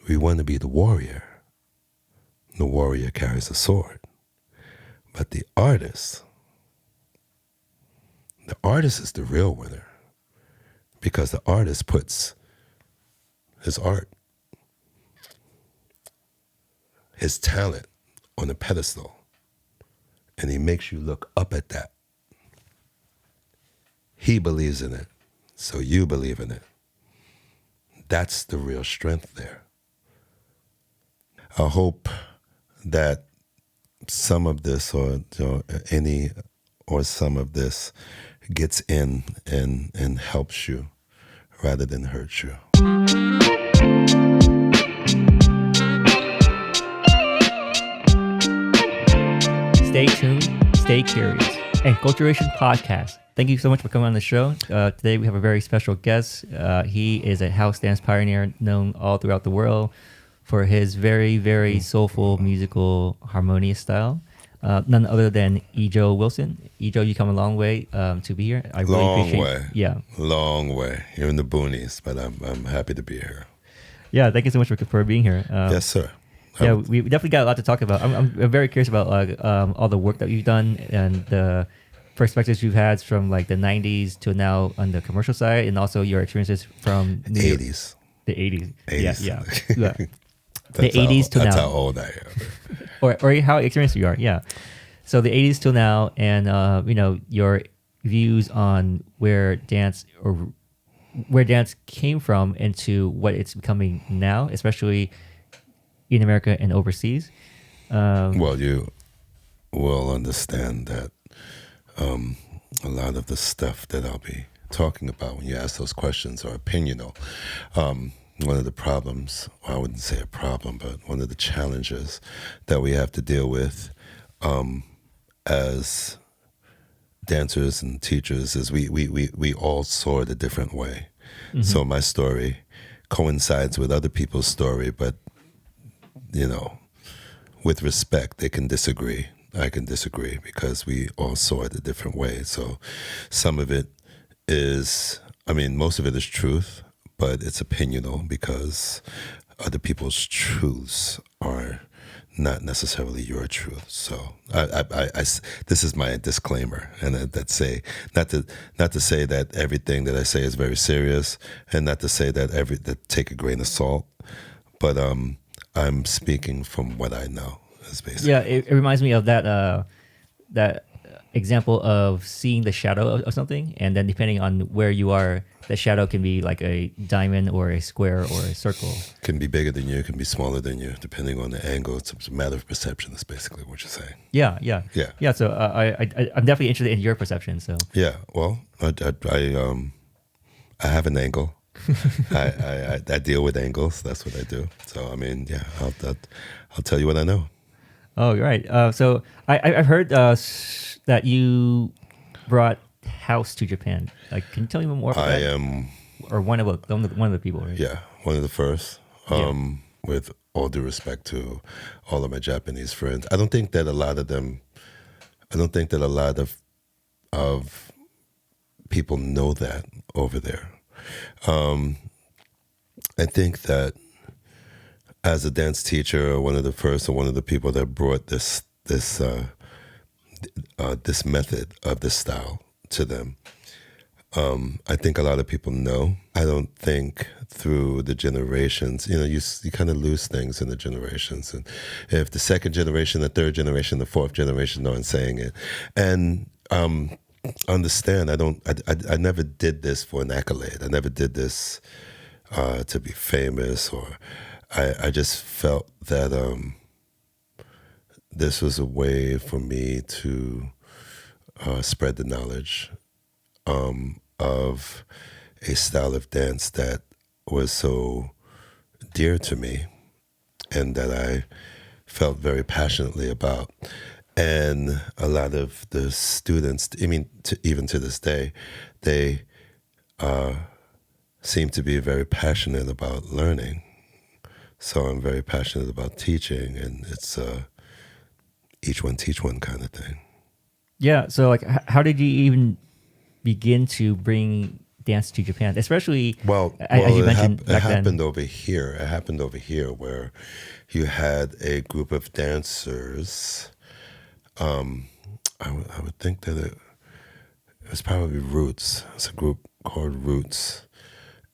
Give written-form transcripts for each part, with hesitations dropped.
We want to be the warrior. The warrior carries a sword. But the artist is the real winner, because the artist puts his art, his talent on a pedestal, and he makes you look up at that. He believes in it, so you believe in it. That's the real strength there. I hope that some of this, or any or some of this, gets in and helps you rather than hurts you. Stay tuned, stay curious. Enculturation Podcast. Thank you so much for coming on the show. Today we have a very special guest. He is a house dance pioneer known all throughout the world for his very, very soulful, musical, harmonious style. None other than Ejoe Wilson. Ejoe, you come a long way to be here. I really appreciate. Yeah, long way. You're in the boonies, but I'm happy to be here. Yeah, thank you so much for being here. Yes, sir. Yeah, we definitely got a lot to talk about. I'm very curious about all the work that you've done and the perspectives you've had from like the 90s to now on the commercial side, and also your experiences from the 80s. The 80s. 80s. Yeah. The 80s to now. That's how old I am. or how experienced you are. Yeah. So the 80s till now, and your views on where dance came from into what it's becoming now, especially in America and overseas. Well, you will understand that a lot of the stuff that I'll be talking about when you ask those questions are opinional. One of the problems, well, I wouldn't say a problem, but one of the challenges that we have to deal with as dancers and teachers is we all saw it a different way. Mm-hmm. So my story coincides with other people's story, but with respect, they can disagree. I can disagree because we all saw it a different way. So some of it is, most of it is truth, but it's opinional because other people's truths are not necessarily your truth. So this is my disclaimer, and that say not to say that everything that I say is very serious, and not to say that take a grain of salt, but I'm speaking from what I know. Basically. Yeah, it reminds me of that example of seeing the shadow of something, and then depending on where you are, the shadow can be like a diamond or a square or a circle. Can be bigger than you, can be smaller than you, depending on the angle. It's a matter of perception. That's basically what you're saying. Yeah. So I'm definitely interested in your perception. So yeah, well, I have an angle. I deal with angles. That's what I do. So I'll tell you what I know. Oh, right. So I've heard that you brought house to Japan. Like, can you tell me more about that? I am, or one of the people, right? Yeah, one of the first. With all due respect to all of my Japanese friends, I don't think that a lot of people know that over there. I think that as a dance teacher, one of the first or one of the people that brought this method of this style to them, I think a lot of people know. I don't think through the generations, you kind of lose things in the generations. And if the second generation, the third generation, the fourth generation aren't saying it. And understand, I never did this for an accolade. I never did this to be famous, or I just felt that this was a way for me to spread the knowledge of a style of dance that was so dear to me and that I felt very passionately about. And a lot of the students, even to this day, they seem to be very passionate about learning. So I'm very passionate about teaching, and it's each one teach one kind of thing. Yeah. So, like, how did you even begin to bring dance to Japan, especially Well, as you mentioned it back happened then. over here. It happened over here where you had a group of dancers. I would think that it was probably Roots. It's a group called Roots.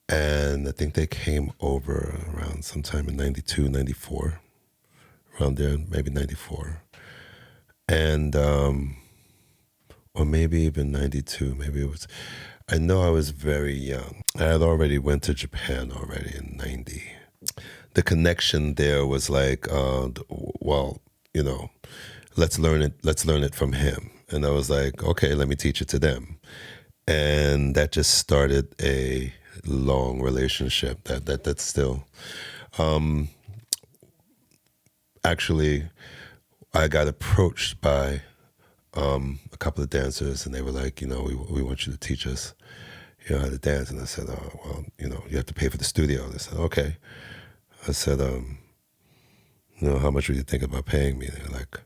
And I think they came over around sometime in 92, 94, around there, maybe 94. And, or maybe even 92, maybe it was, I know I was very young. I had already went to Japan already in 90. The connection there was like, well, you know, let's learn it from him. And I was like, okay, let me teach it to them. And that just started a long relationship that's still, actually, I got approached by a couple of dancers, and they were like, you know, we want you to teach us, you know, how to dance. And I said, oh, well, you know, you have to pay for the studio. And they said, okay. I said, you know, how much would you think about paying me? They're like,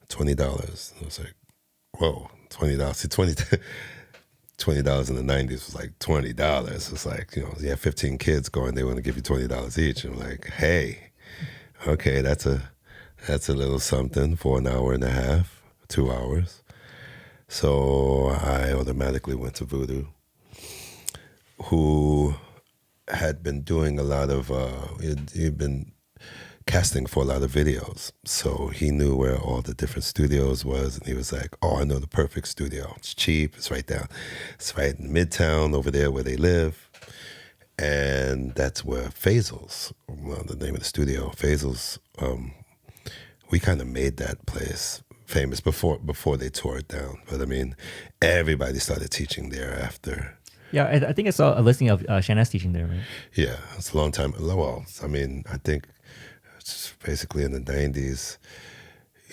$20. And I was like, whoa, $20. See, $20 in the 90s was like $20. It's like, you know, you have 15 kids going, they want to give you $20 each. And I'm like, hey, okay, that's a little something for an hour and a half, 2 hours. So I automatically went to VooDoo, who had been doing a lot of, he'd been casting for a lot of videos. So he knew where all the different studios was, and he was like, oh, I know the perfect studio. It's cheap, it's right in Midtown over there where they live. And that's where Phasel's, well, the name of the studio, Phasel's, we kind of made that place famous before they tore it down. But I mean, everybody started teaching there after. Yeah, I think I saw a listing of Shanna's teaching there, right? Yeah, it's a long time. Well, I mean, I think it's basically in the 90s,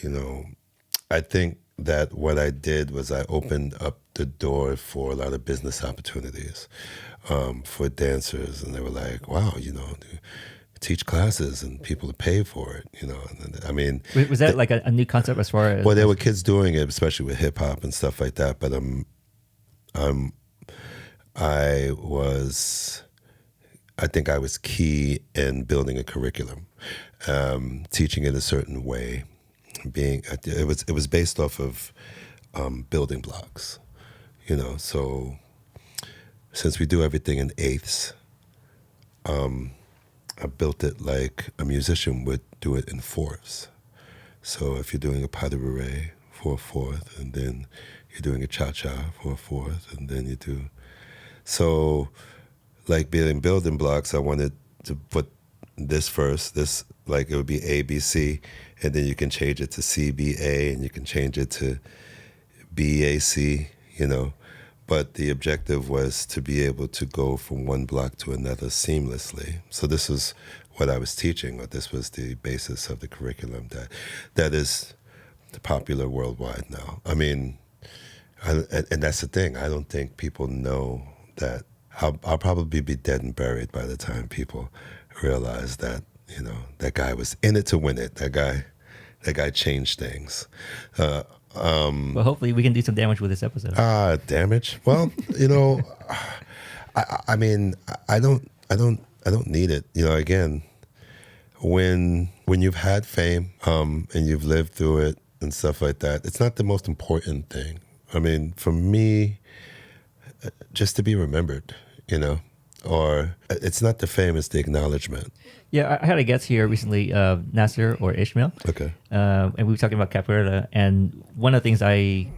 you know. I think that what I did was I opened up the door for a lot of business opportunities for dancers. And they were like, wow, you know, teach classes and people to pay for it, you know. And, I mean, Was that like a new concept as far as? Well, there were kids doing it, especially with hip hop and stuff like that. But I think I was key in building a curriculum, teaching it a certain way. It was based off of building blocks, you know. So since we do everything in eighths, I built it like a musician would do it in fourths. So if you're doing a pas de bourrée for a fourth, and then you're doing a cha-cha for a fourth, and then you do. So like building blocks, I wanted to put this first, this, like it would be A, B, C, and then you can change it to C, B, A, and you can change it to B, A, C, you know. But the objective was to be able to go from one block to another seamlessly. So this is what I was teaching, or this was the basis of the curriculum that is popular worldwide now. I mean, and that's the thing. I don't think people know that. I'll probably be dead and buried by the time people realize that, you know, that guy was in it to win it. That guy changed things. Well, hopefully we can do some damage with this episode. Damage. Well, you know, I mean, I don't need it. You know, again, when you've had fame, and you've lived through it and stuff like that, it's not the most important thing. I mean, for me, just to be remembered, you know, or it's not the fame, it's the acknowledgement. Yeah, I had a guest here recently, Nasser or Ishmael. Okay. And we were talking about capoeira, and one of the things I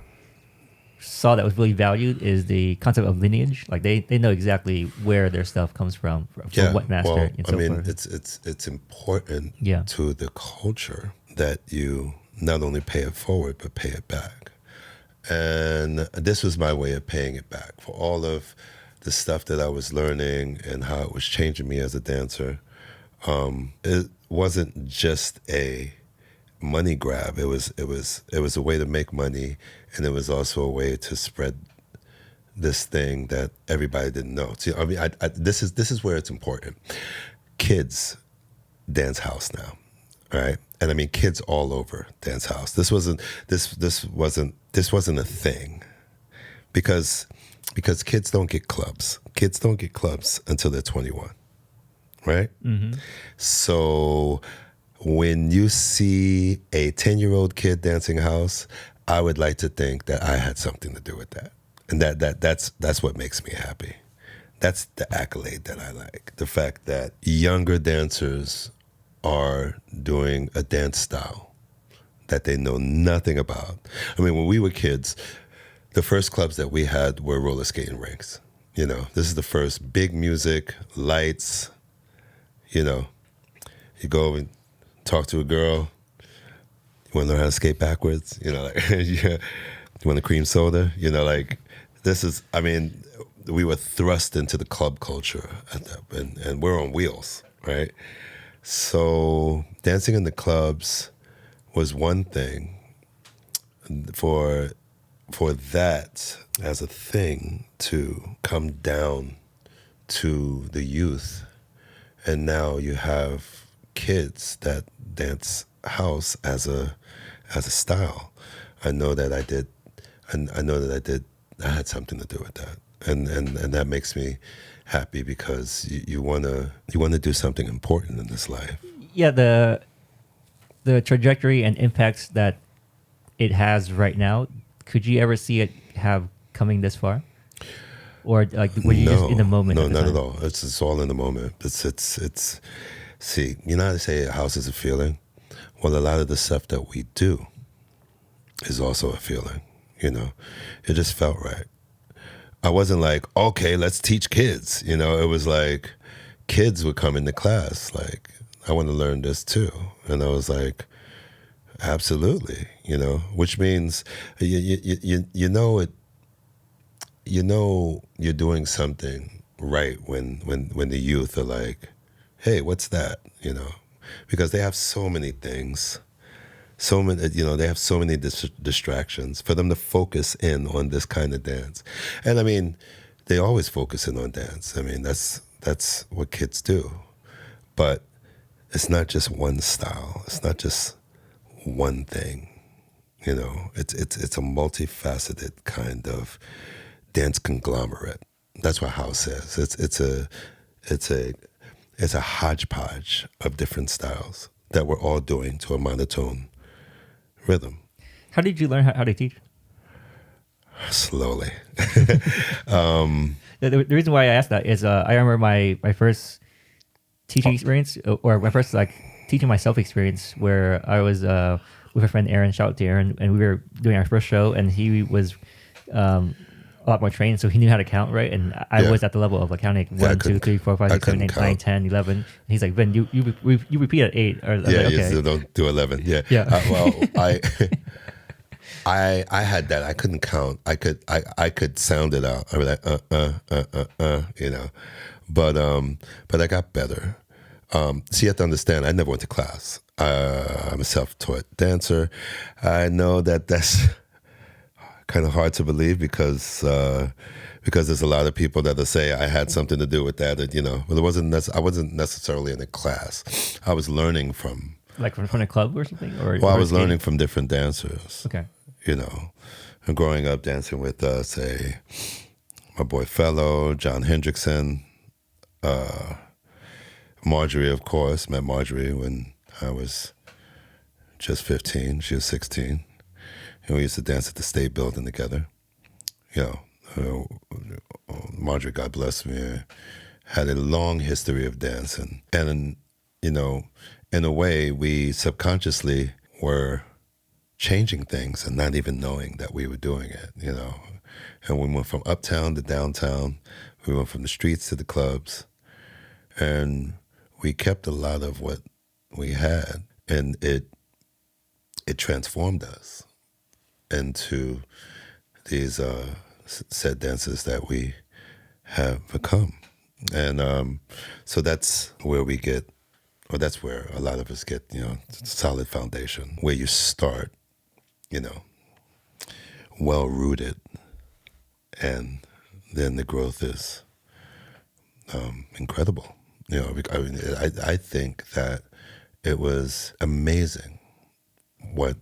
saw that was really valued is the concept of lineage. Like they know exactly where their stuff comes from what master. Well, and so I mean, forth. it's important Yeah. to the culture that you not only pay it forward but pay it back. And this was my way of paying it back for all of the stuff that I was learning and how it was changing me as a dancer. It wasn't just a money grab. It was a way to make money, and it was also a way to spread this thing that everybody didn't know. See, I mean, this is where it's important. Kids dance house now, right? And I mean, kids all over dance house. This wasn't a thing, because because kids don't get clubs. Kids don't get clubs until they're 21, right? Mm-hmm. So when you see a 10-year-old kid dancing house, I would like to think that I had something to do with that. And that's what makes me happy. That's the accolade that I like. The fact that younger dancers are doing a dance style that they know nothing about. I mean, when we were kids, the first clubs that we had were roller skating rinks. You know, this is the first big music, lights, you know. You go and talk to a girl, you want to learn how to skate backwards, you know, like, you want a cream soda, you know, like, this is, I mean, we were thrust into the club culture at that, and we're on wheels, right? So dancing in the clubs was one thing. For that as a thing to come down to the youth, and now you have kids that dance house as a style. I know that I did, and I know that I had something to do with that, and that makes me happy because you wanna do something important in this life. Yeah, the trajectory and impacts that it has right now. Could you ever see it have coming this far, or like were you just in the moment? No, not at all. It's all in the moment. It's. See, you know how they say a house is a feeling. Well, a lot of the stuff that we do is also a feeling. You know, it just felt right. I wasn't like, okay, let's teach kids. You know, it was like kids would come into class like, I want to learn this too, and I was like, absolutely, you know, which means you know it. You know you're doing something right when the youth are like, hey, what's that? You know, because they have so many things, so many, you know, they have so many distractions for them to focus in on this kind of dance. And I mean, they always focus in on dance. I mean, that's what kids do. But it's not just one style. It's not just one thing. You know, it's a multifaceted kind of dance conglomerate. That's what house is. It's a hodgepodge of different styles that we're all doing to a monotone rhythm. How did you learn how to teach? Slowly. The reason why I asked that is I remember my first teaching experience, or my first like teaching myself experience, where I was with a friend Aaron. Shout out to Aaron, and we were doing our first show, and he was a lot more trained, so he knew how to count, right? And I was at the level of like counting 1, 2, 3, 4, 5, 6, 7, 8, 9, 10, 11. And he's like, Ben, you repeat at 8. Or, Yeah, like, okay. you still don't do 11. Yeah. Well, I had that. I couldn't count. I could sound it out. I was like, you know. But I got better. So you have to understand, I never went to class. I'm a self-taught dancer. I know that that's kind of hard to believe because there's a lot of people that will say I had something to do with that. And, you know, but I wasn't necessarily in a class. I was learning from a club or something. I was learning from different dancers. Okay. You know, and growing up dancing with say my boy Fellow, John Hendrickson, Marjorie, of course. Met Marjorie when I was just 15. She was 16. And we used to dance at the State Building together. You know, Marjorie, God bless me, had a long history of dancing. And, you know, in a way, we subconsciously were changing things and not even knowing that we were doing it, you know. And we went from uptown to downtown. We went from the streets to the clubs. And we kept a lot of what we had. And it transformed us into these set dancers that we have become. And so that's where we get, or that's where a lot of us get, you know, solid foundation, where you start, you know, well-rooted, and then the growth is incredible. You know, I mean, I think that it was amazing what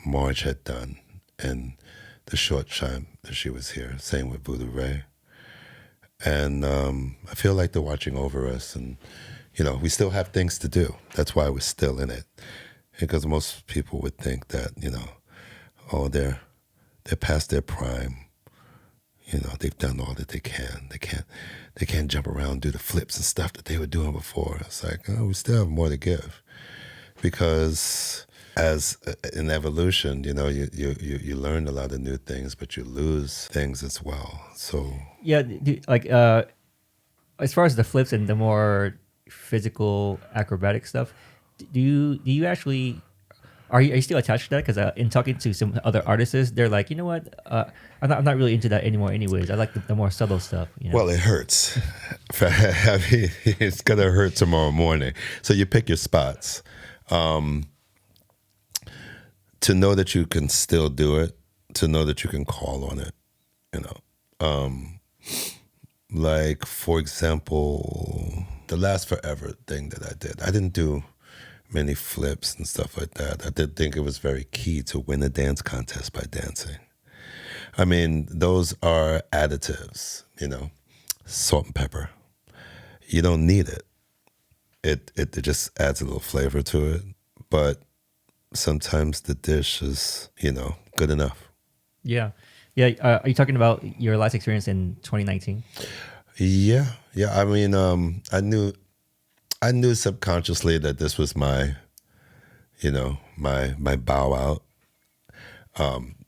Marge had done, and the short time that she was here. Same with VooDoo Ray. And I feel like they're watching over us, and we still have things to do. That's why we're still in it, because most people would think that oh, they're past their prime. They've done all that they can. They can't jump around and do the flips and stuff that they were doing before. It's like, oh, we still have more to give, because as in evolution, you learn a lot of new things, but you lose things as well. So yeah, as far as the flips and the more physical acrobatic stuff, do you actually are you still attached to that? Because in talking to some other artists, they're like, you know what, I'm not really into that anymore. Anyways, I like the more subtle stuff. Well, it hurts. I mean, it's gonna hurt tomorrow morning. So you pick your spots. To know that you can still do it, to know that you can call on it, like, for example, the Last Forever thing that I did, I didn't do many flips and stuff like that. I did think it was very key to win a dance contest by dancing. I mean, those are additives, salt and pepper. You don't need it. It just adds a little flavor to it, but sometimes the dish is, good enough. Yeah. Are you talking about your last experience in 2019? Yeah. I mean, I knew subconsciously that this was my bow out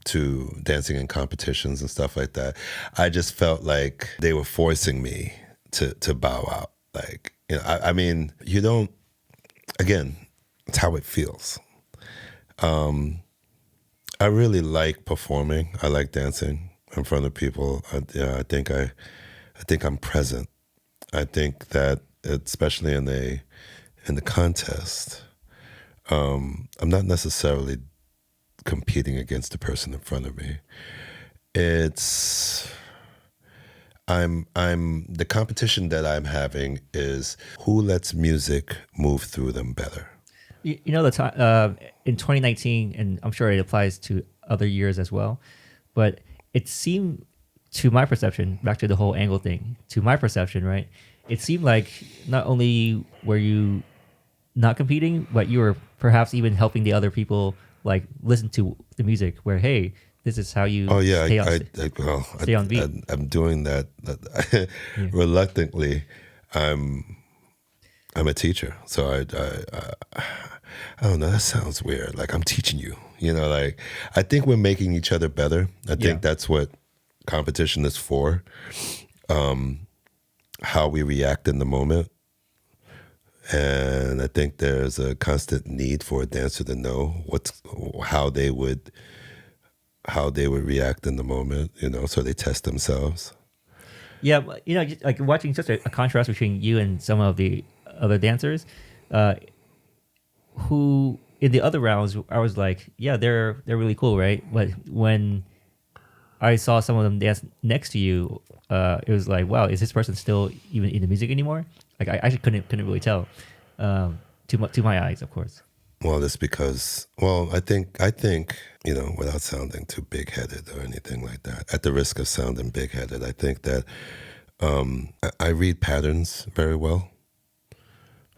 to dancing in competitions and stuff like that. I just felt like they were forcing me to bow out. Like, I mean, you don't. Again, it's how it feels. I really like performing. I like dancing in front of people. I think I'm present. I think that, especially in the contest, I'm not necessarily competing against the person in front of me. The competition that I'm having is who lets music move through them better. The time in 2019, and I'm sure it applies to other years as well, but it seemed, to my perception, back to the whole angle thing, to my perception, right? It seemed like not only were you not competing, but you were perhaps even helping the other people like listen to the music. Where, hey, this is how you. Oh yeah, stay on beat. I'm doing that. Yeah. Reluctantly, I'm a teacher, so I don't know. That sounds weird. Like, I'm teaching you. Like, I think we're making each other better. I think that's what competition is for. How we react in the moment. And I think there's a constant need for a dancer to know how they would react in the moment, so they test themselves. Yeah, just like watching such a contrast between you and some of the other dancers, who in the other rounds, I was like, yeah, they're really cool, right? But when I saw some of them dance next to you, it was like, wow, is this person still even in the music anymore? Like, I actually couldn't really tell, to my eyes, of course. Well, it's because, I think, without sounding too big-headed or anything like that, at the risk of sounding big-headed, I think that I read patterns very well.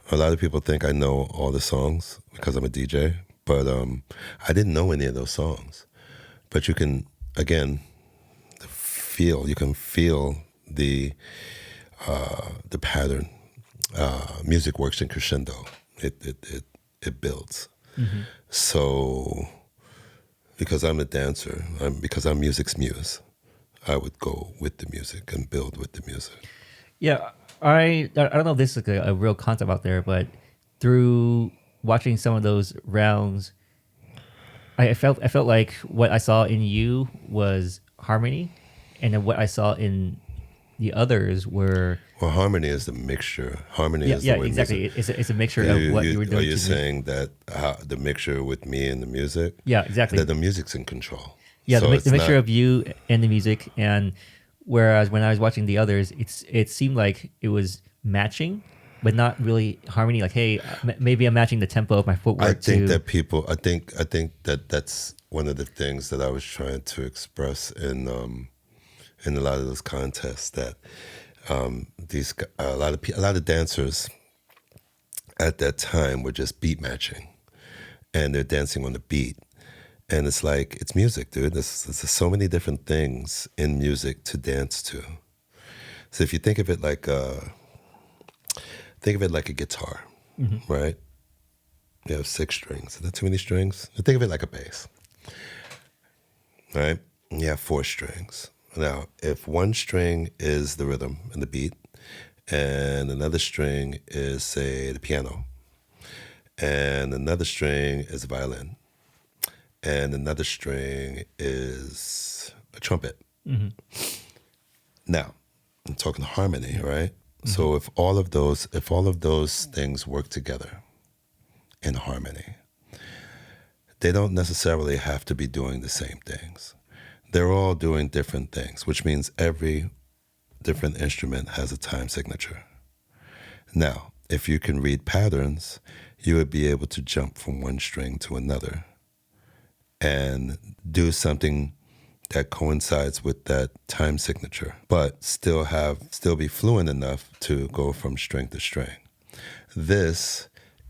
A lot of people think I know all the songs because I'm a DJ, but I didn't know any of those songs. But you can, again, feel the pattern. Music works in crescendo. It builds. Mm-hmm. So, because I'm a dancer, because I'm music's muse, I would go with the music and build with the music. Yeah, I don't know if this is a real concept out there, but through watching some of those rounds, I felt like what I saw in you was harmony, and then what I saw in the others were... Well, harmony is the mixture. Harmony is the way exactly. Music, it's a mixture of what you were doing. Are you saying that the mixture with me and the music? Yeah, exactly. That the music's in control. Yeah, so the mixture of you and the music, and whereas when I was watching the others, it seemed like it was matching, but not really harmony. Like, hey, maybe I'm matching the tempo of my footwork. I think that that's one of the things that I was trying to express in a lot of those contests, that a lot of dancers at that time were just beat matching, and they're dancing on the beat. And it's like, it's music, dude. There's so many different things in music to dance to. So if you think of it like a guitar, right? You have 6 strings. Is that too many strings? Think of it like a bass, right? You have 4 strings. Now, if one string is the rhythm and the beat, and another string is, say, the piano, and another string is a violin, and another string is a trumpet. Now, I'm talking harmony, right? So if all of those things work together in harmony, they don't necessarily have to be doing the same things. They're all doing different things, which means every different instrument has a time signature. Now, if you can read patterns, you would be able to jump from one string to another and do something that coincides with that time signature, but still be fluent enough to go from string to string. This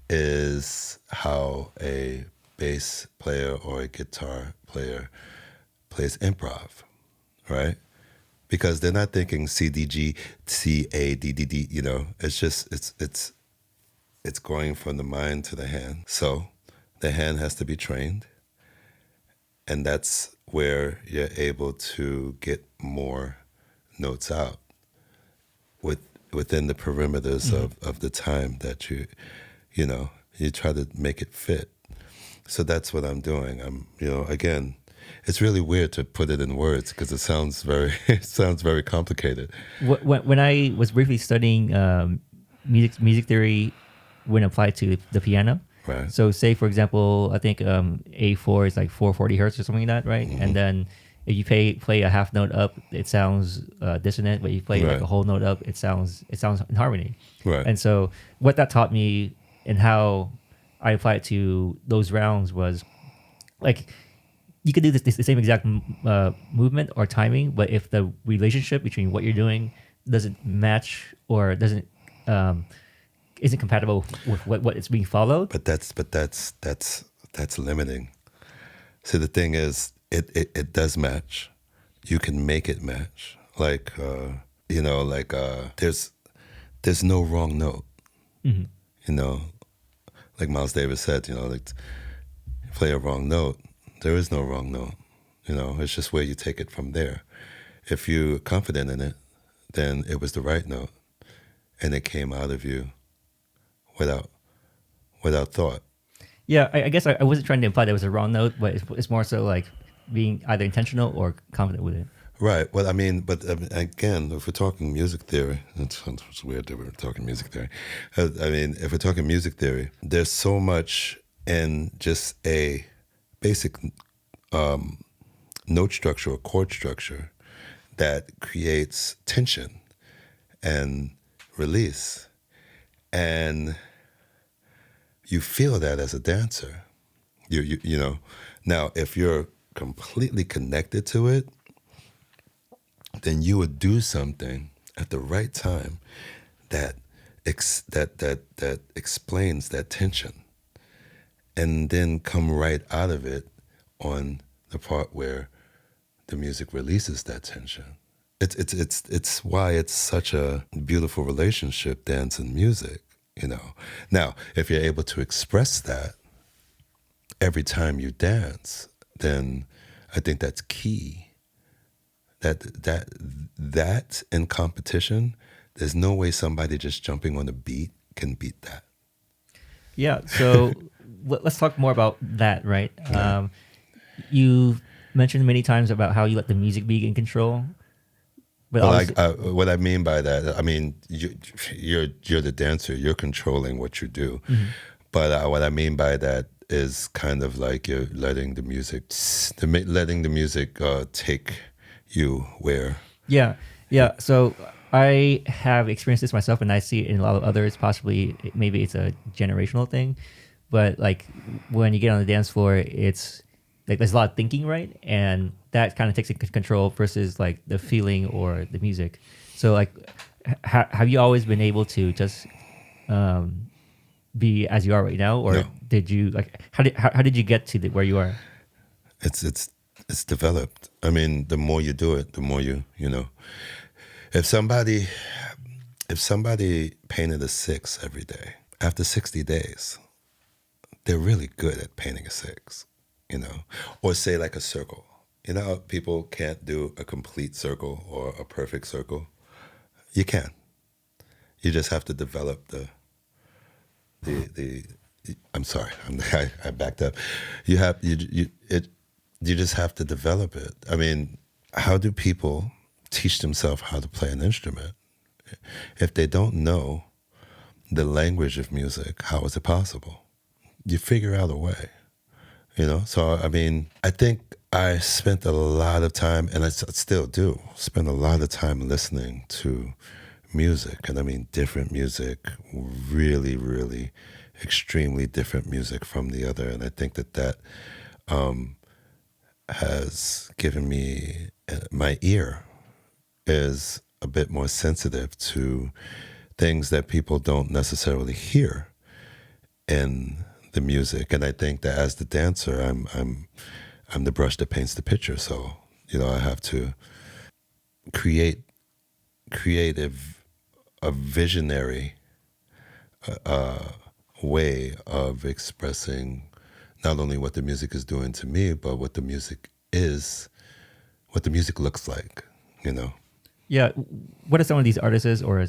is how a bass player or a guitar player plays improv, right? Because they're not thinking C, D, G, C, A, D, D, D, you know. It's just, it's going from the mind to the hand. So the hand has to be trained, and that's where you're able to get more notes out within the perimeters of the time that you try to make it fit. So that's what I'm doing. Again, it's really weird to put it in words because it sounds very complicated. When I was briefly studying music theory when applied to the piano, right? So say, for example, I think A4 is like 440 hertz or something like that, right? And then if you play a half note up, it sounds dissonant, but you play like a whole note up, it sounds in harmony. Right. And so what that taught me and how I applied it to those rounds was like, you could do the same exact movement or timing, but if the relationship between what you're doing doesn't match or isn't compatible with what is being followed. But that's limiting. See, the thing is, it does match. You can make it match. Like there's no wrong note. You know, like Miles Davis said, like you play a wrong note, there is no wrong note. It's just where you take it from there. If you're confident in it, then it was the right note, and it came out of you without thought. Yeah, I guess I wasn't trying to imply that it was a wrong note, but it's more so like being either intentional or confident with it. Right. Well, again, if we're talking music theory, it's weird that we're talking music theory. If we're talking music theory, there's so much in just a basic note structure or chord structure that creates tension and release. And you feel that as a dancer. You know. Now, if you're completely connected to it, then you would do something at the right time that explains that tension, and then come right out of it on the part where the music releases that tension. It's why it's such a beautiful relationship, dance and music. Now, if you're able to express that every time you dance, then I think that's key. That in competition, there's no way somebody just jumping on the beat can beat that. Yeah. So let's talk more about that, right? You mentioned many times about how you let the music be in control. But what I mean by that, you're the dancer. You're controlling what you do. Mm-hmm. But what I mean by that is kind of like you're letting the music take you where. Yeah. So I have experienced this myself, and I see it in a lot of others. Possibly, maybe it's a generational thing, but like when you get on the dance floor, it's like there's a lot of thinking, right? And that kind of takes control versus like the feeling or the music. So like, have you always been able to just be as you are right now, or No. did you like how did you get to where you are? It's developed. I mean, the more you do it, the more you know. If somebody painted a 6 every day, after 60 days, they're really good at painting a 6, you know. Or say like a circle. You know how people can't do a complete circle or a perfect circle? You can. You just have to develop the I'm sorry, I backed up. You just have to develop it. I mean, how do people teach themselves how to play an instrument if they don't know the language of music? How is it possible? You figure out a way, you know. So I mean, I think I spent a lot of time, and I still do spend a lot of time listening to music, and I mean different music, really, really extremely different music from the other. And I think that has given me, my ear is a bit more sensitive to things that people don't necessarily hear in the music. And I think that as the dancer, I'm the brush that paints the picture. So, you know, I have to create a visionary way of expressing not only what the music is doing to me, but what the music looks like, you know. Yeah, what are some of these artists or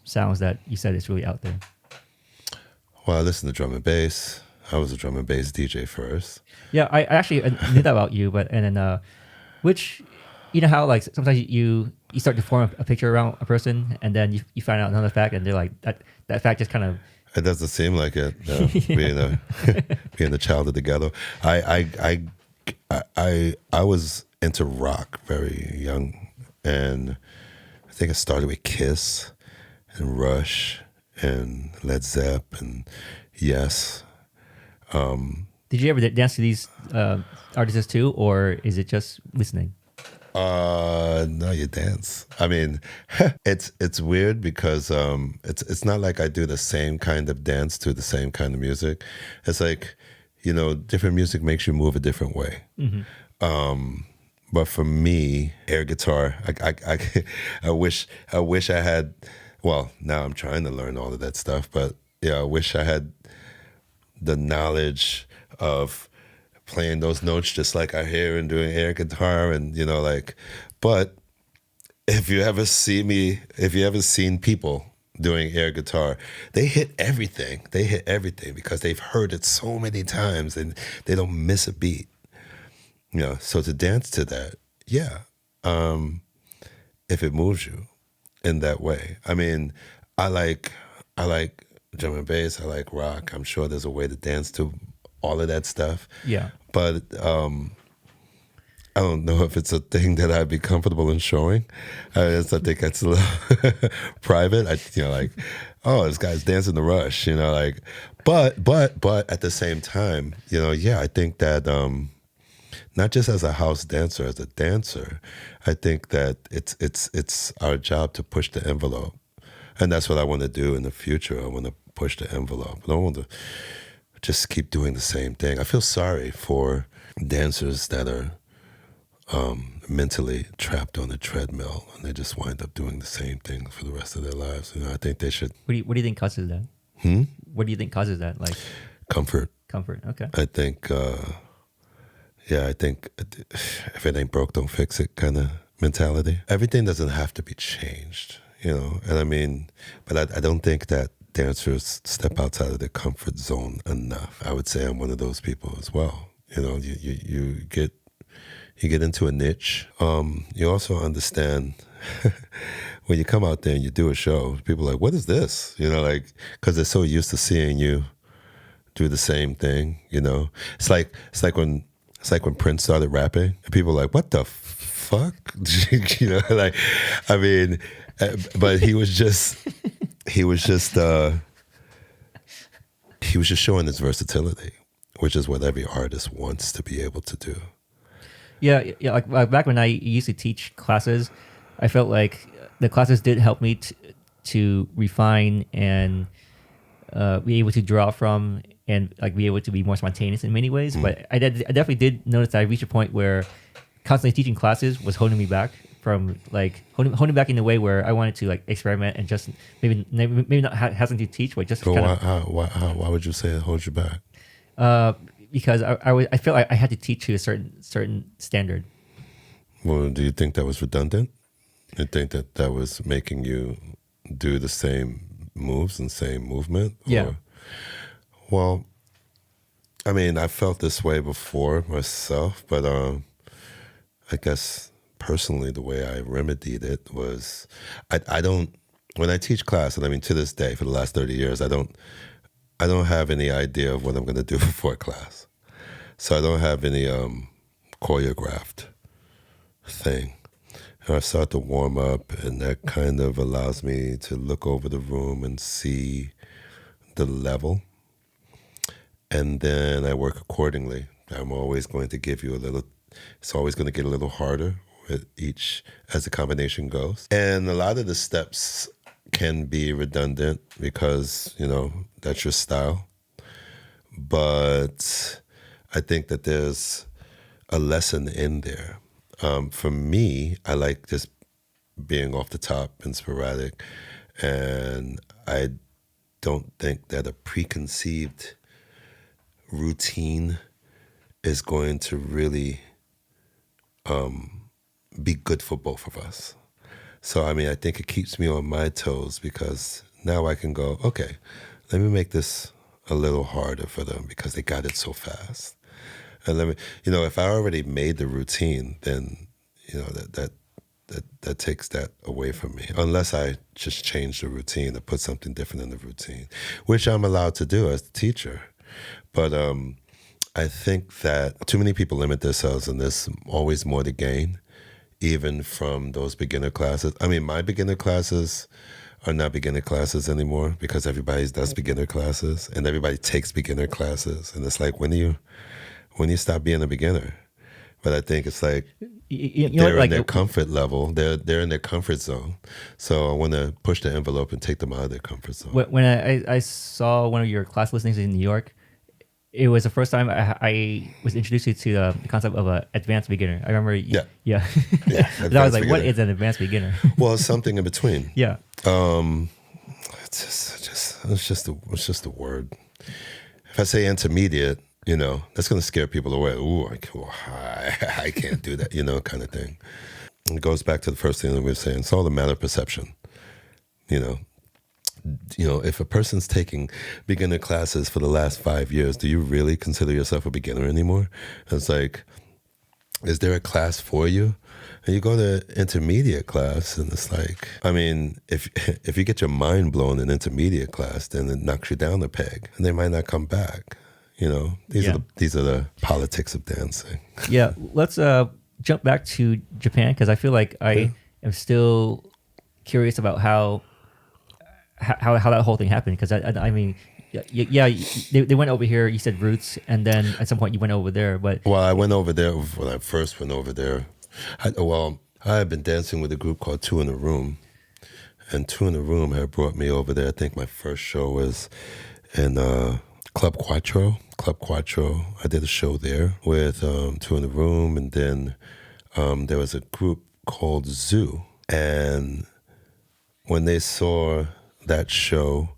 sounds that you said is really out there? Well, I listen to drum and bass. I was a drum and bass DJ first. Yeah, I actually knew that about you, which, you know how like sometimes you start to form a picture around a person, and then you find out another fact, and they're like that fact just kind of. It doesn't seem like it, being the child of the ghetto. I was into rock very young, and I think I started with Kiss and Rush and Led Zepp and Yes. Did you ever dance to these artists too, or is it just listening? No, you dance. I mean, it's weird because it's not like I do the same kind of dance to the same kind of music. It's like, you know, different music makes you move a different way. Mm-hmm. But for me, air guitar, I wish I had. Well, now I'm trying to learn all of that stuff, but yeah, I wish I had the knowledge of playing those notes just like I hear and doing air guitar, and you know, like. But if you ever seen people doing air guitar, they hit everything. They hit everything because they've heard it so many times and they don't miss a beat. You know, so to dance to that, yeah, if it moves you in that way. I mean, I like drum and bass. I like rock. I'm sure there's a way to dance to all of that stuff. Yeah. But I don't know if it's a thing that I'd be comfortable in showing. I think that's a little private. Like, oh, this guy's dancing the Rush, you know, like. But at the same time, you know, yeah, I think that not just as a house dancer, as a dancer, I think that it's our job to push the envelope, and that's what I want to do in the future. I want to push the envelope. I don't want to just keep doing the same thing. I feel sorry for dancers that are mentally trapped on a treadmill and they just wind up doing the same thing for the rest of their lives. You know, I think they should. What do you think causes that? What do you think causes that? Like comfort. Okay. I think. I think if it ain't broke, don't fix it kind of mentality. Everything doesn't have to be changed, you know. And I mean, but I don't think that dancers step outside of their comfort zone enough. I would say I'm one of those people as well. You know, you get into a niche. You also understand when you come out there and you do a show, people are like, what is this? You know, like, because they're so used to seeing you do the same thing, you know. It's like when Prince started rapping and people are like, what the fuck? You know, like, I mean, But he was just showing his versatility, which is what every artist wants to be able to do. Yeah, like back when I used to teach classes, I felt like the classes did help me to refine and be able to draw from and like be able to be more spontaneous in many ways. But I definitely did notice that I reached a point where constantly teaching classes was holding me back from like holding back in a way where I wanted to like experiment and just maybe not have something to teach, but just So why would you say it holds you back? Because I felt like I had to teach to a certain standard. Well, do you think that was redundant? You think that was making you do the same moves and same movement? Yeah. Well, I mean, I felt this way before myself, but I guess personally the way I remedied it was I don't, when I teach class, and I mean to this day for the last 30 years, I don't have any idea of what I'm going to do before class. So I don't have any choreographed thing. And I start to warm up, and that kind of allows me to look over the room and see the level. And then I work accordingly. I'm always going to give you it's always going to get a little harder with each as the combination goes. And a lot of the steps can be redundant because, that's your style. But I think that there's a lesson in there. For me, I like just being off the top and sporadic. And I don't think that a preconceived routine is going to really be good for both of us. So, I mean, I think it keeps me on my toes because now I can go, okay, let me make this a little harder for them because they got it so fast. And let me, if I already made the routine, then, that takes that away from me. Unless I just change the routine or put something different in the routine, which I'm allowed to do as the teacher. But I think that too many people limit themselves, and there's always more to gain, even from those beginner classes. I mean, my beginner classes are not beginner classes anymore because everybody does beginner classes and everybody takes beginner classes. And it's like, when do you stop being a beginner? But I think it's like they're in their comfort level. They're in their comfort zone. So I want to push the envelope and take them out of their comfort zone. When I saw one of your class listings in New York, it was the first time I was introduced to the concept of an advanced beginner. I remember. Yeah. Yeah. I was like, what is an advanced beginner? Well, it's something in between. Yeah. It's just a word. If I say intermediate, that's going to scare people away. Ooh, I can't do that, kind of thing. It goes back to the first thing that we were saying. It's all a matter of perception. If a person's taking beginner classes for the last 5 years, do you really consider yourself a beginner anymore? It's like, is there a class for you? And you go to intermediate class, and it's like, I mean, if you get your mind blown in intermediate class, then it knocks you down a peg, and they might not come back. These are the politics of dancing. Yeah, let's jump back to Japan because I feel like I am still curious about how that whole thing happened. Because I mean, they went over here. You said Roots, and then at some point you went over there. But I went over there when I first went over there. I had been dancing with a group called Two in a Room, and Two in a Room had brought me over there. I think my first show was in Club Quattro. I did a show there with Two in a Room, and then there was a group called Zoo. And when they saw that show,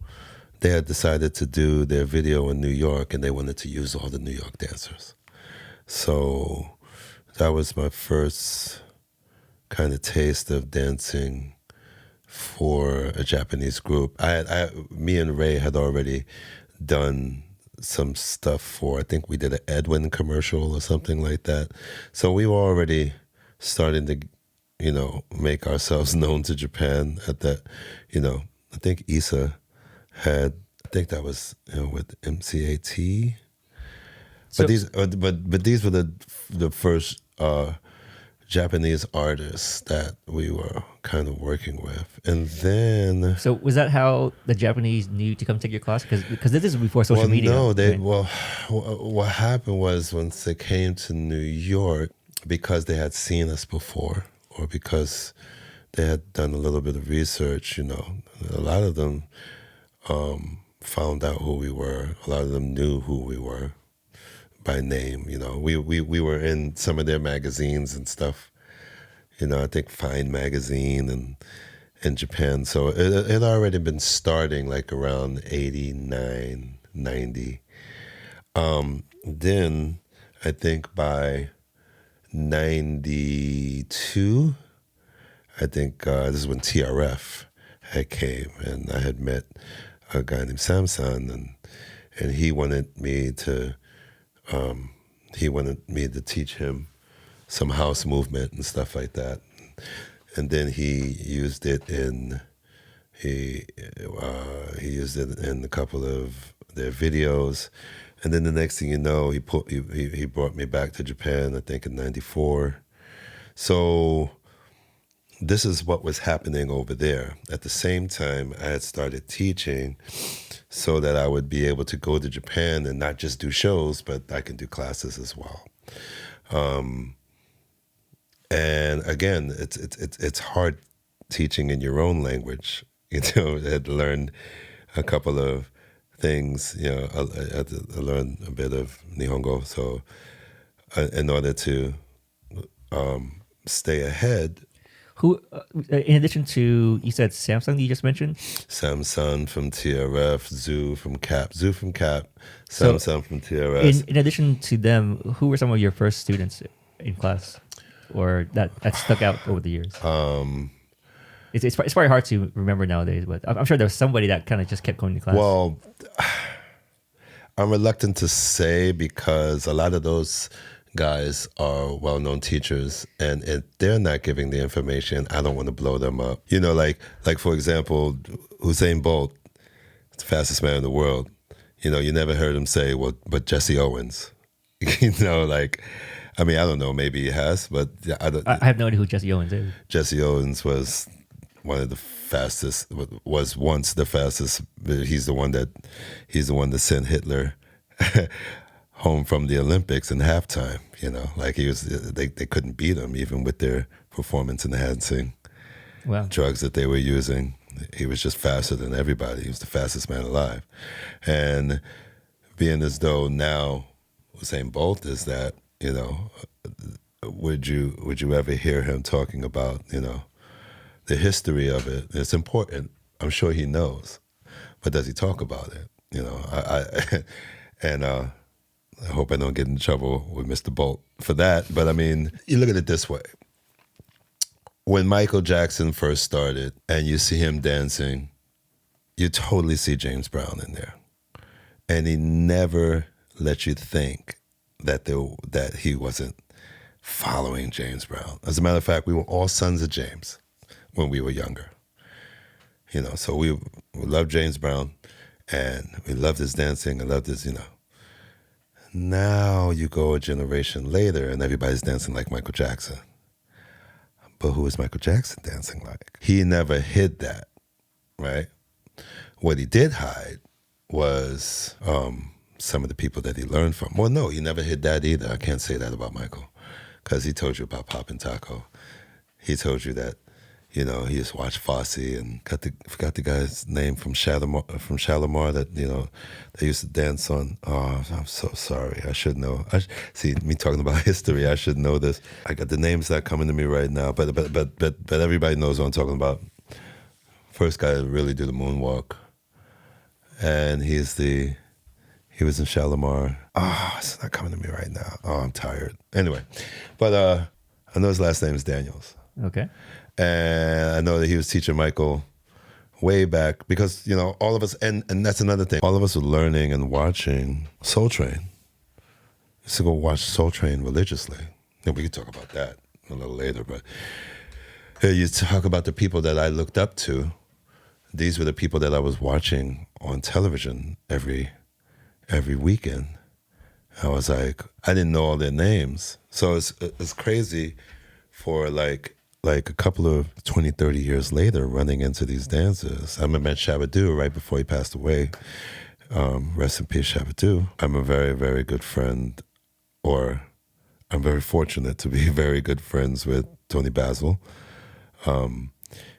they had decided to do their video in New York, and they wanted to use all the New York dancers. So that was my first kind of taste of dancing for a Japanese group. Me and Ray had already done some stuff for, I think we did an Edwin commercial or something like that. So we were already starting to, make ourselves known to Japan at that, I think Issa had, I think that was, with MCAT. But these were the first Japanese artists that we were kind of working with. And then... So was that how the Japanese knew to come take your class? Because this is before social media. No, right? what happened was once they came to New York, because they had seen us before, or because they had done a little bit of research, a lot of them found out who we were. A lot of them knew who we were by name. We were in some of their magazines and stuff. I think Fine Magazine and in Japan. So it had already been starting like around 89, 90. Then I think by 92, I think this is when TRF had came, and I had met a guy named Samson, and he wanted me to teach him some house movement and stuff like that. And then he used it in a couple of their videos. And then the next thing you know, he brought me back to Japan, I think in 94. So this is what was happening over there. At the same time, I had started teaching so that I would be able to go to Japan and not just do shows, but I can do classes as well. And again, it's hard teaching in your own language. I had to learn a couple of things. I had to learn a bit of Nihongo. So in order to stay ahead. Who, in addition to, you said Samsung you just mentioned? Samsung from TRF, Zoo from Cap, Samsung from TRF. In addition to them, who were some of your first students in class? Or that stuck out over the years? It's probably hard to remember nowadays, but I'm sure there was somebody that kind of just kept going to class. Well, I'm reluctant to say because a lot of those guys are well-known teachers, and if they're not giving the information, I don't want to blow them up. Like for example, Usain Bolt, the fastest man in the world. You never heard him say, "Well, but Jesse Owens." I don't know, maybe he has, but I have no idea who Jesse Owens is. Jesse Owens was one of the fastest, was once the fastest. He's the one that sent Hitler home from the Olympics in halftime. They couldn't beat him even with their performance enhancing drugs that they were using. He was just faster than everybody. He was the fastest man alive. And being as though now Usain Bolt is that, would you ever hear him talking about, the history of it? It's important. I'm sure he knows, but does he talk about it? I hope I don't get in trouble with Mr. Bolt for that. But you look at it this way. When Michael Jackson first started and you see him dancing, you totally see James Brown in there. And he never let you think that he wasn't following James Brown. As a matter of fact, we were all sons of James when we were younger. So we loved James Brown, and we loved his dancing and loved his, Now you go a generation later, and everybody's dancing like Michael Jackson. But who is Michael Jackson dancing like? He never hid that, right? What he did hide was some of the people that he learned from. Well, no, he never hid that either. I can't say that about Michael, because he told you about Poppin' Taco. He told you that, he used to watch Fosse, and forgot the guy's name from Shalimar that, they used to dance on. Oh, I'm so sorry. I should know. See, me talking about history, I should know this. I got the names not coming to me right now, but everybody knows what I'm talking about. First guy to really do the moonwalk. And he was in Shalimar. Oh, it's not coming to me right now. Oh, I'm tired. Anyway, but I know his last name is Daniels. Okay. And I know that he was teaching Michael way back because, all of us, and that's another thing, all of us were learning and watching Soul Train. I used to go watch Soul Train religiously. And we could talk about that a little later, but you talk about the people that I looked up to. These were the people that I was watching on television every weekend. I was like, I didn't know all their names. So it's crazy for like a couple of 20, 30 years later, running into these dancers. I met Shabadoo right before he passed away. Rest in peace, Shabadoo. I'm a very, very good friend, or I'm very fortunate to be very good friends with Toni Basil.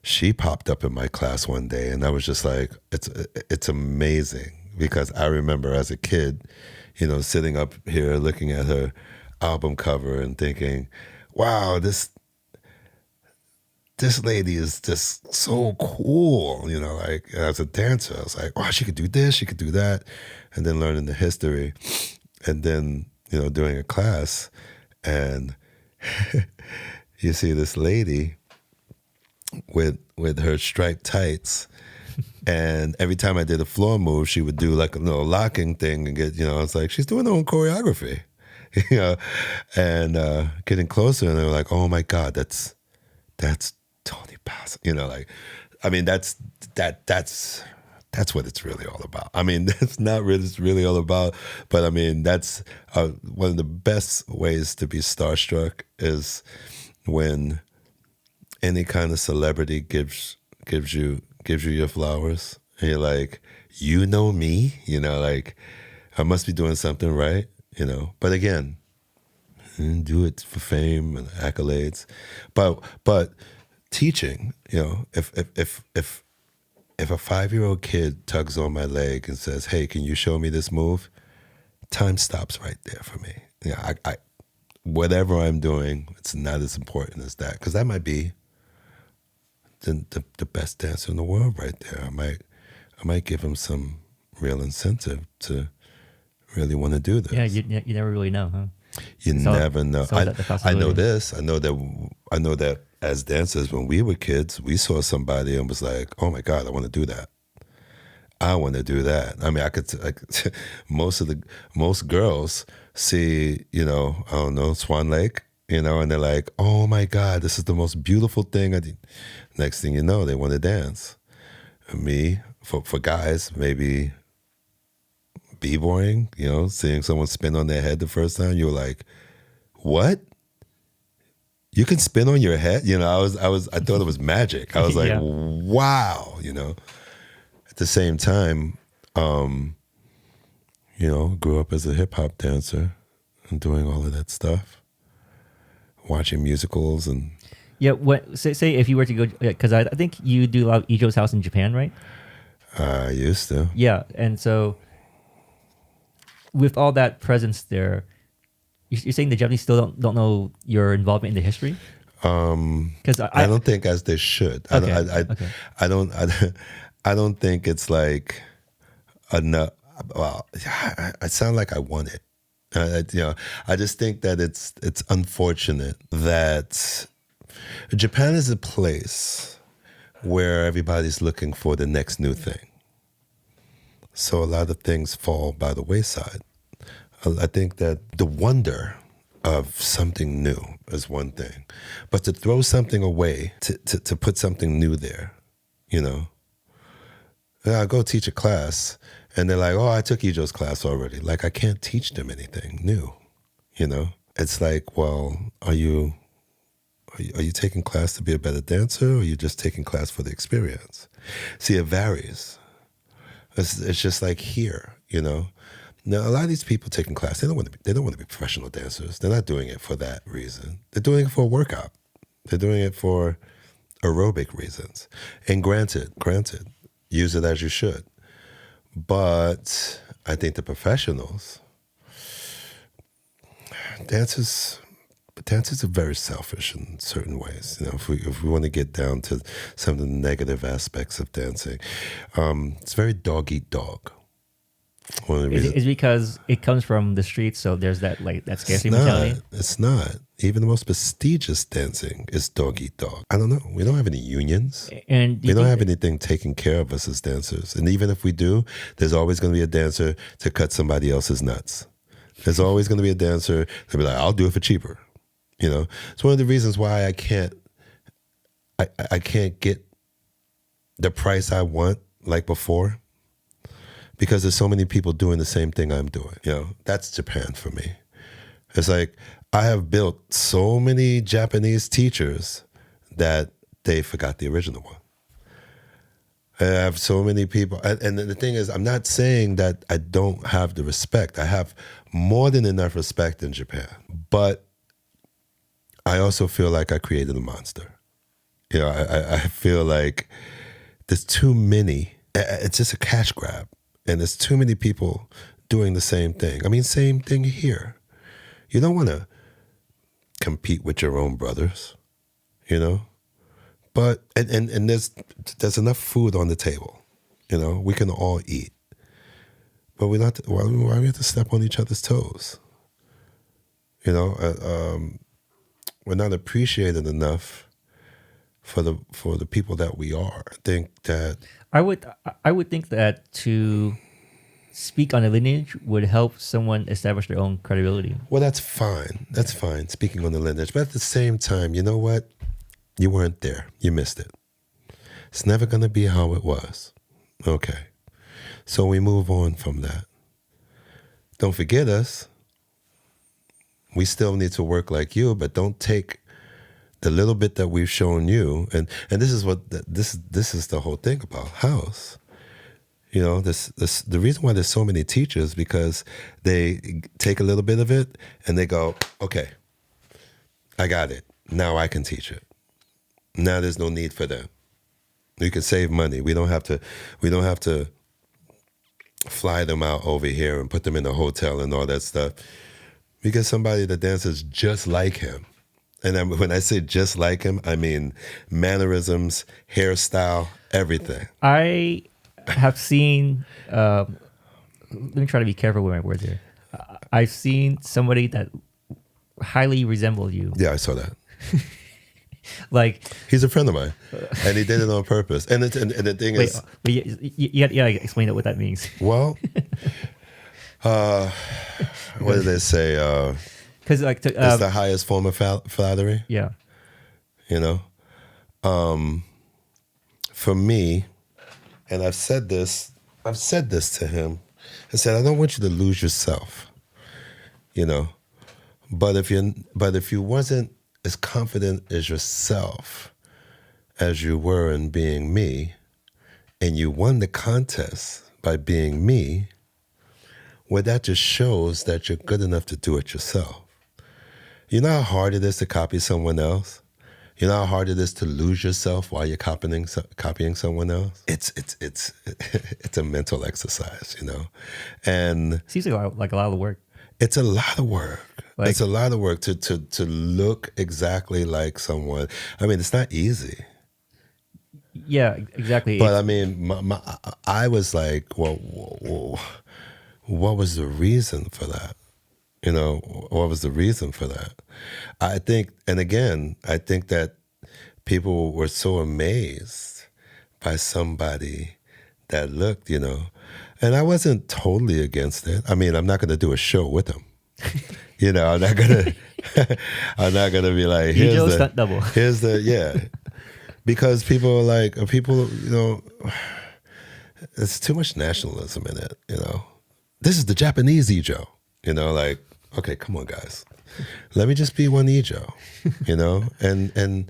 She popped up in my class one day, and I was just like, it's amazing, because I remember as a kid, sitting up here looking at her album cover and thinking, wow, this lady is just so cool, like as a dancer. I was like, wow, she could do this, she could do that. And then learning the history, and then, doing a class, and you see this lady with her striped tights, and every time I did a floor move, she would do like a little locking thing and get, it's like, she's doing her own choreography, and getting closer, and they were like, oh my God, that's Toni Basil, like, I mean, that's what it's really all about. I mean, that's not really it's really all about, but I mean, that's one of the best ways to be starstruck is when any kind of celebrity gives you your flowers, and you're like, me, like, I must be doing something right, But again, do it for fame and accolades, but teaching, if a 5-year-old kid tugs on my leg and says, hey, can you show me this move? Time stops right there for me. I whatever I'm doing, it's not as important as that, because that might be the best dancer in the world right there. I might give him some real incentive to really want to do this. Yeah, you never really know, huh? You never know. I know this. I know that as dancers, when we were kids, we saw somebody and was like, oh my God, I want to do that. I want to do that. I mean, most girls see, I don't know, Swan Lake, and they're like, oh my God, this is the most beautiful thing. Next thing you know, they want to dance. Me, for guys, maybe b-boying, seeing someone spin on their head the first time, you were like, what? You can spin on your head? I thought it was magic. I was like, wow, At the same time, grew up as a hip hop dancer and doing all of that stuff, watching musicals and. Yeah, say if you were to go, because I think you do a lot of Ejoe's house in Japan, right? I used to. Yeah, and so with all that presence there, you're saying the Japanese still don't know your involvement in the history? Because I don't think as they should. Okay. I don't think it's like enough. Well, I sound like I want it. I just think that it's unfortunate that Japan is a place where everybody's looking for the next new thing. So a lot of things fall by the wayside. I think that the wonder of something new is one thing, but to throw something away, to put something new there, I go teach a class and they're like, oh, I took Ejoe's class already. Like, I can't teach them anything new, It's like, well, are you taking class to be a better dancer, or are you just taking class for the experience? See, it varies. It's just like here, Now, a lot of these people taking class, they don't want to be professional dancers. They're not doing it for that reason. They're doing it for a workout. They're doing it for aerobic reasons. And granted, use it as you should. But I think the professionals, dancers are very selfish in certain ways. If we want to get down to some of the negative aspects of dancing, it's very dog eat dog. Is because it comes from the streets, so there's that scarcity mentality? It's not. Even the most prestigious dancing is dog eat dog. I don't know. We don't have any unions. And we don't have anything taking care of us as dancers. And even if we do, there's always going to be a dancer to cut somebody else's nuts. There's always going to be a dancer to be like, I'll do it for cheaper. It's one of the reasons why I can't get the price I want like before, because there's so many people doing the same thing I'm doing. That's Japan for me. It's like I have built so many Japanese teachers that they forgot the original one. I have so many people. And the thing is, I'm not saying that I don't have the respect. I have more than enough respect in Japan. But I also feel like I created a monster. You know, I feel like there's too many. It's just a cash grab. And there's too many people doing the same thing. I mean, same thing here. You don't want to compete with your own brothers, you know? But, and there's enough food on the table, you know? We can all eat. But we not, why do we have to step on each other's toes? You know, we're not appreciated enough for the people that we are. I think that I would think that to speak on a lineage would help someone establish their own credibility. Well, that's fine. That's fine, speaking on the lineage. But at the same time, you know what? You weren't there. You missed it. It's never going to be how it was. Okay. So we move on from that. Don't forget us. We still need to work like you, but don't take the little bit that we've shown you. And this is what this is the whole thing about house. You know, the reason why there's so many teachers, because they take a little bit of it and they go, okay, I got it. Now I can teach it. Now there's no need for them. We can save money. We don't have to fly them out over here and put them in a hotel and all that stuff. We get somebody that dances just like him. And when I say just like him, I mean mannerisms, hairstyle, everything. I have seen, let me try to be careful with my words here. I've seen somebody that highly resembled you. Yeah, I saw that. Like, he's a friend of mine, and he did it on purpose. And the thing is, you gotta explain what that means. Well, what did they say? Because like it's the highest form of flattery. Yeah. You know, for me, and I've said this to him. I said, I don't want you to lose yourself. You know, but if you wasn't as confident as yourself as you were in being me, and you won the contest by being me, well, that just shows that you're good enough to do it yourself. You know how hard it is to copy someone else? You know how hard it is to lose yourself while you're copying someone else? It's a mental exercise, you know? And seems like a lot of work. It's a lot of work. It's a lot of work to look exactly like someone. I mean, it's not easy. Yeah, exactly. But I mean, I was like, well, what was the reason for that? You know, what was the reason for that? I think that people were so amazed by somebody that looked, you know, and I wasn't totally against it. I mean, I'm not going to do a show with him. You know, I'm not gonna be like, here's the because people are like, you know, there's too much nationalism in it. You know, this is the Japanese Ejoe. You know, like, okay, come on, guys, let me just be one Ejoe. You know, and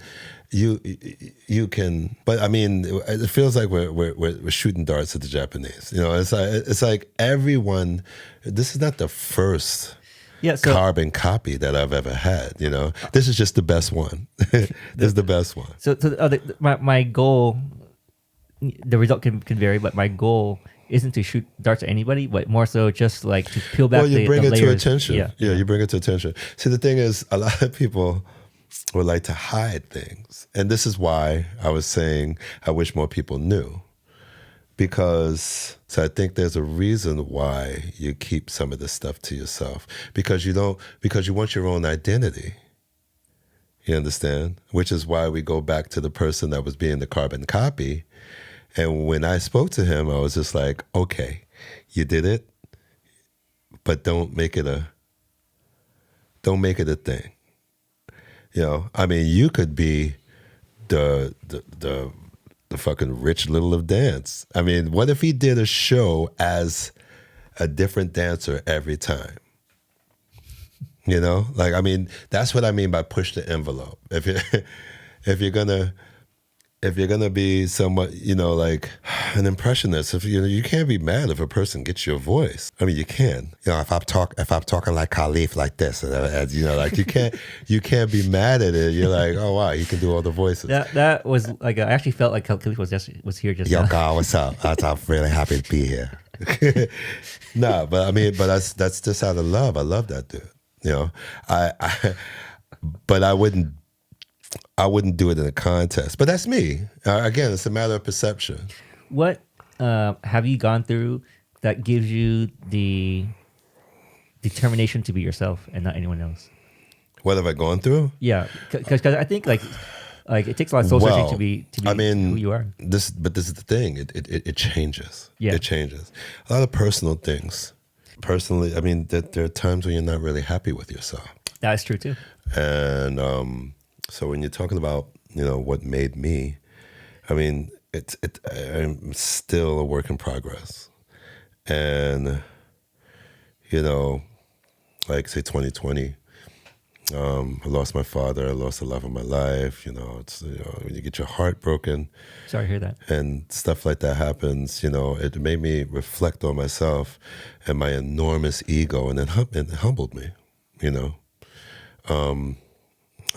you can, but I mean, it feels like we're shooting darts at the Japanese. You know, it's like everyone. This is not the first. Yeah, carbon copy that I've ever had. You know, this is just the best one. This is the best one. So my goal, the result can vary, but my goal isn't to shoot darts at anybody, but more so just like to peel back. Well, you bring the it layers. to attention. Yeah, you bring it to attention. See, the thing is, a lot of people would like to hide things, and this is why I was saying I wish more people knew. Because I think there's a reason why you keep some of this stuff to yourself, because you want your own identity. You understand? Which is why we go back to the person that was being the carbon copy. And when I spoke to him, I was just like, okay, you did it, but don't make it a thing. You know, I mean, you could be the fucking Rich Little of dance. I mean, what if he did a show as a different dancer every time? You know, like, I mean, that's what I mean by push the envelope. If you if you're gonna be somewhat, you know, like an impressionist, if you can't be mad if a person gets your voice. I mean, you can. You know, if I'm talking like Khalif like this, you know, like you can't be mad at it. You're like, oh wow, you can do all the voices. That was like, I actually felt like Khalif was here just Yo, now. God, what's up? I'm really happy to be here. No, but I mean, but that's just out of love. I love that dude. You know, but I wouldn't do it in a contest. But that's me. Again, it's a matter of perception. What have you gone through that gives you the determination to be yourself and not anyone else? What have I gone through? Yeah, because I think like it takes a lot of soul searching to be I mean, who you are. This is the thing. It changes. Yeah. It changes. A lot of personal things. Personally, I mean, there are times when you're not really happy with yourself. That's true too. And so when you're talking about, you know, what made me, I mean, I'm still a work in progress. And, you know, like say 2020, I lost my father. I lost the love of my life. You know, it's, you know, when you get your heart broken. Sorry to hear that. And stuff like that happens, you know, it made me reflect on myself and my enormous ego, and it humbled me, you know.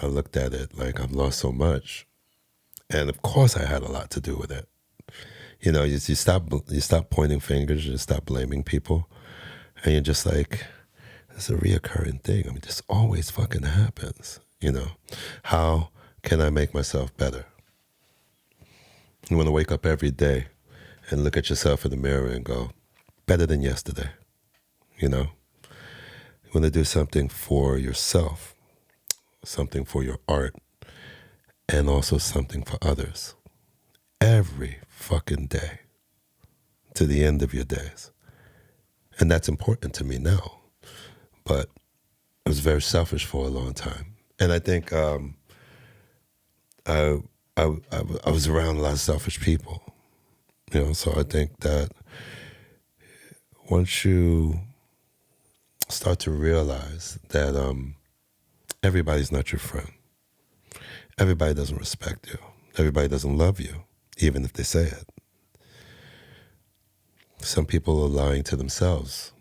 I looked at it like I've lost so much. And of course I had a lot to do with it. You know, you stop pointing fingers, you stop blaming people. And you're just like, it's a reoccurring thing. I mean, this always fucking happens, you know. How can I make myself better? You want to wake up every day and look at yourself in the mirror and go, better than yesterday, you know. You want to do something for yourself, something for your art, and also something for others. Every fucking day to the end of your days. And that's important to me now. But I was very selfish for a long time. And I think I was around a lot of selfish people. You know, so I think that once you start to realize that everybody's not your friend. Everybody doesn't respect you. Everybody doesn't love you, even if they say it. Some people are lying to themselves,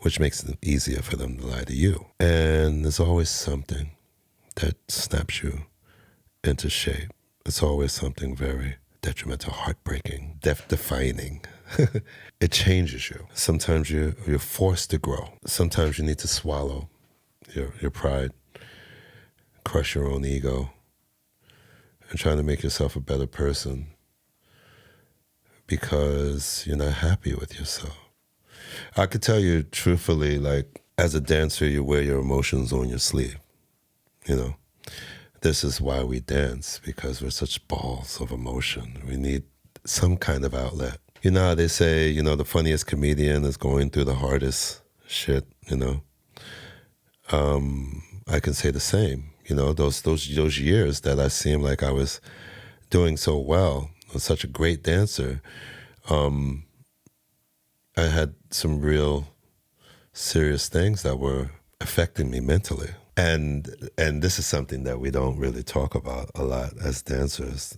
which makes it easier for them to lie to you. And there's always something that snaps you into shape. It's always something very detrimental, heartbreaking, defining. It changes you. Sometimes you're forced to grow. Sometimes you need to swallow your pride, crush your own ego, and try to make yourself a better person because you're not happy with yourself. I could tell you truthfully, like, as a dancer, you wear your emotions on your sleeve, you know. This is why we dance, because we're such balls of emotion. We need some kind of outlet. You know how they say, you know, the funniest comedian is going through the hardest shit, you know. I can say the same. You know, those years that I seemed like I was doing so well, I was such a great dancer, I had some real serious things that were affecting me mentally. And this is something that we don't really talk about a lot as dancers,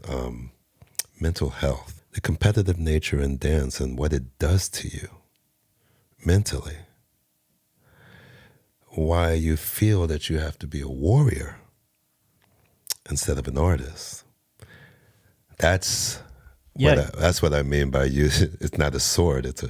mental health, the competitive nature in dance and what it does to you mentally. Why you feel that you have to be a warrior instead of an artist. That's what I mean by it's not a sword, it's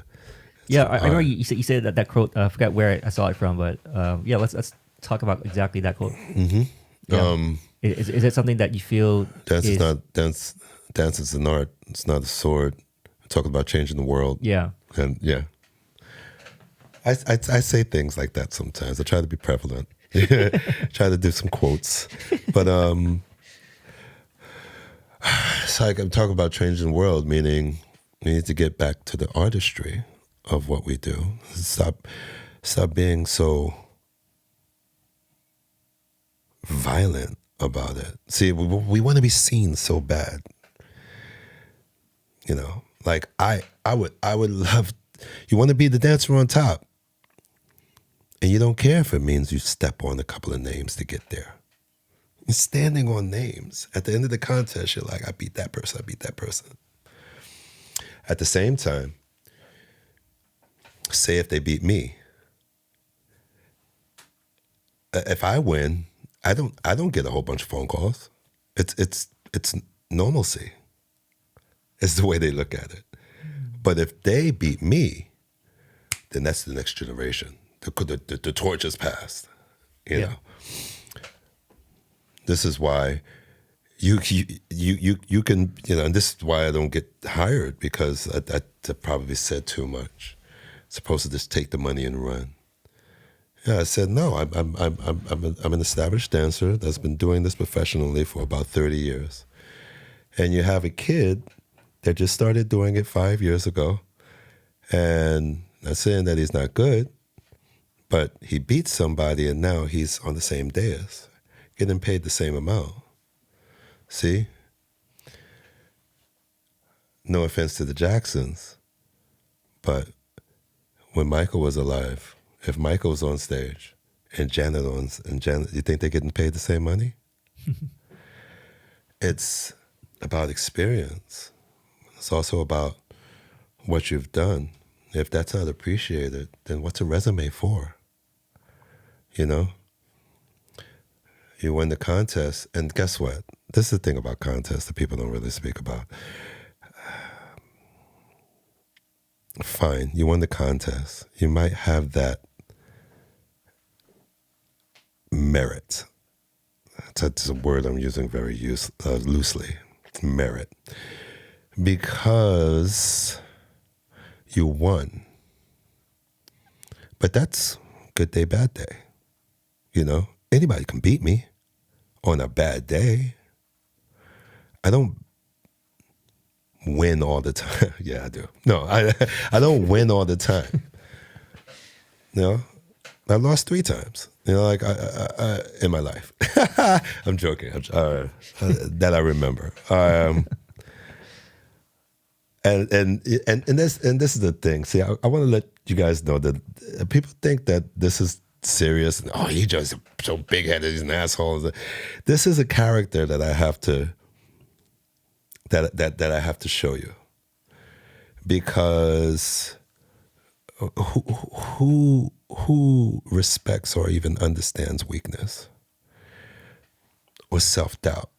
I remember you said that quote. I forgot where I saw it from, but let's talk about exactly that quote. Mm-hmm. Yeah. Is it something that you feel dance is not dance? Dance is an art. It's not a sword. We're talking about changing the world. Yeah, and yeah, I say things like that sometimes. I try to be prevalent. Try to do some quotes, but it's like I'm talking about changing the world, meaning we need to get back to the artistry of what we do. Stop being so violent about it. See, we want to be seen so bad. You know, like I would love. You want to be the dancer on top. And you don't care if it means you step on a couple of names to get there. You're standing on names. At the end of the contest, you're like, I beat that person, I beat that person. At the same time, say if they beat me, if I win, I don't get a whole bunch of phone calls. It's normalcy. It's the way they look at it. But if they beat me, then that's the next generation. The torch is passed. You know. This is why you can, and this is why I don't get hired, because I probably said too much. Supposed to just take the money and run. Yeah, I said no. I'm an established dancer that's been doing this professionally for about 30 years, and you have a kid that just started doing it 5 years ago, and not saying that he's not good, but he beat somebody, and now he's on the same dais, getting paid the same amount. See? No offense to the Jacksons, but when Michael was alive, if Michael was on stage and Janet, you think they're getting paid the same money? It's about experience. It's also about what you've done. If that's not appreciated, then what's a resume for? You know? You win the contest, and guess what? This is the thing about contests that people don't really speak about. Fine, you won the contest. You might have that merit. That's a word I'm using very loosely. Merit. Because you won. But that's good day, bad day. You know? Anybody can beat me on a bad day. I don't win all the time. Yeah, I do. No, I don't win all the time. You know? I lost 3 times. You know, like I in my life. I'm joking. That I remember. And this is the thing. See, I want to let you guys know that people think that this is serious. And, he just so big headed. He's an asshole. This is a character that I have to that I have to show you, because who respects or even understands weakness or self-doubt?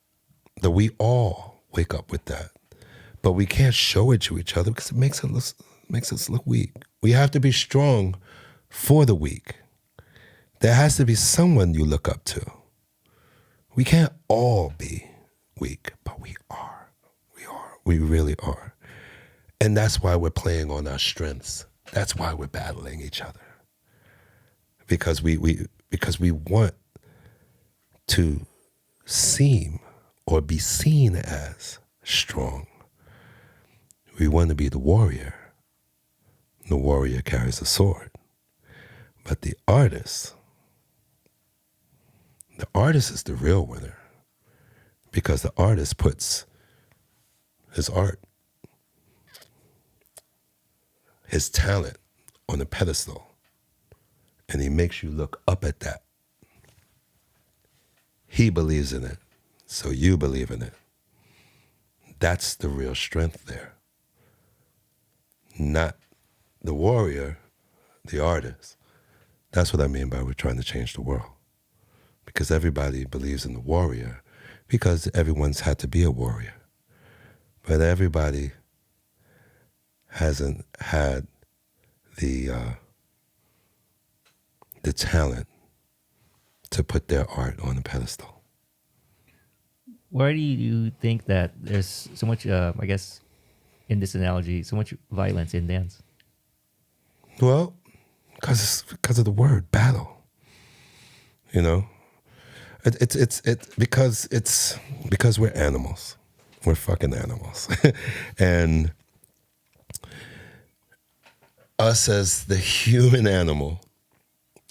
That we all wake up with that, but we can't show it to each other because it makes us look weak. We have to be strong for the weak. There has to be someone you look up to. We can't all be weak, but we are. We really are. And that's why we're playing on our strengths. That's why we're battling each other. Because we want to seem or be seen as strong. We want to be the warrior. The warrior carries a sword. But the artist is the real winner, because the artist puts his art, his talent on a pedestal, and he makes you look up at that. He believes in it, so you believe in it. That's the real strength there. Not the warrior, the artist. That's what I mean by we're trying to change the world. Because everybody believes in the warrior, because everyone's had to be a warrior. But everybody hasn't had the talent to put their art on a pedestal. Why do you think that there's so much, I guess, in this analogy, so much violence in dance? Well, because of the word battle. You know, it's because we're animals. We're fucking animals. And us as the human animal,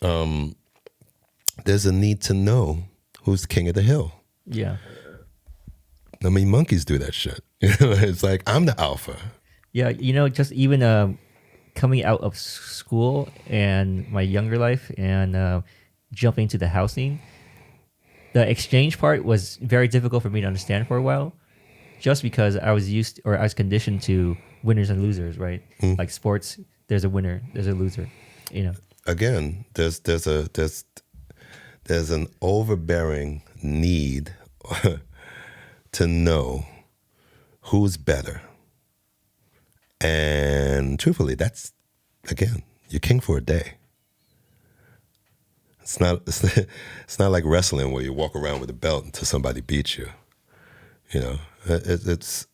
there's a need to know who's king of the hill. Yeah. I mean, monkeys do that shit. It's like, I'm the alpha. Yeah, just even coming out of school and my younger life and jumping to the house scene, the exchange part was very difficult for me to understand for a while, just because I was conditioned to winners and losers, right? Like sports, there's a winner, there's a loser, you know. Again, there's an overbearing need to know who's better. And truthfully, that's, again, you're king for a day. It's not like wrestling where you walk around with a belt until somebody beats you. You know, it's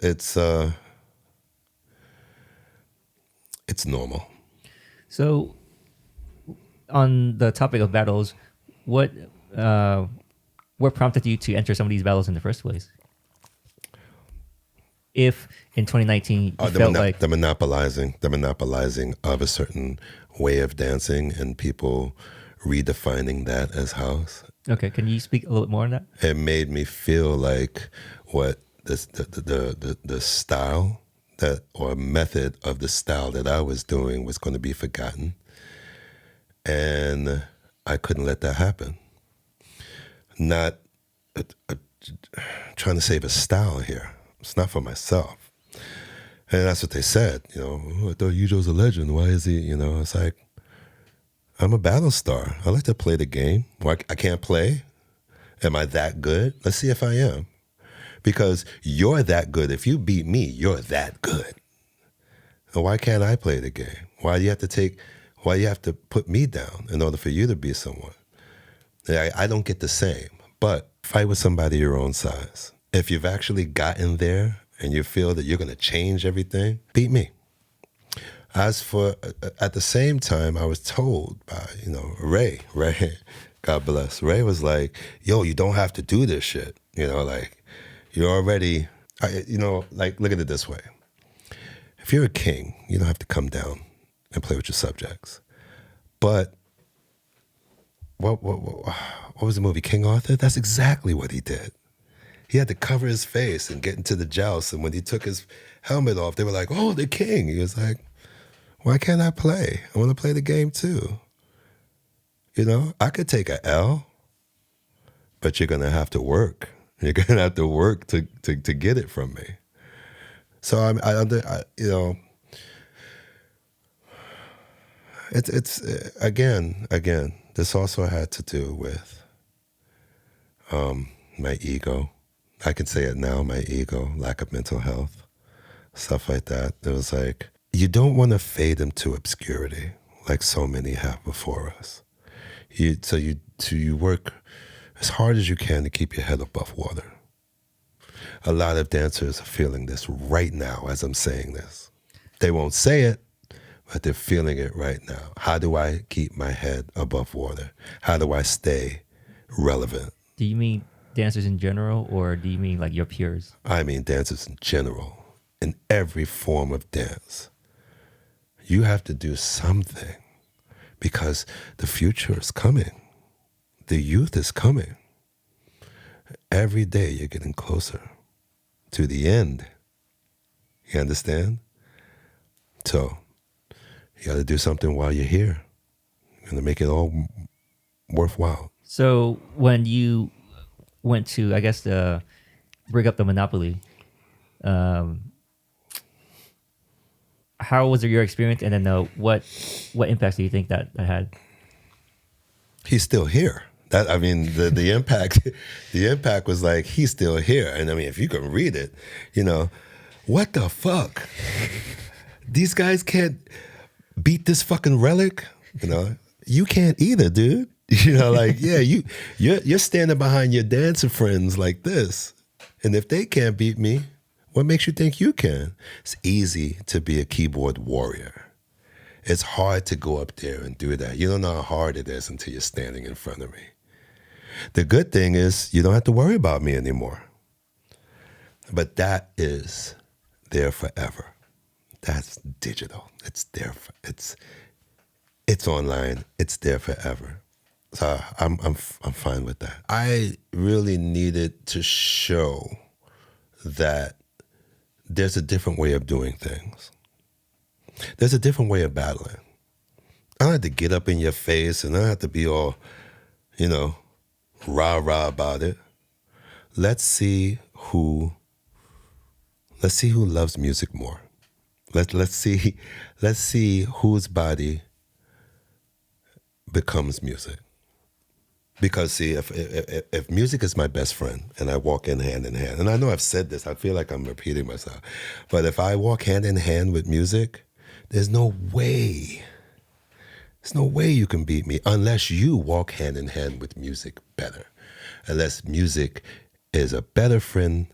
normal. So, on the topic of battles, what prompted you to enter some of these battles in the first place? If in 2019 you felt like the monopolizing of a certain way of dancing and people redefining that as house. Okay, can you speak a little bit more on that? It made me feel like what the style that or method of the style that I was doing was going to be forgotten, and I couldn't let that happen. Not trying to save a style here. It's not for myself. And that's what they said, you know, I thought Ejoe's a legend. Why is he, you know, it's like, I'm a battle star. I like to play the game. Why I can't play? Am I that good? Let's see if I am. Because you're that good. If you beat me, you're that good. And why can't I play the game? Why do you have to put me down in order for you to be someone? I don't get the same. But fight with somebody your own size. If you've actually gotten there and you feel that you're going to change everything, beat me. As for, at the same time, I was told by, you know, Ray, God bless. Ray was like, yo, you don't have to do this shit. You know, like, you're already, you know, like, look at it this way. If you're a king, you don't have to come down and play with your subjects. But what was the movie, King Arthur? That's exactly what he did. He had to cover his face and get into the joust. And when he took his helmet off, they were like, oh, the king. He was like, why can't I play? I want to play the game too. You know, I could take a L, but you're going to have to work. You're going to have to work to get it from me. So I you know, it's again, this also had to do with my ego. I can say it now, my ego, lack of mental health, stuff like that. It was like, you don't want to fade into obscurity like so many have before us. So you work as hard as you can to keep your head above water. A lot of dancers are feeling this right now as I'm saying this. They won't say it, but they're feeling it right now. How do I keep my head above water? How do I stay relevant? Do you mean dancers in general, or do you mean like your peers? I mean dancers in general, in every form of dance. You have to do something because the future is coming. The youth is coming. Every day you're getting closer to the end. You understand? So you got to do something while you're here. You're going to make it all worthwhile. So when you went to, I guess, bring up the monopoly, how was your experience? And then what impacts do you think that had? He's still here. That, I mean, the impact, the impact was like, he's still here. And I mean, if you can read it, you know, what the fuck? These guys can't beat this fucking relic. You know, you can't either, dude. You know, like, yeah, you're standing behind your dancer friends like this. And if they can't beat me, what makes you think you can? It's easy to be a keyboard warrior. It's hard to go up there and do that. You don't know how hard it is until you're standing in front of me. The good thing is you don't have to worry about me anymore. But that is there forever. That's digital. It's there. It's online. It's there forever. So I'm fine with that. I really needed to show that there's a different way of doing things. There's a different way of battling. I don't have to get up in your face and I don't have to be all, rah-rah about it. Let's see who loves music more. Let's see whose body becomes music. Because see, if music is my best friend and I walk in hand, and I know I've said this, I feel like I'm repeating myself, but if I walk hand in hand with music, there's no way you can beat me unless you walk hand in hand with music better. Unless music is a better friend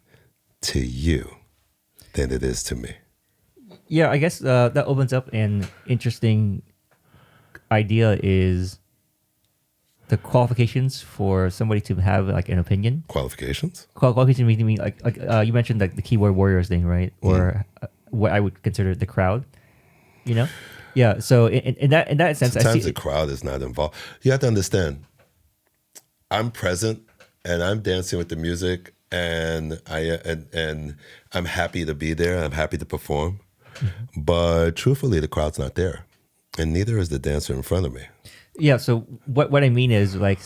to you than it is to me. Yeah, I guess that opens up an interesting idea is the qualifications for somebody to have like an opinion. Qualifications? Qualifications mean like you mentioned like the keyboard warriors thing, right? Or what I would consider the crowd, Yeah. So in that sense, sometimes the crowd is not involved. You have to understand. I'm present and I'm dancing with the music, and I'm happy to be there. I'm happy to perform, but truthfully, the crowd's not there, and neither is the dancer in front of me. Yeah. So what I mean is like,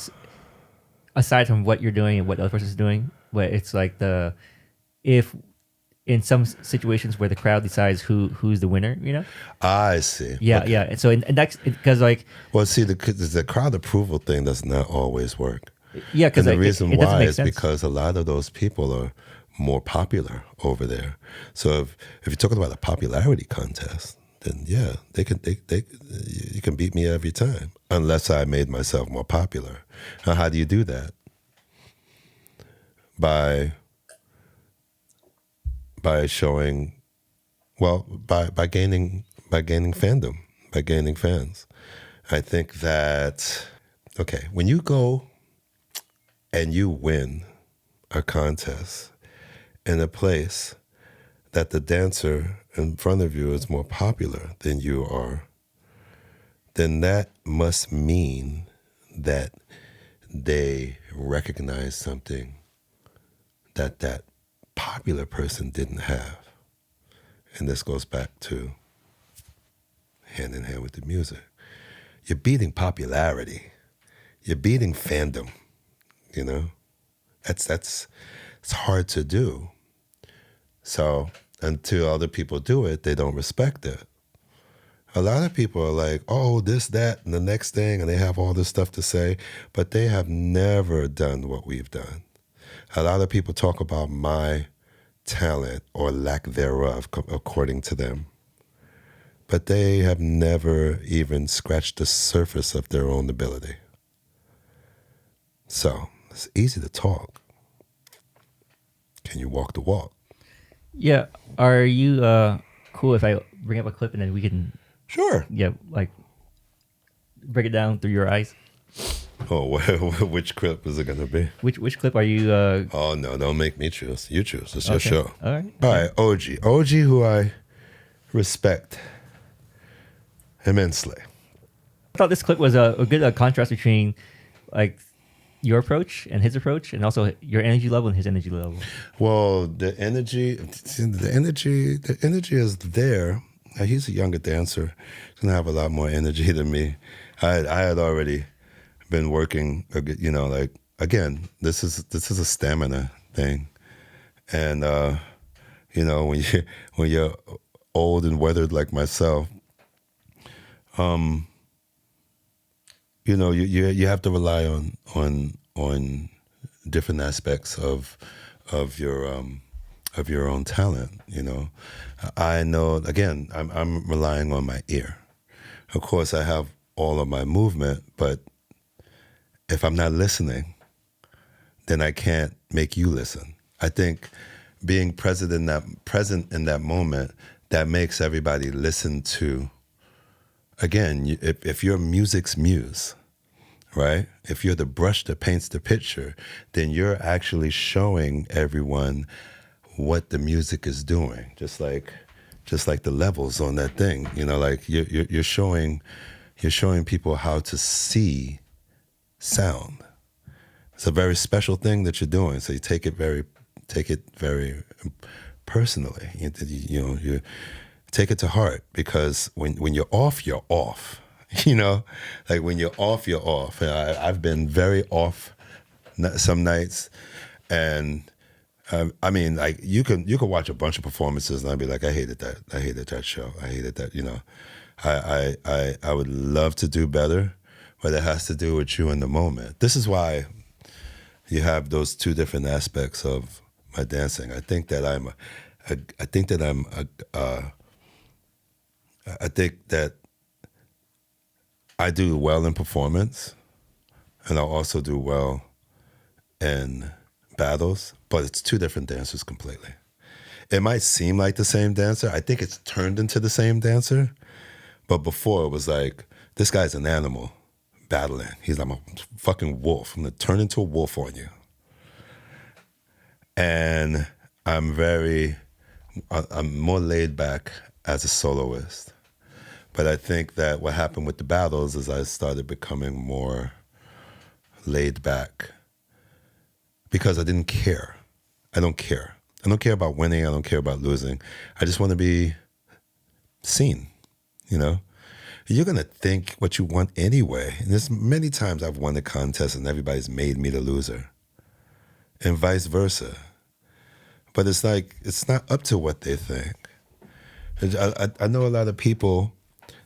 aside from what you're doing and what the other person's doing, where it's like if in some situations where the crowd decides who's the winner, I see. Yeah, Okay. yeah. And so and that's because like, well, see, the crowd approval thing does not always work. Yeah, because the reason it doesn't why make is sense. because a lot of those people are more popular over there. So if you're talking about a popularity contest, then yeah, you can beat me every time unless I made myself more popular. Now, how do you do that? By showing, by gaining fandom, by gaining fans. I think that when you go and you win a contest in a place that the dancer in front of you is more popular than you are, then that must mean that they recognize something that popular person didn't have. And this goes back to hand in hand with the music. You're beating popularity. You're beating fandom. It's hard to do. So until other people do it, they don't respect it. A lot of people are like, oh, this, that, and the next thing, and they have all this stuff to say, but they have never done what we've done. A lot of people talk about my talent or lack thereof, according to them, but they have never even scratched the surface of their own ability. So it's easy to talk. Can you walk the walk? Yeah. Are you cool if I bring up a clip and then we can... Sure. Yeah, like break it down through your eyes? Oh, which clip is it going to be? Which clip are you... Oh, no, don't make me choose. You choose. It's your show. All right. All right, OG. OG, who I respect immensely. I thought this clip was a good contrast between like your approach and his approach, and also your energy level and his energy level. Well, the energy is there. He's a younger dancer. He's gonna have a lot more energy than me. I had already been working. Like again, this is a stamina thing, and when you're old and weathered like myself, you have to rely on different aspects of your own talent. I know, again, I'm relying on my ear. Of course, I have all of my movement, but if I'm not listening, then I can't make you listen. I think being present in that moment, that makes everybody listen to. Again, if you're music's muse, right? If you're the brush that paints the picture, then you're actually showing everyone what the music is doing, just like the levels on that thing. Like you're showing people how to see sound. It's a very special thing that you're doing. So you take it very personally. You take it to heart, because when you're off, you're off. You know, like when you're off, you're off. And I've been very off some nights, and I mean, like you can watch a bunch of performances, and I'd be like, I hated that show, I hated that. You know, I would love to do better, but it has to do with you in the moment. This is why you have those two different aspects of my dancing. I think that I do well in performance, and I'll also do well in battles, but it's two different dancers completely. It might seem like the same dancer. I think it's turned into the same dancer, but before it was like, this guy's an animal battling. He's like a fucking wolf. I'm gonna turn into a wolf on you. And I'm more laid back as a soloist. But I think that what happened with the battles is I started becoming more laid back because I didn't care. I don't care. I don't care about winning. I don't care about losing. I just want to be seen, you know? You're going to think what you want anyway. And there's many times I've won the contest and everybody's made me the loser. And vice versa. But it's like, it's not up to what they think. I know a lot of people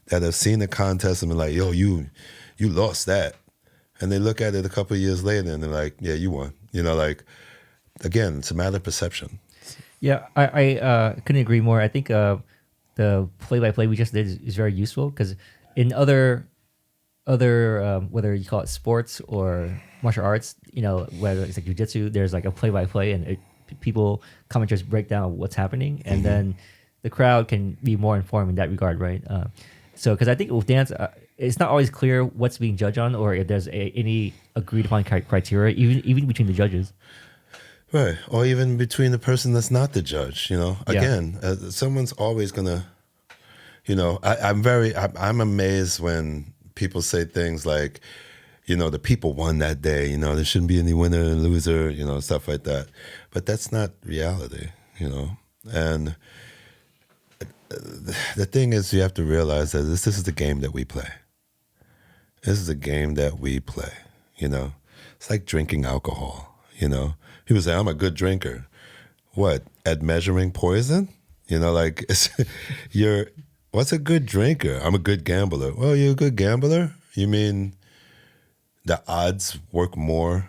that have seen the contest and been like, yo, you lost that. And they look at it a couple of years later and they're like, yeah, you won. You know, like, again, it's a matter of perception. Yeah, I couldn't agree more. I think the play-by-play we just did is very useful, because in other whether you call it sports or martial arts, you know, whether it's like jiu-jitsu, there's like a play-by-play and people commenters break down what's happening, and then the crowd can be more informed in that regard, right? So, because I think with dance, it's not always clear what's being judged on, or if there's any agreed upon criteria, even between the judges. Right, or even between the person that's not the judge. You know, again, someone's always gonna. You know, I'm amazed when people say things like, you know, the people won that day. You know, there shouldn't be any winner and loser. You know, stuff like that. But that's not reality. You know, and the thing is, you have to realize that this is the game that we play. This is a game that we play, you know. It's like drinking alcohol, you know. People say, I'm a good drinker. What, at measuring poison? You know, like, what's a good drinker? I'm a good gambler. Well, you're a good gambler? You mean the odds work more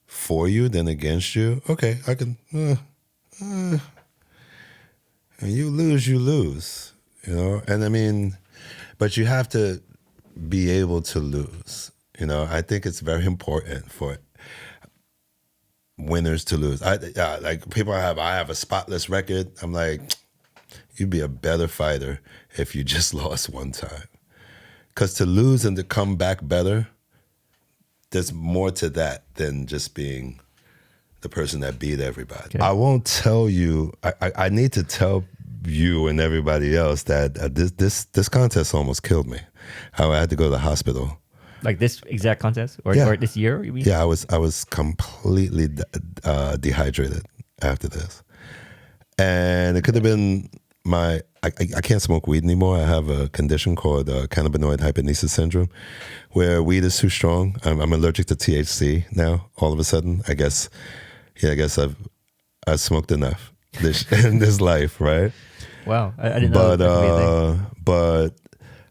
for you than against you? Okay, I can, and you lose, you know? And I mean, but you have to be able to lose, you know? I think it's very important for winners to lose. Like people I have a spotless record. I'm like, you'd be a better fighter if you just lost one time. Because to lose and to come back better, there's more to that than just being the person that beat everybody. Okay. I won't tell you. I need to tell you and everybody else that this contest almost killed me. I had to go to the hospital. Like this exact contest, or this year? You mean? Yeah, I was completely dehydrated after this, and it could have been I can't smoke weed anymore. I have a condition called cannabinoid hyperemesis syndrome, where weed is too strong. I'm allergic to THC now. All of a sudden, I guess I've smoked enough in this life, right? Wow, I didn't know. But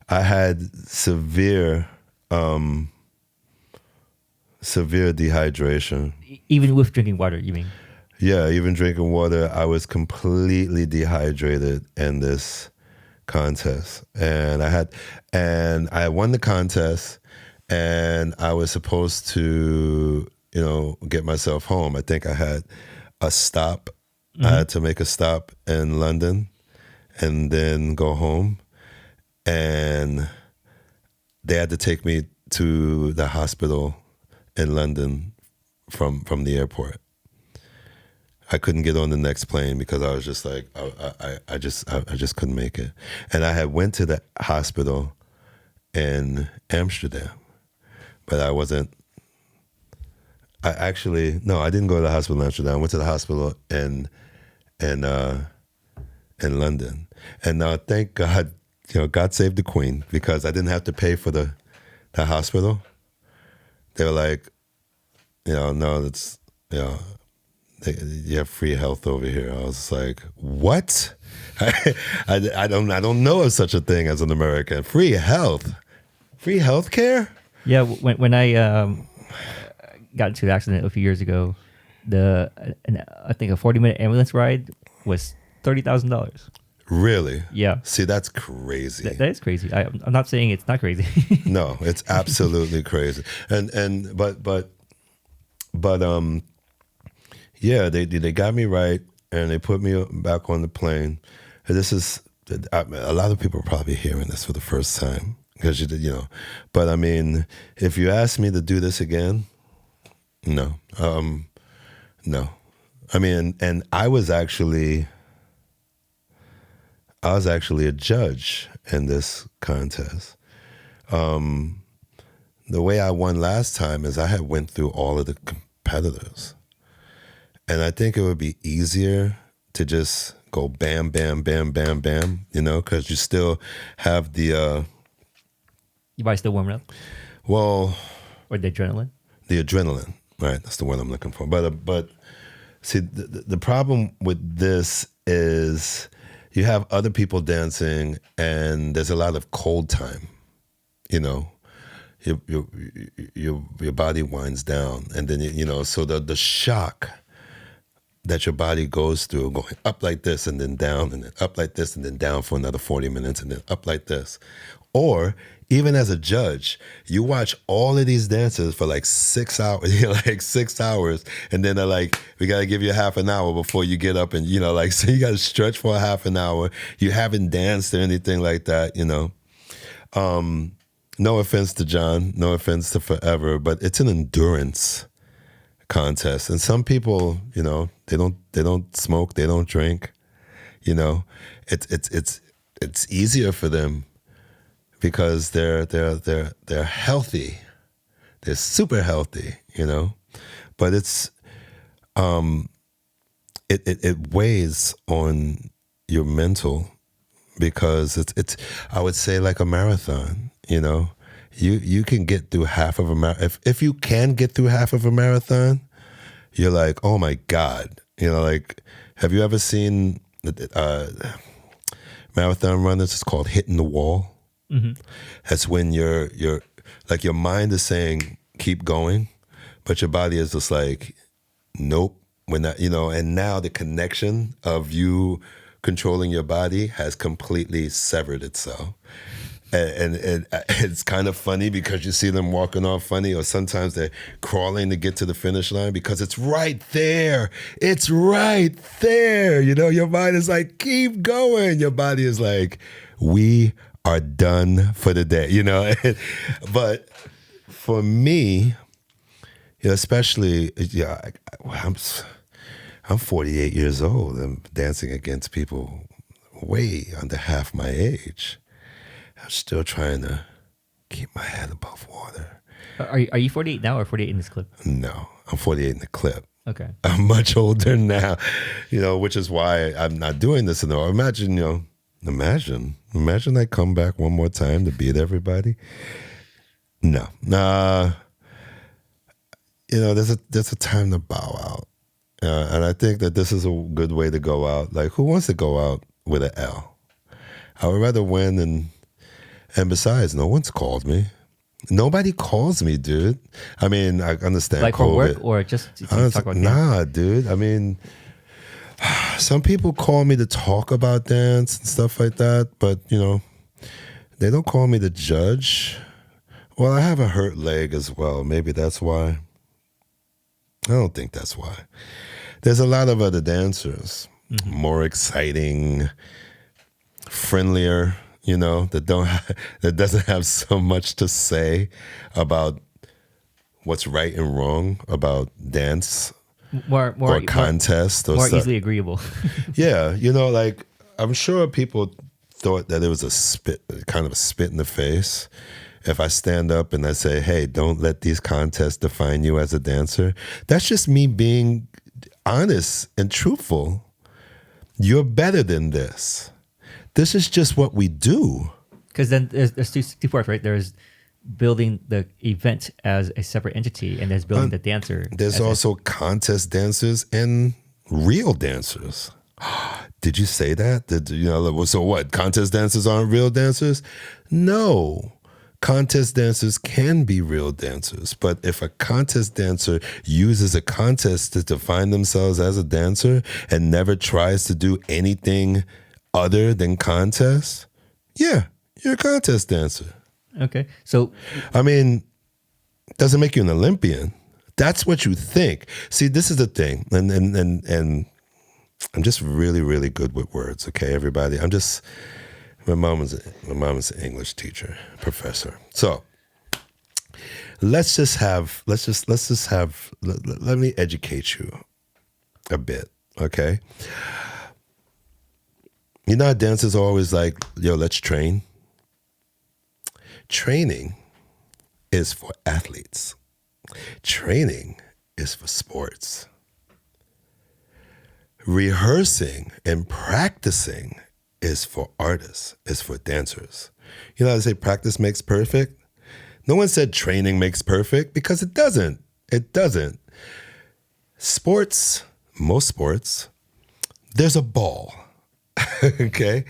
I had severe dehydration. Even with drinking water, you mean? Yeah, even drinking water, I was completely dehydrated in this contest. And I won the contest, and I was supposed to, you know, get myself home. I think I had a stop. Mm-hmm. I had to make a stop in London and then go home. And they had to take me to the hospital in London from the airport. I couldn't get on the next plane because I was just like, I just couldn't make it. And I had went to the hospital in Amsterdam, but I didn't go to the hospital in Amsterdam. I went to the hospital in in London. And now, thank God, God save the Queen, because I didn't have to pay for the hospital. They were like, no, it's, you have free health over here. I was like, what? I don't know of such a thing as an American. Free health care? Yeah, when I got into an accident a few years ago, I think a 40-minute ambulance ride was $30,000. Really? Yeah. See, that's crazy. That is crazy. I'm not saying it's not crazy. No, it's absolutely crazy. But yeah, they got me right, and they put me back on the plane. And this is, a lot of people are probably hearing this for the first time, because but I mean, if you ask me to do this again, no. No. I mean, and I was actually a judge in this contest. The way I won last time is I had went through all of the competitors. And I think it would be easier to just go bam, bam, bam, bam, bam, because you still have the... Your body's still warming up? Well... Or the adrenaline? The adrenaline, right? That's the word I'm looking for. But see, the problem with this is you have other people dancing, and there's a lot of cold time, Your body winds down, and then, so the shock that your body goes through, going up like this and then down, and then up like this and then down for another 40 minutes, and then up like this. Or even as a judge, you watch all of these dancers for like 6 hours, like 6 hours, and then they're like, we got to give you a half an hour before you get up, and so you got to stretch for a half an hour. You haven't danced or anything like that, No offense to John, no offense to Forever, but it's an endurance contest. And some people, they don't smoke, they don't drink, it's easier for them because they're healthy. They're super healthy, But it's it weighs on your mental, because it's I would say like a marathon, You can get through half of a marathon. If you can get through half of a marathon, you're like, oh my God. Like, have you ever seen marathon runners? It's called hitting the wall. Mm-hmm. That's when you're like, your mind is saying, keep going, but your body is just like, nope, we're not, and now the connection of you controlling your body has completely severed itself. And it's kind of funny because you see them walking off funny, or sometimes they're crawling to get to the finish line because it's right there. It's right there. Your mind is like, keep going. Your body is like, we are done for the day, But for me, especially, I'm 48 years old. I'm dancing against people way under half my age. I'm still trying to keep my head above water. Are you 48 now or 48 in this clip? No, I'm 48 in the clip. Okay. I'm much older now, which is why I'm not doing this anymore. Imagine I come back one more time to beat everybody. No. There's a time to bow out. And I think that this is a good way to go out. Like, who wants to go out with an L? I would rather win and besides, no one's called me. Nobody calls me, dude. I mean, I understand like COVID. for work or just to talk about dance? Dude. I mean, some people call me to talk about dance and stuff like that, but, they don't call me to judge. Well, I have a hurt leg as well. Maybe that's why. I don't think that's why. There's a lot of other dancers, more exciting, friendlier, that doesn't have so much to say about what's right and wrong about dance or contest or more stuff. Easily agreeable. Yeah, like, I'm sure people thought that it was kind of a spit in the face if I stand up and I say, hey, don't let these contests define you as a dancer. That's just me being honest and truthful. You're better than this. This is just what we do. Because then there's two parts, right? There's building the event as a separate entity, and there's building the dancer. There's also contest dancers and real dancers. Did you say that? So what? Contest dancers aren't real dancers? No. Contest dancers can be real dancers, but if a contest dancer uses a contest to define themselves as a dancer and never tries to do anything other than contest, yeah, you're a contest dancer. Okay. So, I mean, doesn't make you an Olympian. That's what you think. See, this is the thing, and I'm just really, really good with words. Okay, everybody. My mom was an English teacher, professor. So let me educate you a bit, okay? You know how dancers are always like, yo, let's train? Training is for athletes. Training is for sports. Rehearsing and practicing is for artists, is for dancers. You know how they say practice makes perfect? No one said training makes perfect because it doesn't. It doesn't. Sports, most sports, there's a ball. Okay?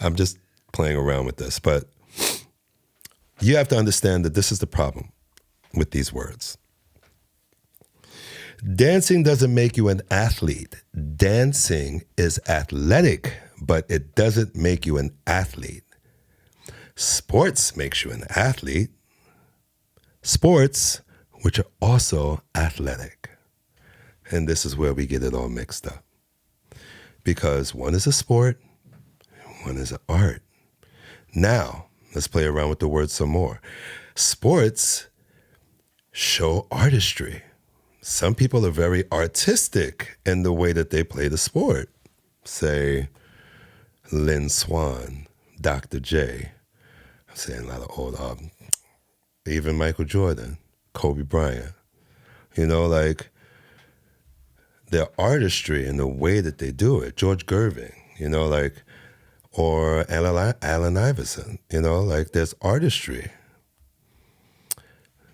I'm just playing around with this, but you have to understand that this is the problem with these words. Dancing doesn't make you an athlete. Dancing is athletic, but it doesn't make you an athlete. Sports makes you an athlete. Sports, which are also athletic. And this is where we get it all mixed up. Because one is a sport, one is an art. Now, let's play around with the word some more. Sports show artistry. Some people are very artistic in the way that they play the sport. Say, Lynn Swan, Dr. J. I'm saying a lot of old, even Michael Jordan, Kobe Bryant. You know, like their artistry and the way that they do it. George Gervin, you know, like, or Allen Iverson, you know, like there's artistry.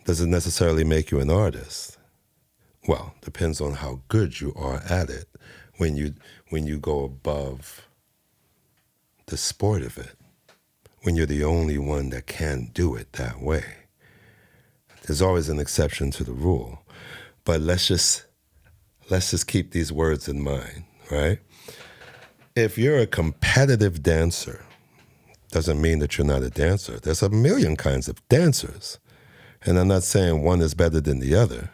Doesn't necessarily make you an artist. Well, depends on how good you are at it when you go above the sport of it, when you're the only one that can do it that way. There's always an exception to the rule. But let's just keep these words in mind, right? If you're a competitive dancer, doesn't mean that you're not a dancer. There's a million kinds of dancers. And I'm not saying one is better than the other.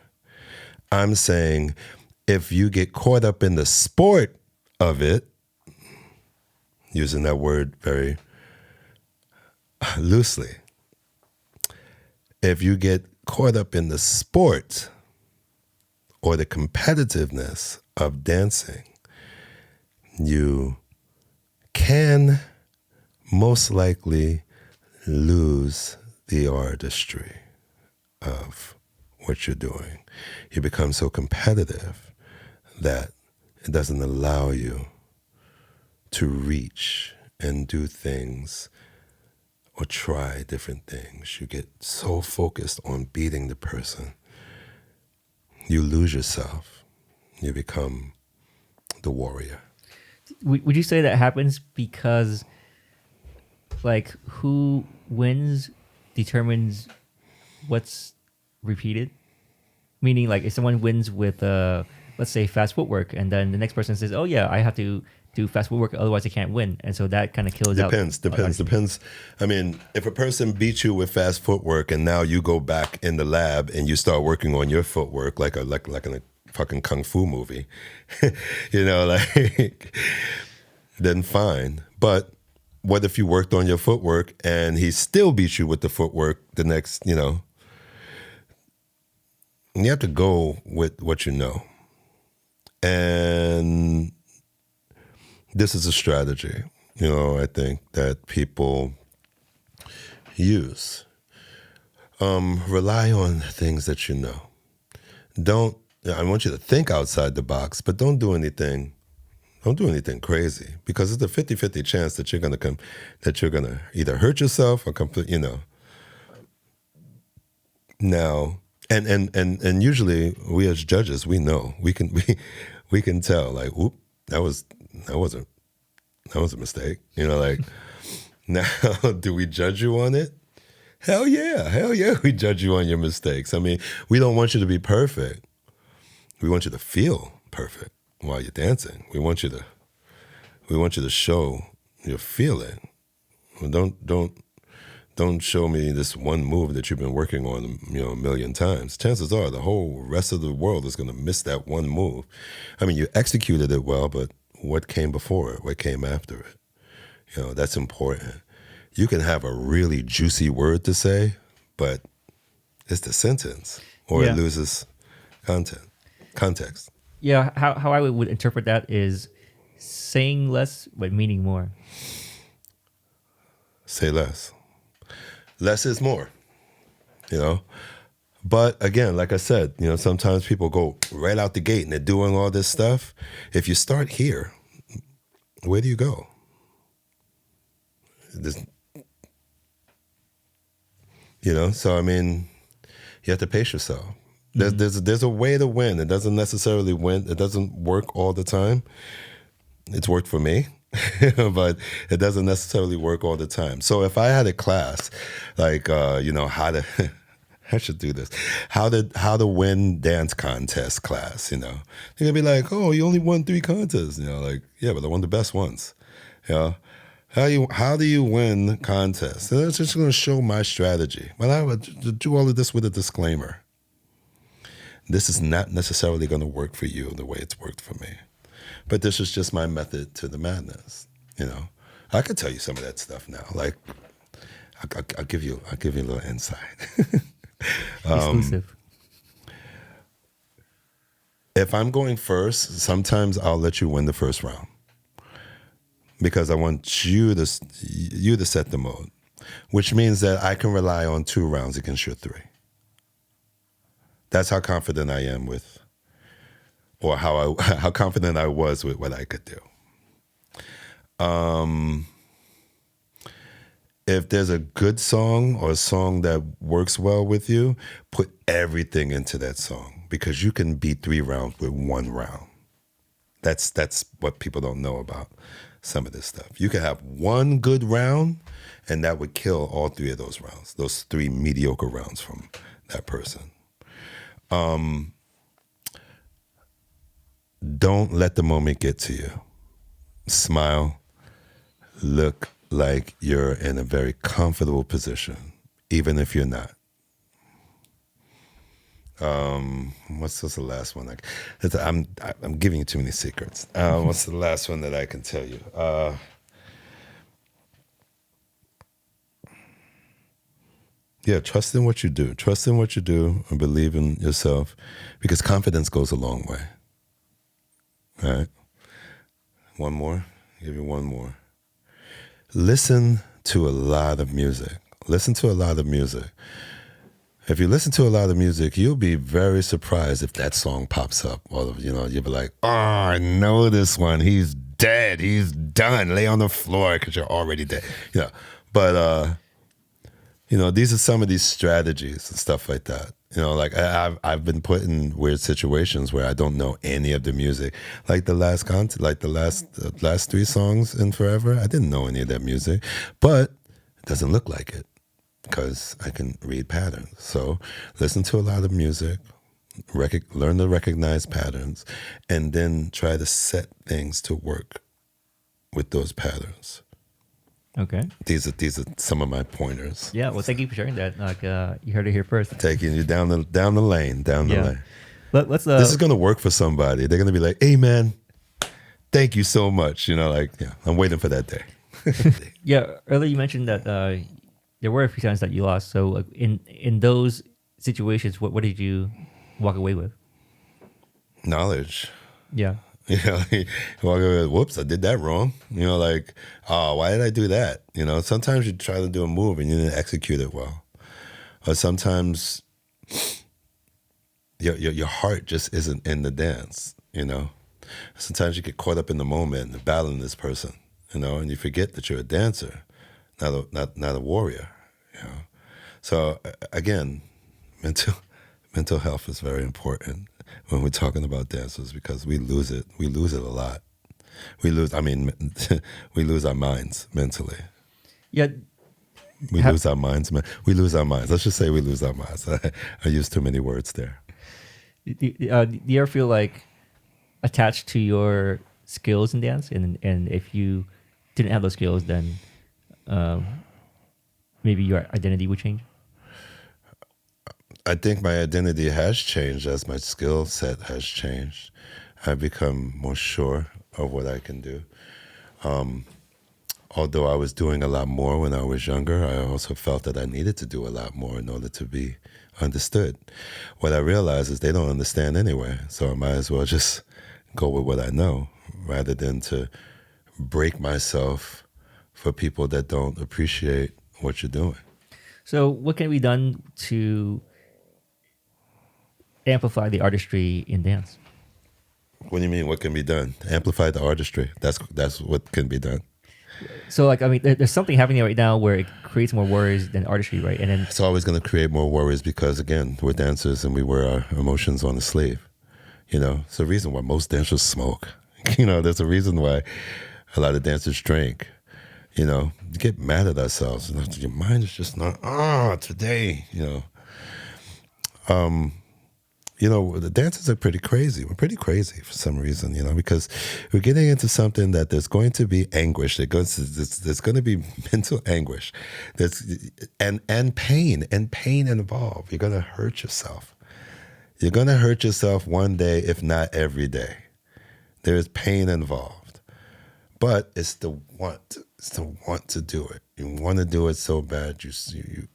I'm saying if you get caught up in the sport of it, using that word very loosely, if you get caught up in the sport or the competitiveness of dancing, you can most likely lose the artistry of what you're doing. You become so competitive that it doesn't allow you to reach and do things or try different things. You get so focused on beating the person, you lose yourself. You become the warrior. Would you say that happens because, like, who wins determines what's repeated? Meaning, like, if someone wins with, let's say, fast footwork, and then the next person says, oh, yeah, I have to do fast footwork, otherwise I can't win. And so that kind of kills out. Depends. I mean, if a person beats you with fast footwork and now you go back in the lab and you start working on your footwork like in a fucking kung fu movie, you know, like, then fine. But what if you worked on your footwork and he still beats you with the footwork the next, you know? And you have to go with what you know. And this is a strategy, you know, I think that people use. Rely on things that you know. I want you to think outside the box, but don't do anything Don't do anything crazy, because it's a 50-50 chance that you're gonna either hurt yourself or Now, and usually we as judges, we know, we can tell, like, oop, that was a mistake. Like, now, do we judge you on it? Hell yeah, we judge you on your mistakes. I mean, we don't want you to be perfect. We want you to feel perfect while you're dancing. We want you to show your feeling. Don't show me this one move that you've been working on, a million times. Chances are the whole rest of the world is going to miss that one move. I mean, you executed it well, but what came before it? What came after it? That's important. You can have a really juicy word to say, but it's the sentence, or it loses context. Yeah, how I would interpret that is saying less but meaning more. Say less. Less is more, But again, like I said, sometimes people go right out the gate and they're doing all this stuff. If you start here, where do you go? So I mean, you have to pace yourself. There's a way to win. It doesn't necessarily win. It doesn't work all the time. It's worked for me. But it doesn't necessarily work all the time. So if I had a class, like, how to, I should do this, how to win dance contest class, they're gonna be like, oh, you only won 3 contests, like, yeah, but I won the best ones, how do you win contests? And it's just gonna show my strategy. Well, I would do all of this with a disclaimer. This is not necessarily gonna work for you the way it's worked for me. But this is just my method to the madness, I could tell you some of that stuff now. Like, I'll give you a little insight. Exclusive. If I'm going first, sometimes I'll let you win the first round, because I want you to set the mode, which means that I can rely on 2 rounds against your 3. That's how confident I am with. Or how confident I was with what I could do. If there's a good song or a song that works well with you, put everything into that song, because you can beat 3 rounds with 1 round. That's what people don't know about some of this stuff. You can have 1 good round, and that would kill all 3 of those rounds, those 3 mediocre rounds from that person. Don't let the moment get to you. Smile. Look like you're in a very comfortable position, even if you're not. What's the last one? I'm giving you too many secrets. What's the last one that I can tell you? Trust in what you do. Trust in what you do and believe in yourself, because confidence goes a long way. All right. One more. I'll give you one more. Listen to a lot of music. Listen to a lot of music. If you listen to a lot of music, you'll be very surprised if that song pops up. Or, you'll be like, oh, I know this one. He's dead. He's done. Lay on the floor, because you're already dead. But, these are some of these strategies and stuff like that. Like I've been put in weird situations where I don't know any of the music. Like the last last 3 songs in Forever, I didn't know any of that music, but it doesn't look like it, because I can read patterns. So listen to a lot of music, learn to recognize patterns, and then try to set things to work with those patterns. Okay. These are some of my pointers. Yeah. Well, thank you for sharing that. Like, you heard it here first. Taking you down the lane. Let's. This is gonna work for somebody. They're gonna be like, "Hey, man, thank you so much." I'm waiting for that day. Yeah. Earlier you mentioned that there were a few times that you lost. So in those situations, what did you walk away with? Knowledge. Yeah. Walk away with, whoops, I did that wrong. Oh, why did I do that? Sometimes you try to do a move and you didn't execute it well. Or sometimes your heart just isn't in the dance, Sometimes you get caught up in the moment and battling this person, and you forget that you're a dancer, not a warrior. So again, mental health is very important when we're talking about dancers because we lose it. We lose it a lot. We lose our minds mentally. Yeah. We lose our minds. We lose our minds. Let's just say we lose our minds. I used too many words there. Do you ever feel like attached to your skills in dance? And if you didn't have those skills, then maybe your identity would change? I think my identity has changed as my skill set has changed. I've become more sure of what I can do. Although I was doing a lot more when I was younger, I also felt that I needed to do a lot more in order to be understood. What I realized is they don't understand anyway, so I might as well just go with what I know rather than to break myself for people that don't appreciate what you're doing. So what can be done to amplify the artistry in dance? What do you mean, what can be done? Amplify the artistry. That's what can be done. So, like, I mean, there's something happening right now where it creates more worries than artistry, right? And then it's always going to create more worries because, again, we're dancers and we wear our emotions on the sleeve. It's the reason why most dancers smoke. There's a reason why a lot of dancers drink. You get mad at ourselves. Your mind is just not, today, the dancers are pretty crazy. We're pretty crazy for some reason, because we're getting into something that there's going to be anguish. There's going to be mental anguish. And pain involved. You're going to hurt yourself. You're going to hurt yourself one day, if not every day. There is pain involved. But it's the want. It's the want to do it. You want to do it so bad, you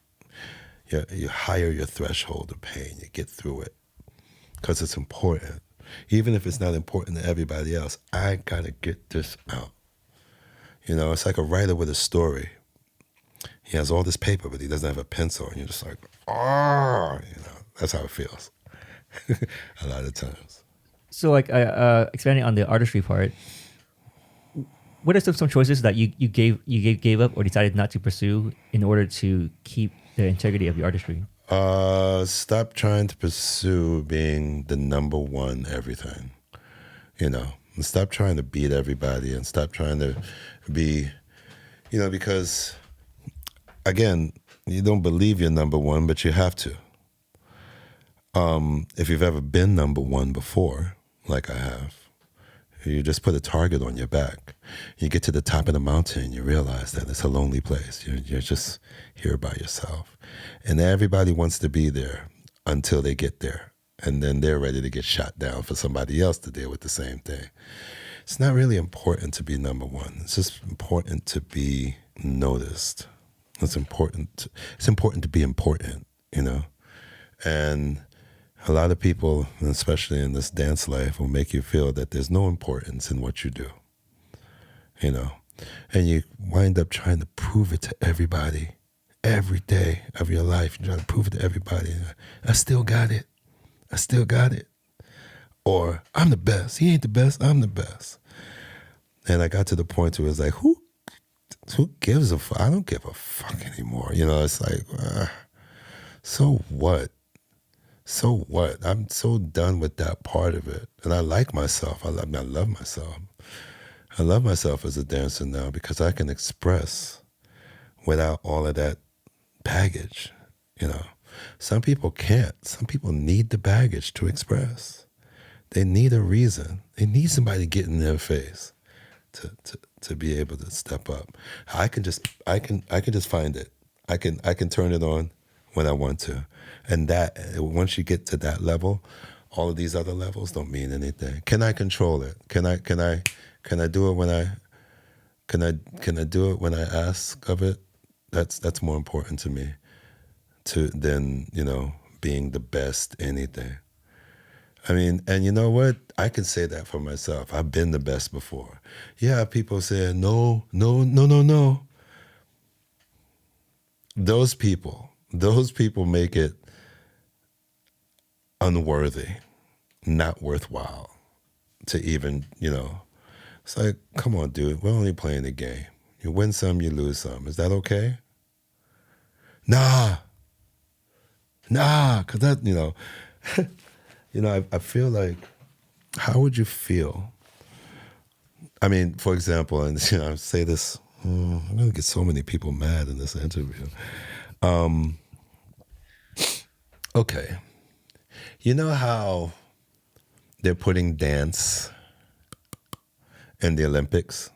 higher your threshold of pain. You get through it. Because it's important. Even if it's not important to everybody else, I gotta get this out. It's like a writer with a story. He has all this paper, but he doesn't have a pencil. And you're just like, that's how it feels. A lot of times. So, like, expanding on the artistry part, what are some choices that you gave up or decided not to pursue in order to keep the integrity of the artistry? Stop trying to pursue being the number one everything, and stop trying to beat everybody and stop trying to be, because again, you don't believe you're number one, but you have to. If you've ever been number one before, like I have, you just put a target on your back. You get to the top of the mountain, you realize that it's a lonely place. You're just here by yourself. And everybody wants to be there until they get there. And then they're ready to get shot down for somebody else to deal with the same thing. It's not really important to be number one. It's just important to be noticed. It's important to be important, And a lot of people, especially in this dance life, will make you feel that there's no importance in what you do, and you wind up trying to prove it to everybody every day of your life. You try to prove it to everybody. I still got it. Or I'm the best. He ain't the best. I'm the best. And I got to the point where it's like, who gives a fuck? I don't give a fuck anymore. It's like, so what? So what? I'm so done with that part of it. And I like myself. I love myself. I love myself as a dancer now because I can express without all of that baggage, Some people can't. Some people need the baggage to express. They need a reason. They need somebody to get in their face to be able to step up. I can just find it. I can turn it on when I want to. And that once you get to that level, all of these other levels don't mean anything. Can I control it? Can I do it when I do it when I ask of it? That's more important to me than being the best anything. I mean, and you know what? I can say that for myself. I've been the best before. Yeah, people say no. Those people make it unworthy, not worthwhile to even, it's like, come on, dude, we're only playing the game. You win some, you lose some. Is that okay? Nah, because that, I feel like, how would you feel? I mean, for example, and I say this, I'm going to get so many people mad in this interview. Okay. You know how they're putting dance in the Olympics?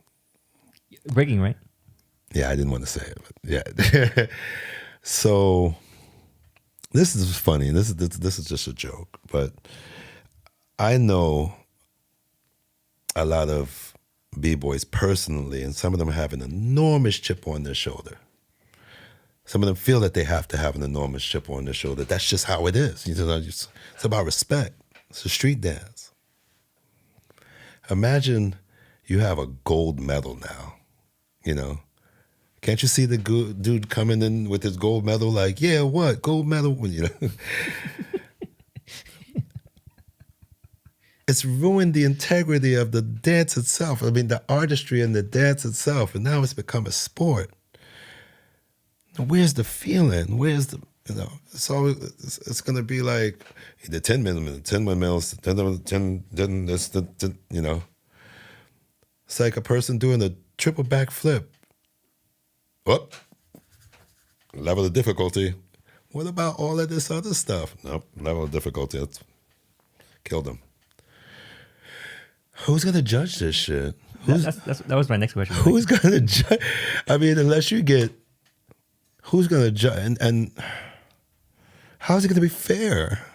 Breaking, right? Yeah, I didn't want to say it, but yeah. So this is funny. This is just a joke, but I know a lot of b-boys personally, and some of them have an enormous chip on their shoulder. Some of them feel that they have to have an enormous chip on their shoulder. That's just how it is. It's about respect. It's a street dance. Imagine you have a gold medal now, Can't you see the dude coming in with his gold medal like, yeah, what? Gold medal? It's ruined the integrity of the dance itself. I mean, the artistry and the dance itself. And now it's become a sport. Where's the feeling? Where's the, it's always, it's going to be like the 10 windmills, 10, this, It's like a person doing a triple back flip. Whoop. Level of difficulty. What about all of this other stuff? Nope. Level of difficulty. That's killed them. Who's going to judge this shit? That was my next question. Who's going to judge? I mean, unless you get, who's going to judge? And how's it going to be fair?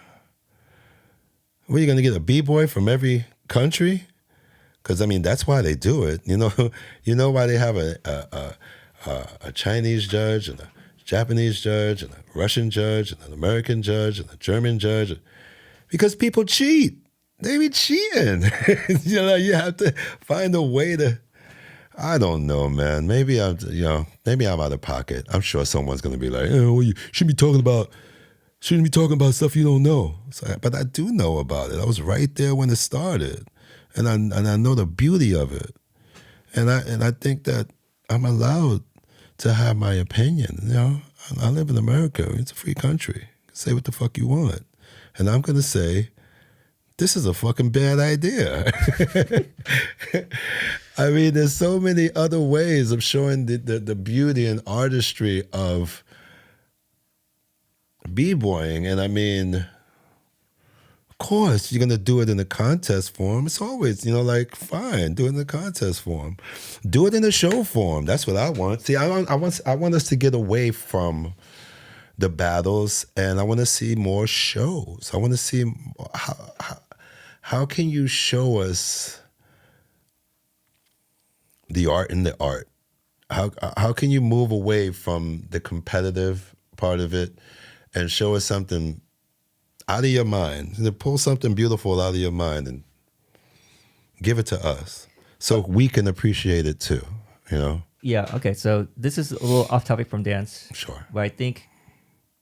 What, are you going to get a b-boy from every country? Because, I mean, that's why they do it. You know why they have a Chinese judge and a Japanese judge and a Russian judge and an American judge and a German judge? Because people cheat. They be cheating. You have to find a way to, I don't know, man. Maybe I'm out of pocket. I'm sure someone's going to be like, well, you shouldn't be talking about stuff you don't know. But I do know about it. I was right there when it started. And I know the beauty of it. And I think that I'm allowed to have my opinion. I live in America. It's a free country. You can say what the fuck you want. And I'm going to say, this is a fucking bad idea. I mean, there's so many other ways of showing the beauty and artistry of b-boying. And I mean, of course, you're going to do it in a contest form. It's always, fine, do it in a contest form. Do it in a show form. That's what I want. See, I want us to get away from the battles, and I want to see more shows. I want to see how can you show us the art in the art? How can you move away from the competitive part of it and show us something out of your mind? Pull something beautiful out of your mind and give it to us so we can appreciate it too, Yeah, okay. So this is a little off topic from dance. Sure. But I think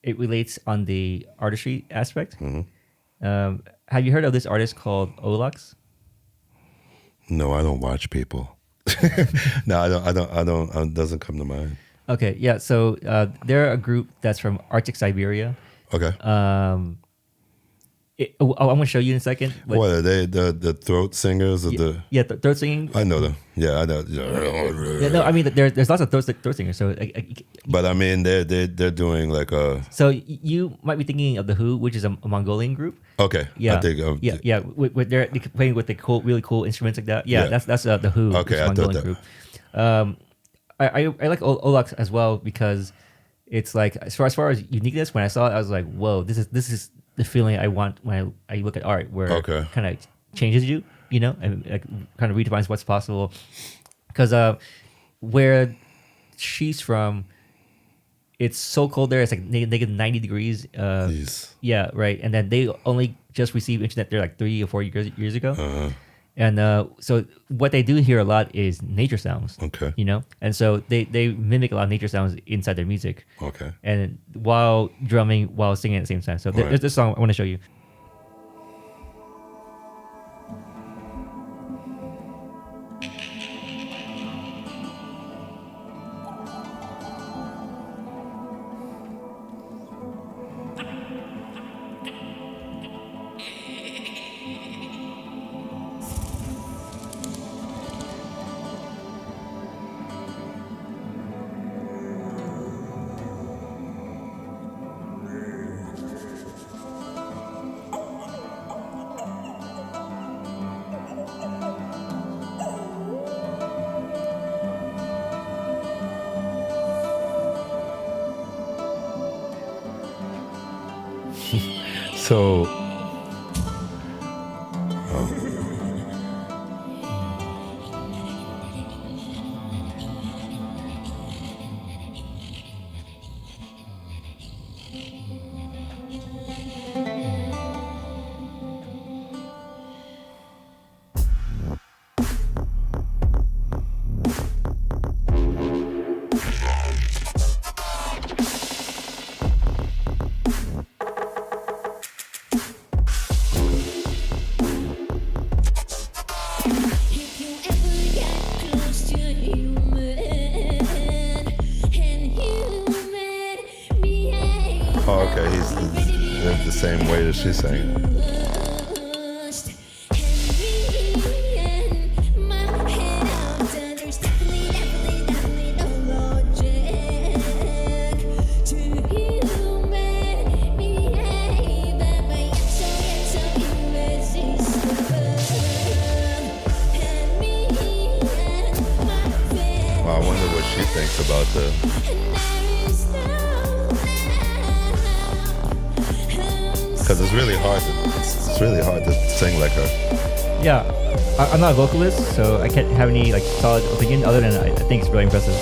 it relates on the artistry aspect. Mm-hmm. Have you heard of this artist called Olox? No, I don't watch people. No, I don't. It doesn't come to mind. Okay, yeah. So they're a group that's from Arctic Siberia. Okay. I'm going to show you in a second. What are they? The throat singers? Yeah, throat singing. I know them. Yeah, I know. Yeah, no, I mean, there's lots of throat singers. So, but I mean, they're doing like a. So you might be thinking of the Who, which is a Mongolian group. Okay. Yeah. I think, yeah. They're playing with the really cool instruments like that. Yeah. That's the Who. Okay, which is a Mongolian group. I like Olox as well because it's like as far as uniqueness. When I saw it, I was like, whoa, this is the feeling I want when I look at art, where it kind of changes you, and like kind of redefines what's possible. Because where she's from, it's so cold there. It's like negative 90 degrees. Yeah, right. And then they only just received internet there like 3 or 4 years ago. Uh-huh. And so what they do here a lot is nature sounds. Okay. And so they mimic a lot of nature sounds inside their music. Okay. And while drumming, while singing at the same time. So there's this song I want to show you. So, oh, okay, he's the same way that she's saying it. Well, I wonder what she thinks about because it's really hard to sing like her. Yeah, I'm not a vocalist, so I can't have any like solid opinion other than I think it's really impressive.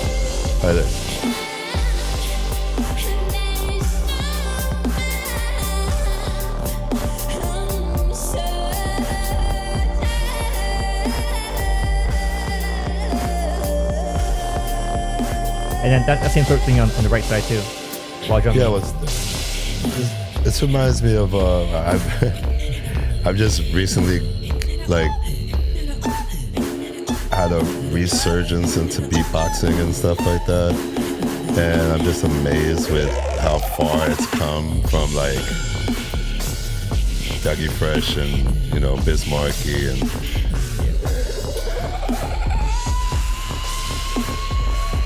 And then that same sort of thing on the right side too, while drumming. Yeah, this reminds me of I've just recently like had a resurgence into beatboxing and stuff like that, and I'm just amazed with how far it's come from like Dougie Fresh and Bismarcky and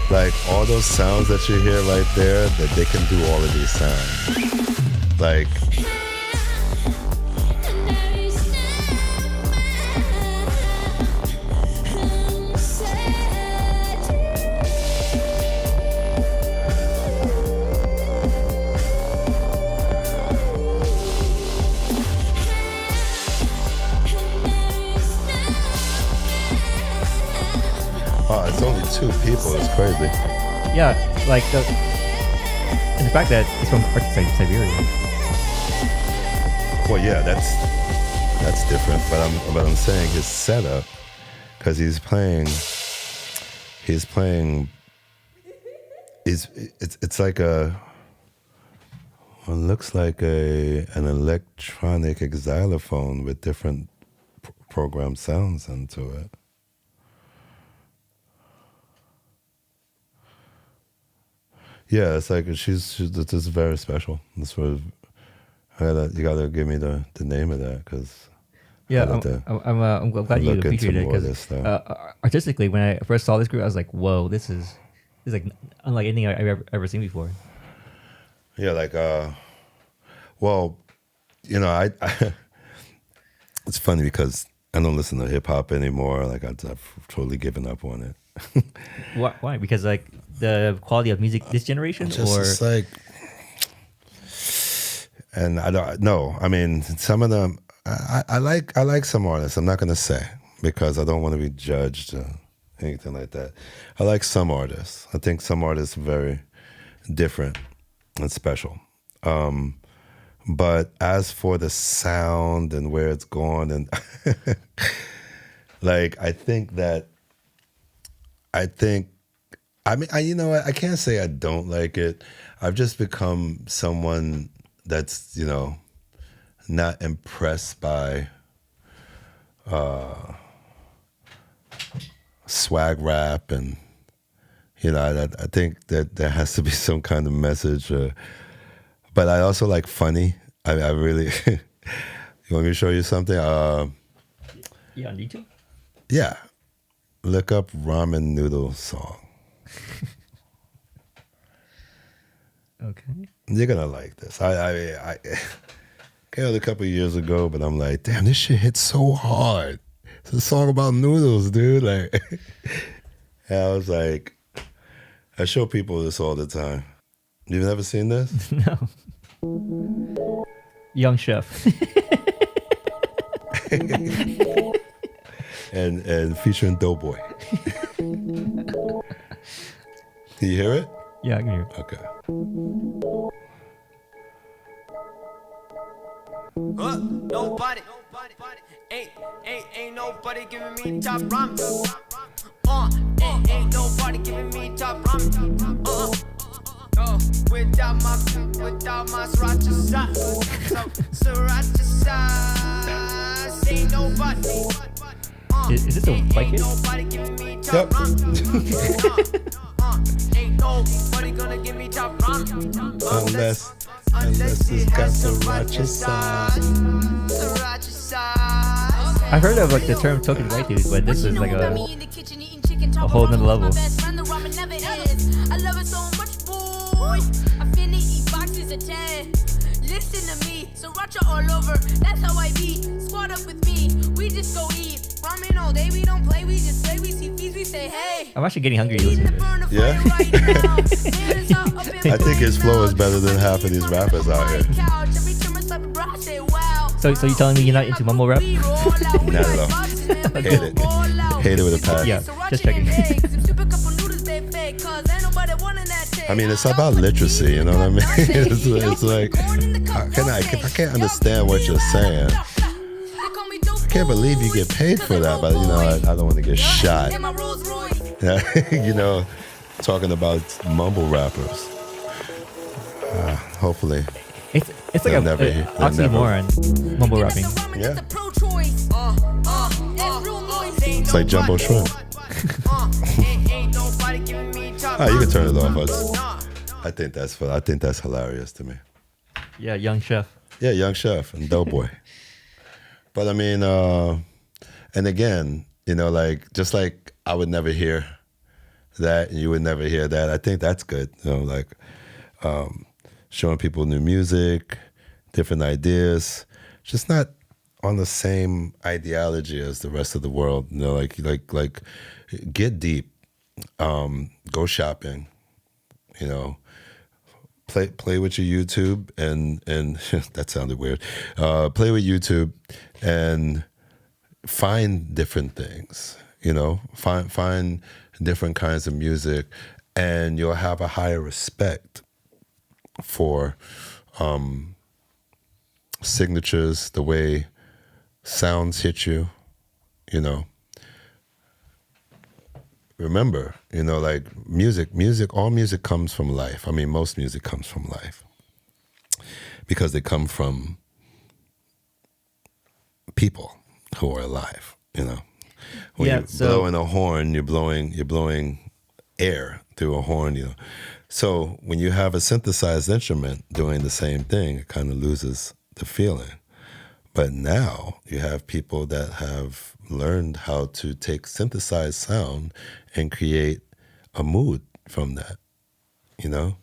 like all those sounds that you hear right there, that they can do all of these sounds. Like it's only two people. It's crazy. Yeah, like and the fact that it's from Siberia. Well, yeah, that's different. But I'm saying his setup, because he's playing. It's like it looks like an electronic xylophone with different programmed sounds into it. Yeah, it's like she's this is very special. This sort of you gotta give me the name of that because yeah, I'm glad you appreciate it because artistically, when I first saw this group, I was like, whoa, this is like unlike anything I've ever seen before. Yeah, like well, I it's funny because I don't listen to hip hop anymore. Like I've totally given up on it. Why? Because like the quality of music this generation, or it's like, and I don't know. I mean, some of them I like some artists. I'm not gonna say because I don't want to be judged or anything like that. I like some artists. I think some artists are very different and special. But as for the sound and where it's gone, and like I mean, I can't say I don't like it. I've just become someone that's, not impressed by swag rap. And, I think that there has to be some kind of message. But I also like funny. I really, you want me to show you something? Yeah, on YouTube? Yeah. Look up ramen noodle song. Okay. You're gonna like this. I came out a couple of years ago, but I'm like, damn, this shit hits so hard. It's a song about noodles, dude. Like, and I was like, I show people this all the time. You've never seen this? No. Young Chef. and featuring Doughboy. Can you hear it? Yeah, I can hear it. Okay. Nobody, ain't nobody giving me top rhyme. Ain't nobody giving me top rhyme. Without my sriracha sauce, ain't nobody. Is this a white kid? Yep. Ain't nobody gonna give me top rhyme. Unless it's got sriracha sauce. I've heard of like the term token white dude, but this is like a whole nother level. I love it so much, boy. I finna eat boxes of 10. Listen to me, sriracha all over. That's how I be. Squad up with me. We just go eat. Ramen all day. We don't play. We just play. We see fees. We say hey. I'm actually getting hungry listening to this. Yeah? I think his flow is better than half of these rappers out here. So you telling me you're not into mumble rap? Not at all. Hate it. Hate it with a passion. Yeah, just checking. I mean, it's about literacy, you know what I mean? It's like, if I can't understand what you're saying, I can't believe you get paid for that, but you know, I don't want to get shot. You know, talking about mumble rappers. Hopefully. It's like an oxymoron, mumble rapping. Yeah. It's like jumbo shrimp. You can turn it off. I think that's fun. I think that's hilarious to me. Yeah, Young Chef. Yeah, Young Chef and Doughboy. But I mean, and again, you know, like just like I would never hear that, and you would never hear that. I think that's good. You know, like showing people new music, different ideas, just not on the same ideology as the rest of the world. You know, like get deep, go shopping, you know, play with your YouTube and that sounded weird. Play with YouTube and find different things, you know, find different kinds of music, and you'll have a higher respect for signatures, the way sounds hit you, you know. Remember, you know, like music, all music comes from life. I mean, most music comes from life because they come from people who are alive, you know. When you're blowing a horn, you're blowing air through a horn, you know. So when you have a synthesized instrument doing the same thing, it kind of loses the feeling. But now you have people that have learned how to take synthesized sound and create a mood from that, you know?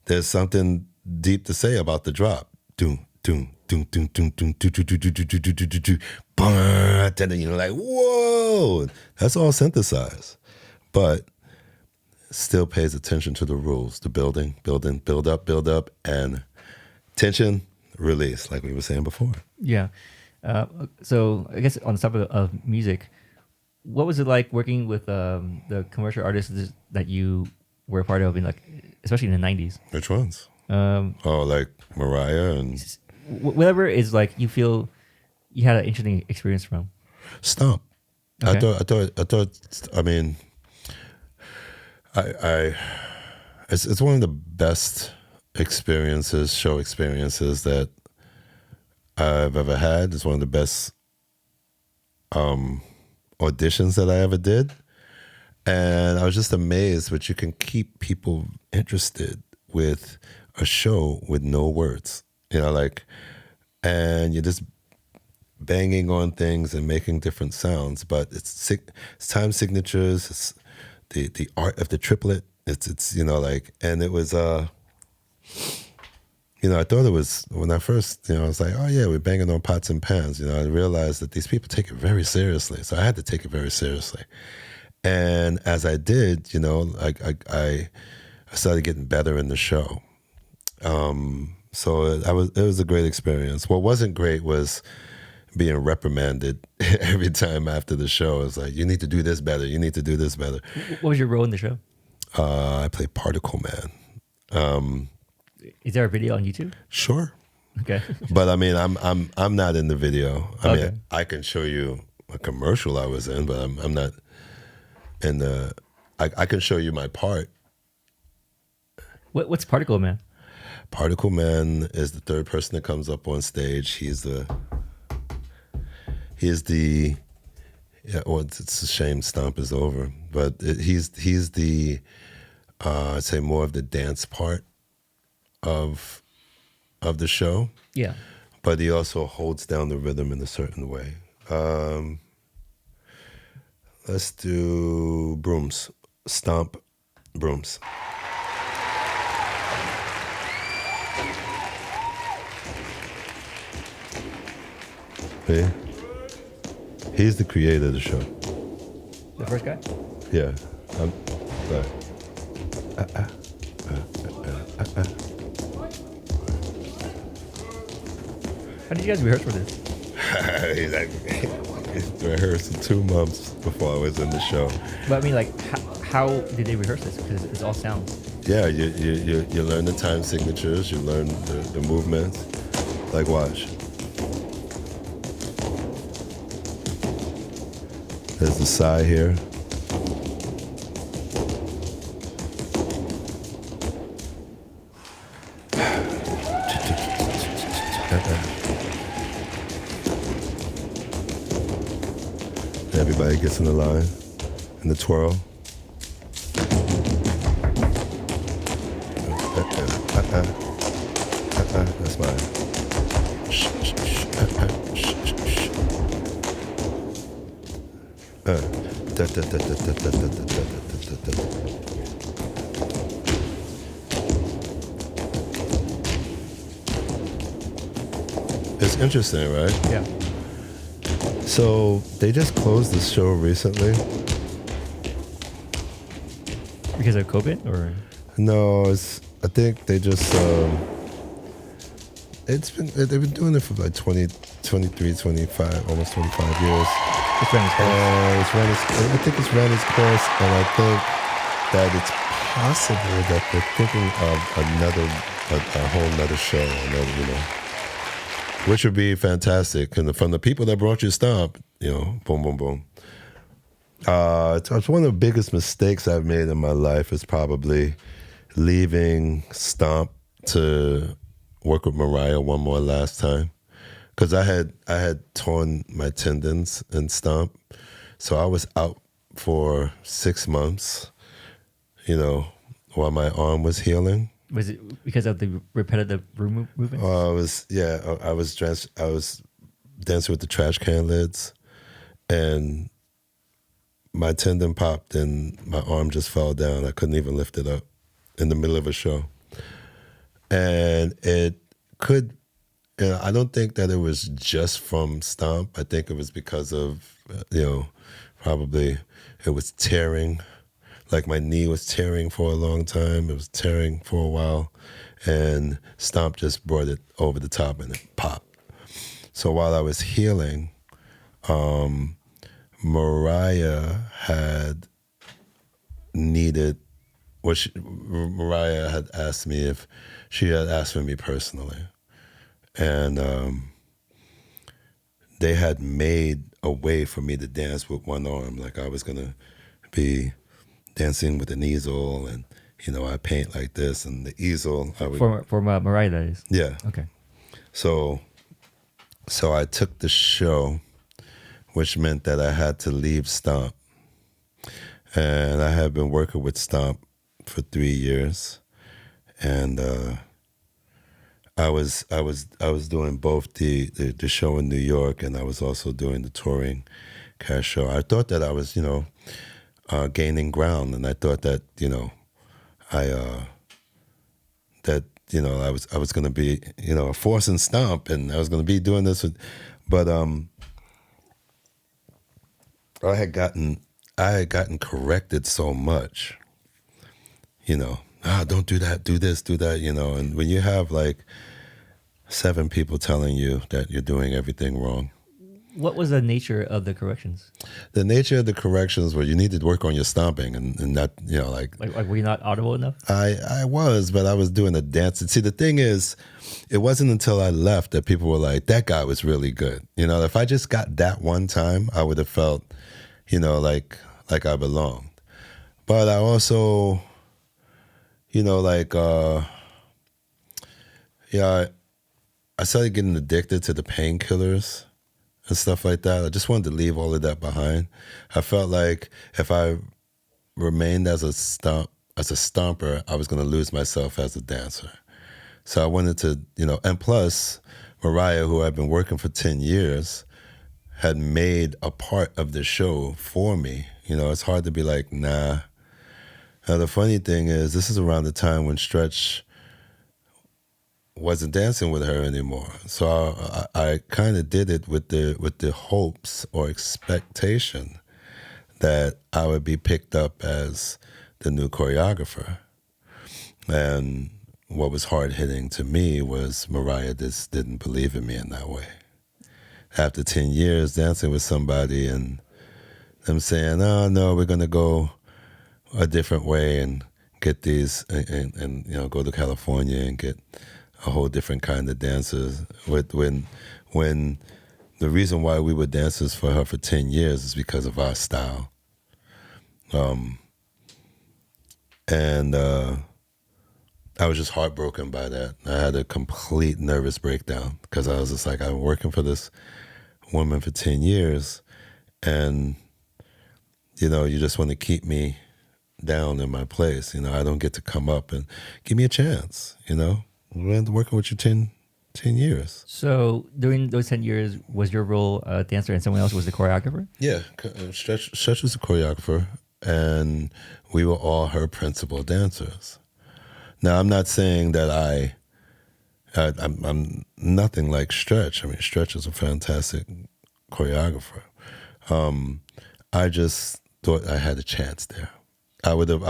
There's something deep to say about the drop. Doom, doom, doom, doom, doom, doom, doom, doom, doom, doom, doom, doom, doom, doom, and then you're like, whoa! That's all synthesized. But still pays attention to the rules, the building, build up, and tension, release, like we were saying before. Yeah. So I guess on the topic of music, what was it like working with the commercial artists that you were a part of in, like, especially in the 90s? Which ones? Like Mariah and whatever is like you feel you had an interesting experience from. Stomp. Okay. I thought. I mean, it's one of the best show experiences that I've ever had. It's one of the best auditions that I ever did. And I was just amazed that you can keep people interested with a show with no words, you know, like, and you're just banging on things and making different sounds, but it's time signatures, it's the art of the triplet. It's you know, like, and it was you know, I thought it was, when I first, you know, I was like, oh yeah, we're banging on pots and pans. You know, I realized that these people take it very seriously. So I had to take it very seriously. And as I did, you know, I started getting better in the show. So it was a great experience. What wasn't great was being reprimanded every time after the show. It's like, you need to do this better. You need to do this better. What was your role in the show? I played Particle Man. Is there a video on YouTube? Sure. Okay. But I mean, I'm not in the video. I Okay. mean, I can show you a commercial I was in, but I'm not in the. I can show you my part. What's Particle Man? Particle Man is the third person that comes up on stage. He is the. Yeah, well, it's a shame Stomp is over, but he's the. I'd say more of the dance part of the show. Yeah. But he also holds down the rhythm in a certain way. Let's do Brooms. Stomp, Brooms. See? He's the creator of the show. The first guy? Yeah. How did you guys rehearse for this? He rehearsed 2 months before I was in the show. But I mean, like, how did they rehearse this? Because it's all sounds. Yeah, you learn the time signatures, you learn the movements. Like, watch. There's the sigh here. Everybody gets in the line, in the twirl. That's mine. It's interesting, right? Yeah. So they just closed the show recently. Because of COVID, or? No, I think they just they've been doing it for like 20, 23, 25, almost 25 years. It's ran its course. I think it's ran its course, and I think that it's possible that they're thinking of a whole nother show, which would be fantastic. And from the people that brought you Stomp, boom, boom, boom. It's one of the biggest mistakes I've made in my life is probably leaving Stomp to work with Mariah one more last time. Because I had torn my tendons in Stomp. So I was out for 6 months, while my arm was healing. Was it because of the repetitive movements? I was dancing with the trash can lids, and my tendon popped and my arm just fell down. I couldn't even lift it up in the middle of a show. And it could, I don't think that it was just from Stomp. I think it was because of, probably it was tearing. Like my knee was tearing for a long time. It was tearing for a while. And Stomp just brought it over the top and it popped. So while I was healing, Mariah had Mariah had asked me if she had asked for me personally. And they had made a way for me to dance with one arm. Like I was going to be dancing with an easel, and I paint like this, and the easel I would, for Mariah, that is. Yeah. Okay. So I took the show, which meant that I had to leave Stomp, and I had been working with Stomp for 3 years, and I was doing both the show in New York, and I was also doing the touring cash show. I thought that I was gaining ground, and I thought that I was going to be a force in Stomp, and I was going to be doing this but I had gotten corrected so much, don't do that, do this, do that, and when you have like 7 people telling you that you're doing everything wrong. What was the nature of the corrections? The nature of the corrections were you need to work on your stomping and not, Like were you not audible enough? I was, but I was doing the dance. And see, the thing is, it wasn't until I left that people were like, that guy was really good. If I just got that one time, I would have felt, like I belonged. But I also, I started getting addicted to the painkillers and stuff like that. I just wanted to leave all of that behind. I felt like if I remained as a stomper, I was going to lose myself as a dancer. So I wanted to, and plus Mariah, who I've been working for 10 years, had made a part of the show for me. It's hard to be like, nah. Now the funny thing is, this is around the time when Stretch wasn't dancing with her anymore. So I kind of did it with the hopes or expectation that I would be picked up as the new choreographer. And what was hard-hitting to me was Mariah just didn't believe in me in that way. After 10 years dancing with somebody and them saying, oh, no, we're going to go a different way and get these and go to California and get a whole different kind of dancers. When the reason why we were dancers for her for 10 years is because of our style. And I was just heartbroken by that. I had a complete nervous breakdown because I was just like, I've been working for this woman for 10 years and, you just want to keep me down in my place. I don't get to come up and give me a chance, I've been working with you 10 years. So during those 10 years, was your role a dancer and someone else was the choreographer? Yeah, Stretch was the choreographer, and we were all her principal dancers. Now, I'm not saying that I'm nothing like Stretch. I mean, Stretch is a fantastic choreographer. I just thought I had a chance there. I would have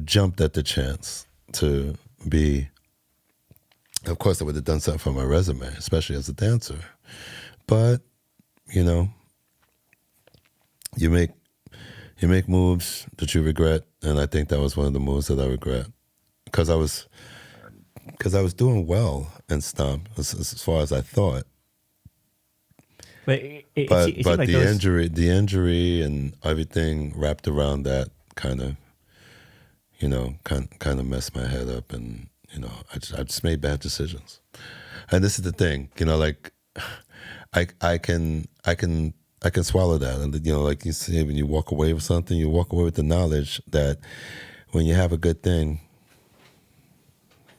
jumped at the chance to be. Of course, I would have done something for my resume, especially as a dancer. But you make moves that you regret, and I think that was one of the moves that I regret because I was doing well in Stomp as far as I thought. But But the injury and everything wrapped around that kind of messed my head up, and I just made bad decisions. And this is the thing, I can swallow that. And like you say, when you walk away with something, you walk away with the knowledge that when you have a good thing,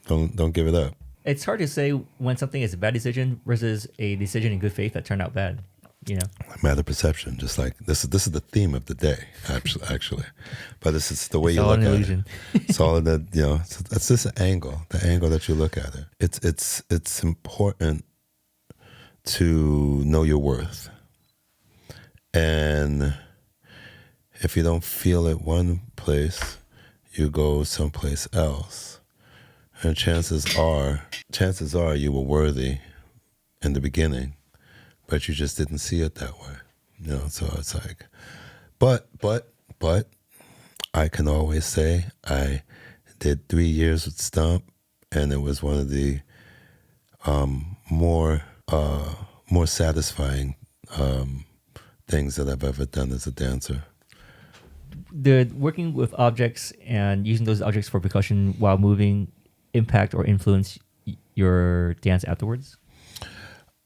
don't give it up. It's hard to say when something is a bad decision versus a decision in good faith that turned out bad. Matter perception, just like this is the theme of the day, actually. But this is the way it's you all look an at illusion. it. It's all in the it's just the angle that you look at it. It's important to know your worth, and if you don't feel it one place, you go someplace else. And chances are you were worthy in the beginning, but you just didn't see it that way. So it's like, but I can always say I did 3 years with Stomp, and it was one of the more satisfying things that I've ever done as a dancer. Did working with objects and using those objects for percussion while moving impact or influence your dance afterwards?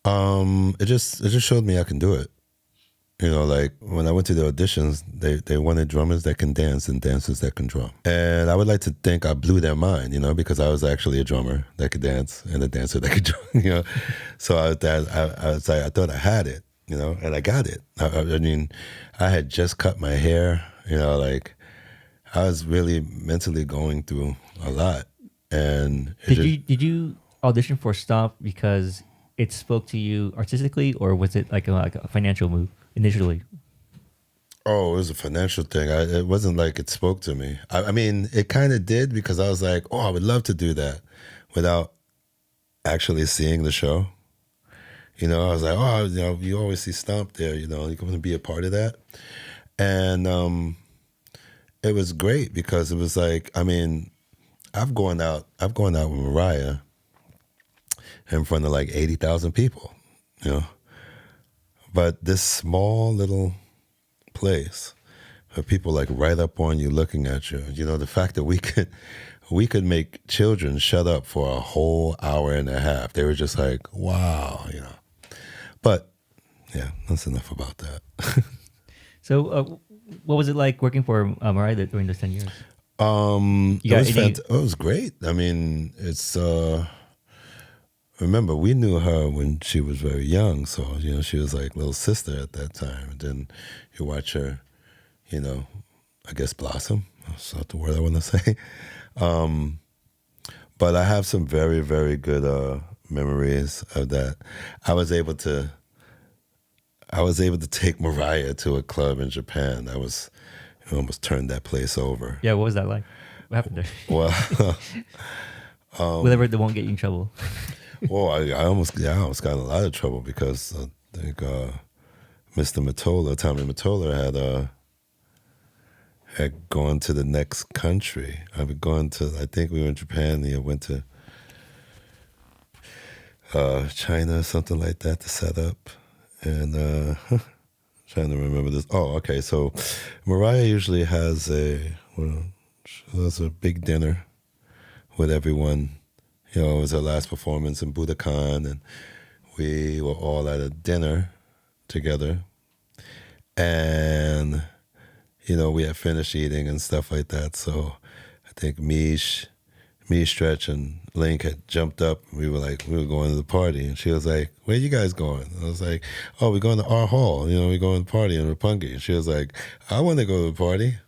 It just showed me I can do it. Like when I went to the auditions, they wanted drummers that can dance and dancers that can drum. And I would like to think I blew their mind, because I was actually a drummer that could dance and a dancer that could drum, So I was like, I thought I had it, and I got it. I mean, I had just cut my hair, like I was really mentally going through a lot. And did you audition for Stomp because it spoke to you artistically, or was it like a financial move initially? Oh, it was a financial thing. It wasn't like it spoke to me. I mean, it kind of did because I was like, oh, I would love to do that without actually seeing the show. You know, I was like, oh, you know, you always see Stomp there, you know, you're going to be a part of that. And it was great because it was like, I mean, I've gone out with Mariah in front of like 80,000 people, you know. But this small little place where people like right up on you looking at you, you know, the fact that we could make children shut up for a whole hour and a half. They were just like, wow, you know. But yeah, that's enough about that. So, what was it like working for Mariah during those 10 years? It was great. I mean, it's remember we knew her when she was very young, so you know she was like little sister at that time. And then you watch her, you know, I guess blossom. That's not the word I want to say. But I have some very, very good memories of that. I was able to take Mariah to a club in Japan. I was almost turned that place over. Yeah, what was that like? What happened there? Well, Whatever that won't get you in trouble. well, I almost got in a lot of trouble because I think Mr. Mottola, Tommy Mottola, had gone to the next country. I think we were in Japan. He went to China or something like that to set up. And trying to remember this. Oh, okay. So Mariah usually has a big dinner with everyone. You know, it was her last performance in Budokan, and we were all at a dinner together. And you know, we had finished eating and stuff like that. So I think me, Stretch, and Link had jumped up. We were going to the party. And she was like, where you guys going? And I was like, oh, we're going to our hall. You know, we're going to the party in Roppongi. And she was like, I want to go to the party.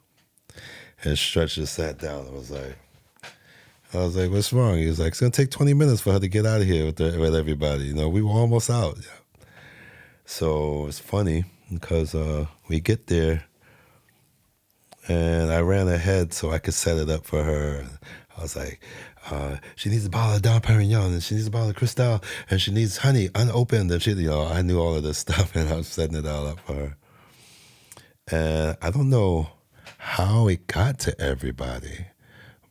And Stretch just sat down. I was like, what's wrong? He was like, it's going to take 20 minutes for her to get out of here with everybody. You know, we were almost out. Yeah. So it's funny because we get there. And I ran ahead so I could set it up for her. I was like, she needs a bottle of Dom Perignon, and she needs a bottle of Cristal, and she needs honey unopened. And she, you know, I knew all of this stuff, and I was setting it all up for her. And I don't know how it got to everybody,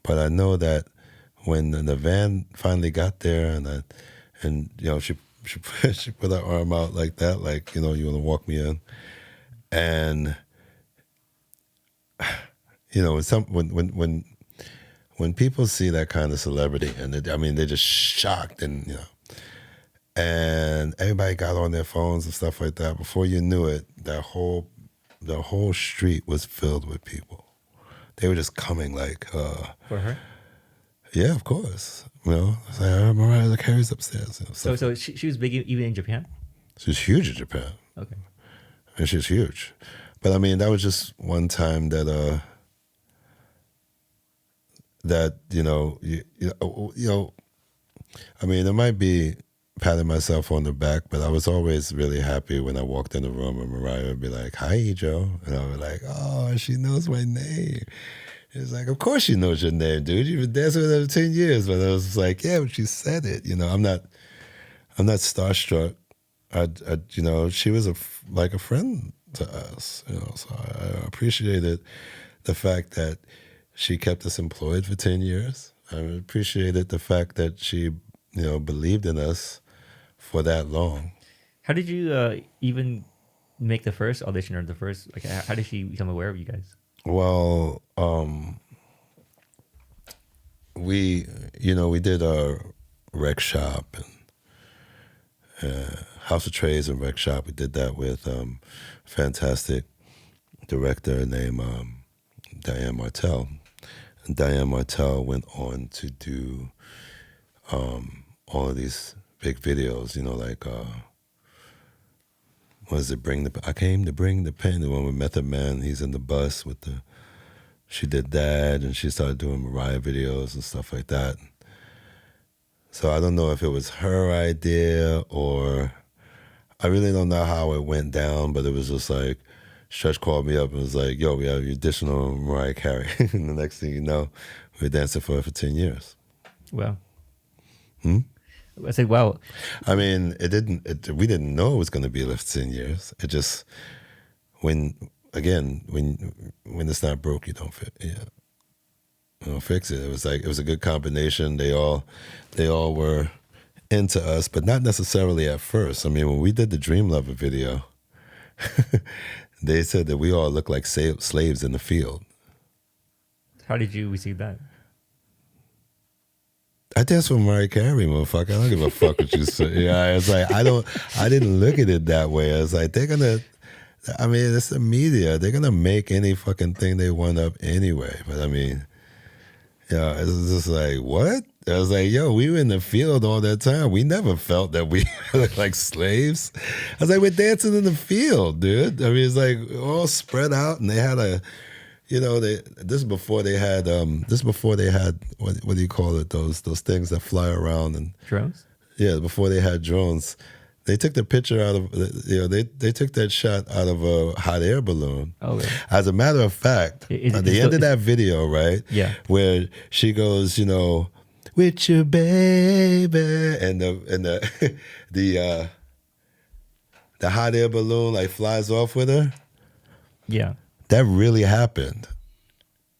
but I know that when the van finally got there, and you know, she put her arm out like that, like, you know, you want to walk me in, and you know, when people see that kind of celebrity, and they're just shocked, and you know, and everybody got on their phones and stuff like that. Before you knew it, the whole street was filled with people. They were just coming like For her? Yeah, of course. You know, it's like, I heard Mariah Carey's upstairs. You know, So she was big even in Japan? She was huge in Japan. Okay. And she's huge. But I mean, that was just one time that you know, I mean, it might be patting myself on the back, but I was always really happy when I walked in the room and Mariah would be like, hi, Ejoe. And I would be like, oh, she knows my name. It's like, of course she knows your name, dude. You've been dancing with her for 10 years. But I was like, yeah, but she said it. You know, I'm not starstruck. You know, she was like a friend to us. You know, so I appreciated the fact that she kept us employed for 10 years. I appreciated the fact that she, you know, believed in us for that long. How did you even make the first audition or the first, like, how did she become aware of you guys? Well, we did a rec shop and House of Trades and rec shop. We did that with fantastic director named Diane Martel. And Diane Martel went on to do all of these big videos, you know, like what is it? I came to bring the pen. The one with Method Man. He's in the bus with the. She did that, and she started doing Mariah videos and stuff like that. So I don't know if it was her idea or I really don't know how it went down, but it was just like Stretch called me up and was like, "Yo, we have your additional Mariah Carey." And the next thing you know, we were dancing for her for 10 years. Wow. I said, wow. I mean, we didn't know it was going to be 10 years. It just, when it's not broke, you don't fix it. Yeah. You don't fix it. It was a good combination. They all were into us, but not necessarily at first. I mean, when we did the Dream Lover video, they said that we all look like slaves in the field. How did you receive that? I dance with Mariah Carey, motherfucker. I don't give a fuck what you say. Yeah, it's like I didn't look at it that way. I was like, it's the media. They're gonna make any fucking thing they want up anyway. But I mean, yeah, it's just like, what? I was like, yo, we were in the field all that time. We never felt that we looked like slaves. I was like, we're dancing in the field, dude. I mean, it's like all spread out, and they had this is before they had what do you call it? Those things that fly around and Drones? Yeah, before they had drones. They took the picture out of they took that shot out of a hot air balloon. Oh, really? As a matter of fact, at the end of that video, right? Yeah. Where she goes, with your baby, and the the hot air balloon like flies off with her. Yeah. That really happened.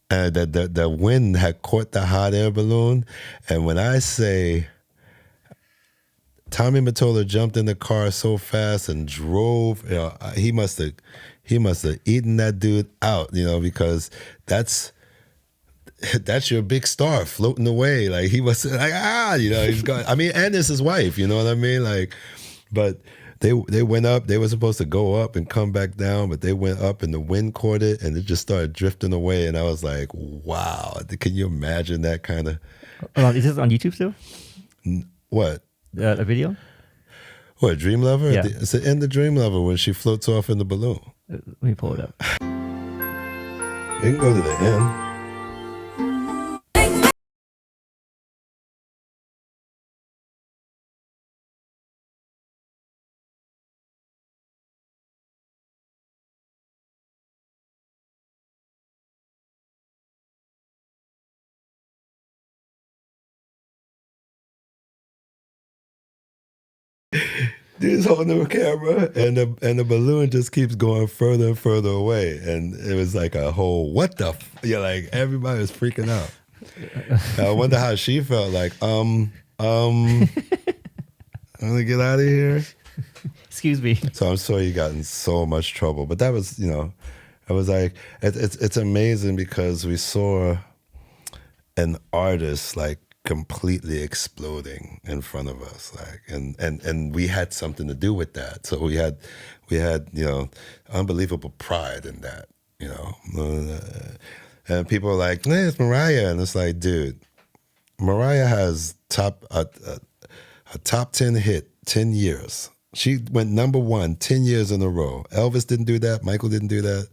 And the wind had caught the hot air balloon. And when I say Tommy Mottola jumped in the car so fast and drove, he must have eaten that dude out, because that's your big star floating away. Like he was like, he's gone. I mean, and it's his wife, you know what I mean? Like, but they went up. They were supposed to go up and come back down, but they went up and the wind caught it and it just started drifting away. And I was like, wow, can you imagine that kind of? Is this on YouTube still? What? A video? What, Dream Lover? Yeah. It's the end of Dream Lover when she floats off in the balloon. Let me pull it up. You can go to the end. Dude's holding the camera, and the balloon just keeps going further and further away, and it was like a whole like everybody was freaking out. I wonder how she felt. Like, I'm gonna get out of here. Excuse me. So I'm sorry you got in so much trouble, but that was, it was like it's amazing because we saw an artist like completely exploding in front of us, like, and we had something to do with that. So we had unbelievable pride in that, and people are like, nah, it's Mariah, and it's like, dude, Mariah has a top 10 hit 10 years. She went number 1 10 years in a row. Elvis didn't do that. Michael didn't do that.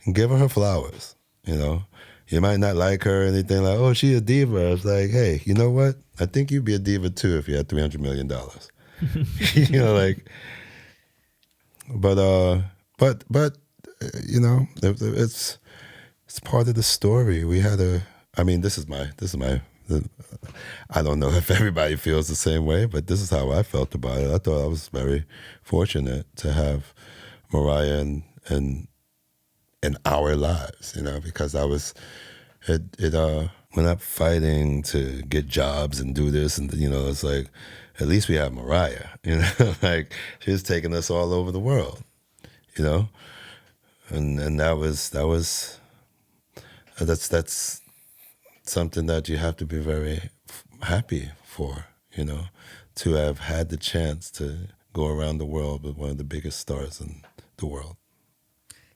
And give her flowers, You might not like her or anything, like, oh, she's a diva. It's like, hey, you know what? I think you'd be a diva too if you had $300 million. It's part of the story. We had this is my, I don't know if everybody feels the same way, but this is how I felt about it. I thought I was very fortunate to have Mariah in our lives, because I was, we're not fighting to get jobs and do this, and it's like, at least we have Mariah, like she's taking us all over the world, and that's something that you have to be very happy for, to have had the chance to go around the world with one of the biggest stars in the world.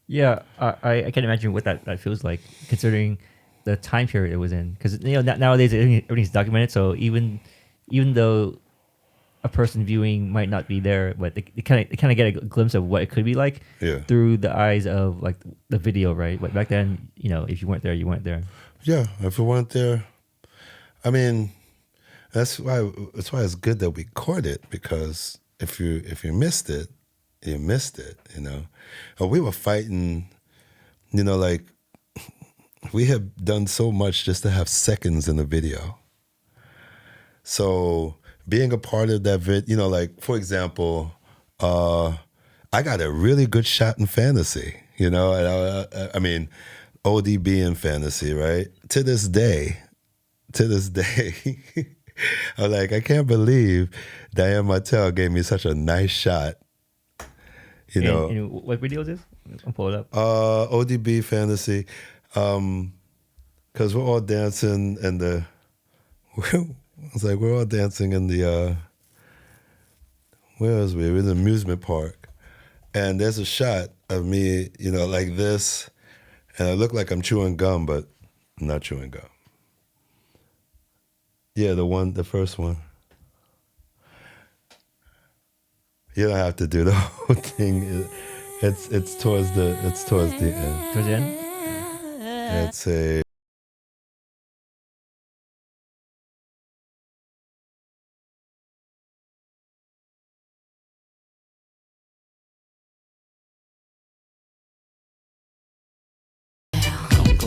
Yeah, I can imagine what that feels like, considering the time period it was in. Because nowadays everything's documented, so even though a person viewing might not be there, but they kind of get a glimpse of what it could be like through the eyes of like the video, right? But back then, if you weren't there, you weren't there. Yeah, if you weren't there, I mean, that's why it's good that we caught it, because if you missed it, you missed it, We were fighting, like, we have done so much just to have seconds in the video. So being a part of that vid, like for example, I got a really good shot in fantasy, and I mean, ODB in fantasy, right? To this day, I'm like, I can't believe Diane Martell gave me such a nice shot. And what video is this? I'll pull it up. ODB fantasy, because we're all dancing in the. It's like we're all dancing in the. Where was we? We're in the amusement park, and there's a shot of me, like this, and I look like I'm chewing gum, but I'm not chewing gum. Yeah, the first one. You don't have to do the whole thing. It's towards the end. Towards the end? It's a.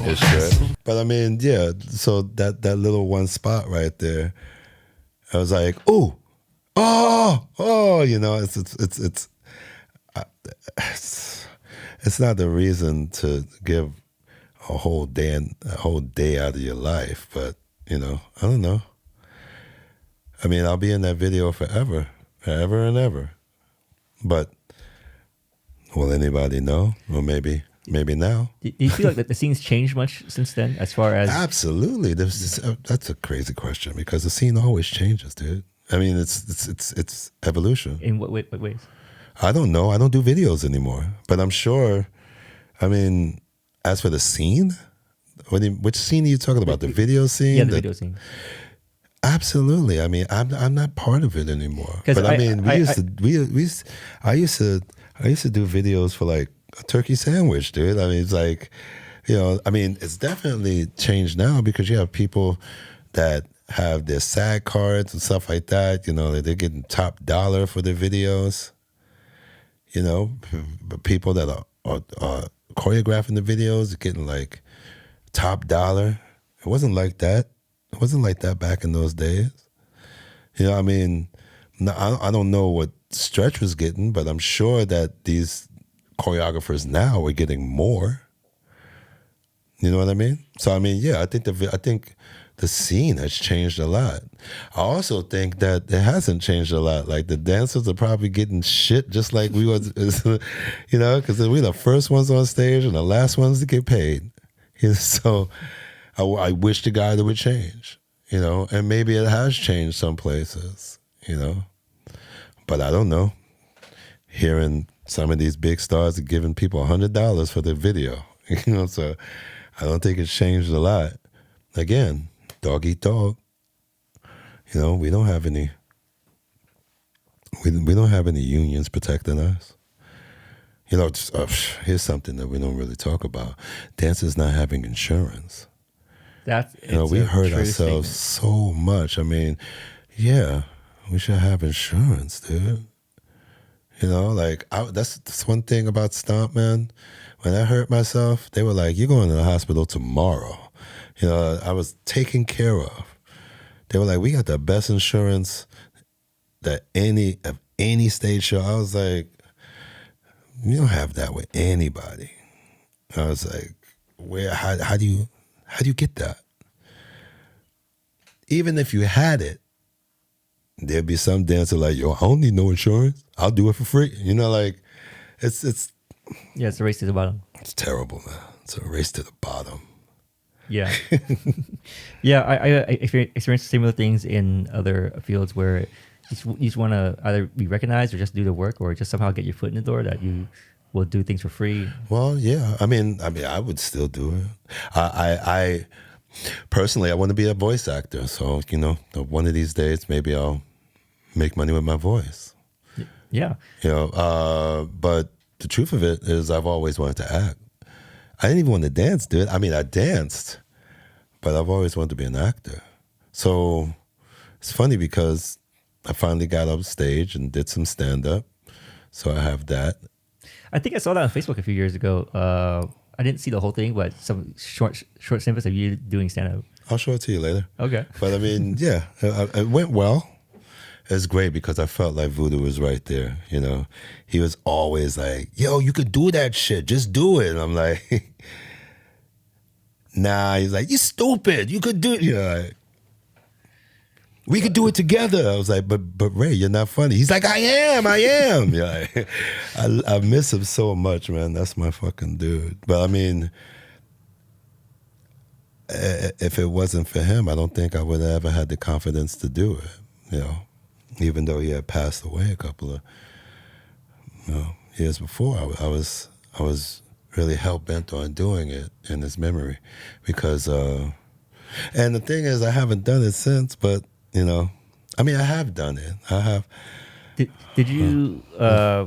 It's good. But I mean, yeah, so that little one spot right there, I was like, oh, it's not the reason to give a whole day out of your life, but I don't know. I mean, I'll be in that video forever and ever. But will anybody know? Or maybe now. Do you feel like that the scene's changed much since then, as far as? Absolutely. That's a crazy question because the scene always changes, dude. I mean, it's evolution. In what ways? I don't know. I don't do videos anymore, but I'm sure. I mean, as for the scene, which scene are you talking about? The video scene? Yeah, the video scene. Absolutely. I mean, I'm not part of it anymore. But I used to do videos for like a turkey sandwich, dude. I mean, it's like, it's definitely changed now because you have people that have their SAG cards and stuff like that. They're getting top dollar for their videos. People that are choreographing the videos are getting like top dollar. It wasn't like that. It wasn't like that back in those days. I mean, I don't know what Stretch was getting, but I'm sure that these choreographers now are getting more. You know what I mean? So I mean, yeah, I think the scene has changed a lot. I also think that it hasn't changed a lot. Like the dancers are probably getting shit just like we was, because we're the first ones on stage and the last ones to get paid. So I wish to God it would change. And maybe it has changed some places. But I don't know. Hearing some of these big stars are giving people $100 for their video, so I don't think it's changed a lot. Again, dog eat dog. We don't have any. We don't have any unions protecting us. Here's something that we don't really talk about: dancers not having insurance. We hurt ourselves so much. I mean, yeah, we should have insurance, dude. That's one thing about Stomp, man. When I hurt myself, they were like, "You're going to the hospital tomorrow." I was taken care of. They were like, "We got the best insurance that any stage show." I was like, "You don't have that with anybody." I was like, "Where? How do you get that?" Even if you had it, there'd be some dancer like, "Yo, I don't need no insurance. I'll do it for free." It's yeah, it's a race to the bottom. It's terrible, man. It's a race to the bottom. Yeah. Yeah, I experienced similar things in other fields where you just want to either be recognized or just do the work or just somehow get your foot in the door that you will do things for free. Well, yeah. I mean, I would still do it. I personally, I want to be a voice actor. So, one of these days, maybe I'll make money with my voice. Yeah. But the truth of it is I've always wanted to act. I didn't even want to dance, dude. I mean, I danced, but I've always wanted to be an actor. So it's funny because I finally got up stage and did some stand-up. So I have that. I think I saw that on Facebook a few years ago. I didn't see the whole thing, but some short snippets of you doing stand-up. I'll show it to you later. Okay. But I mean, yeah, it went well. it's great because I felt like VooDoo was right there. You know, he was always like, "Yo, you could do that shit. Just do it." And I'm like, "Nah." He's like, "You stupid. You could do it." You know, like, we could do it together. I was like, but Ray, you're not funny. He's like, I am. Yeah, I miss him so much, man. That's my fucking dude. But I mean, if it wasn't for him, I don't think I would have ever had the confidence to do it. You know, even though he had passed away a couple of years before, I was really hell bent on doing it in his memory, because and the thing is, I haven't done it since, but. You know, I mean, I have done it. I have. Did you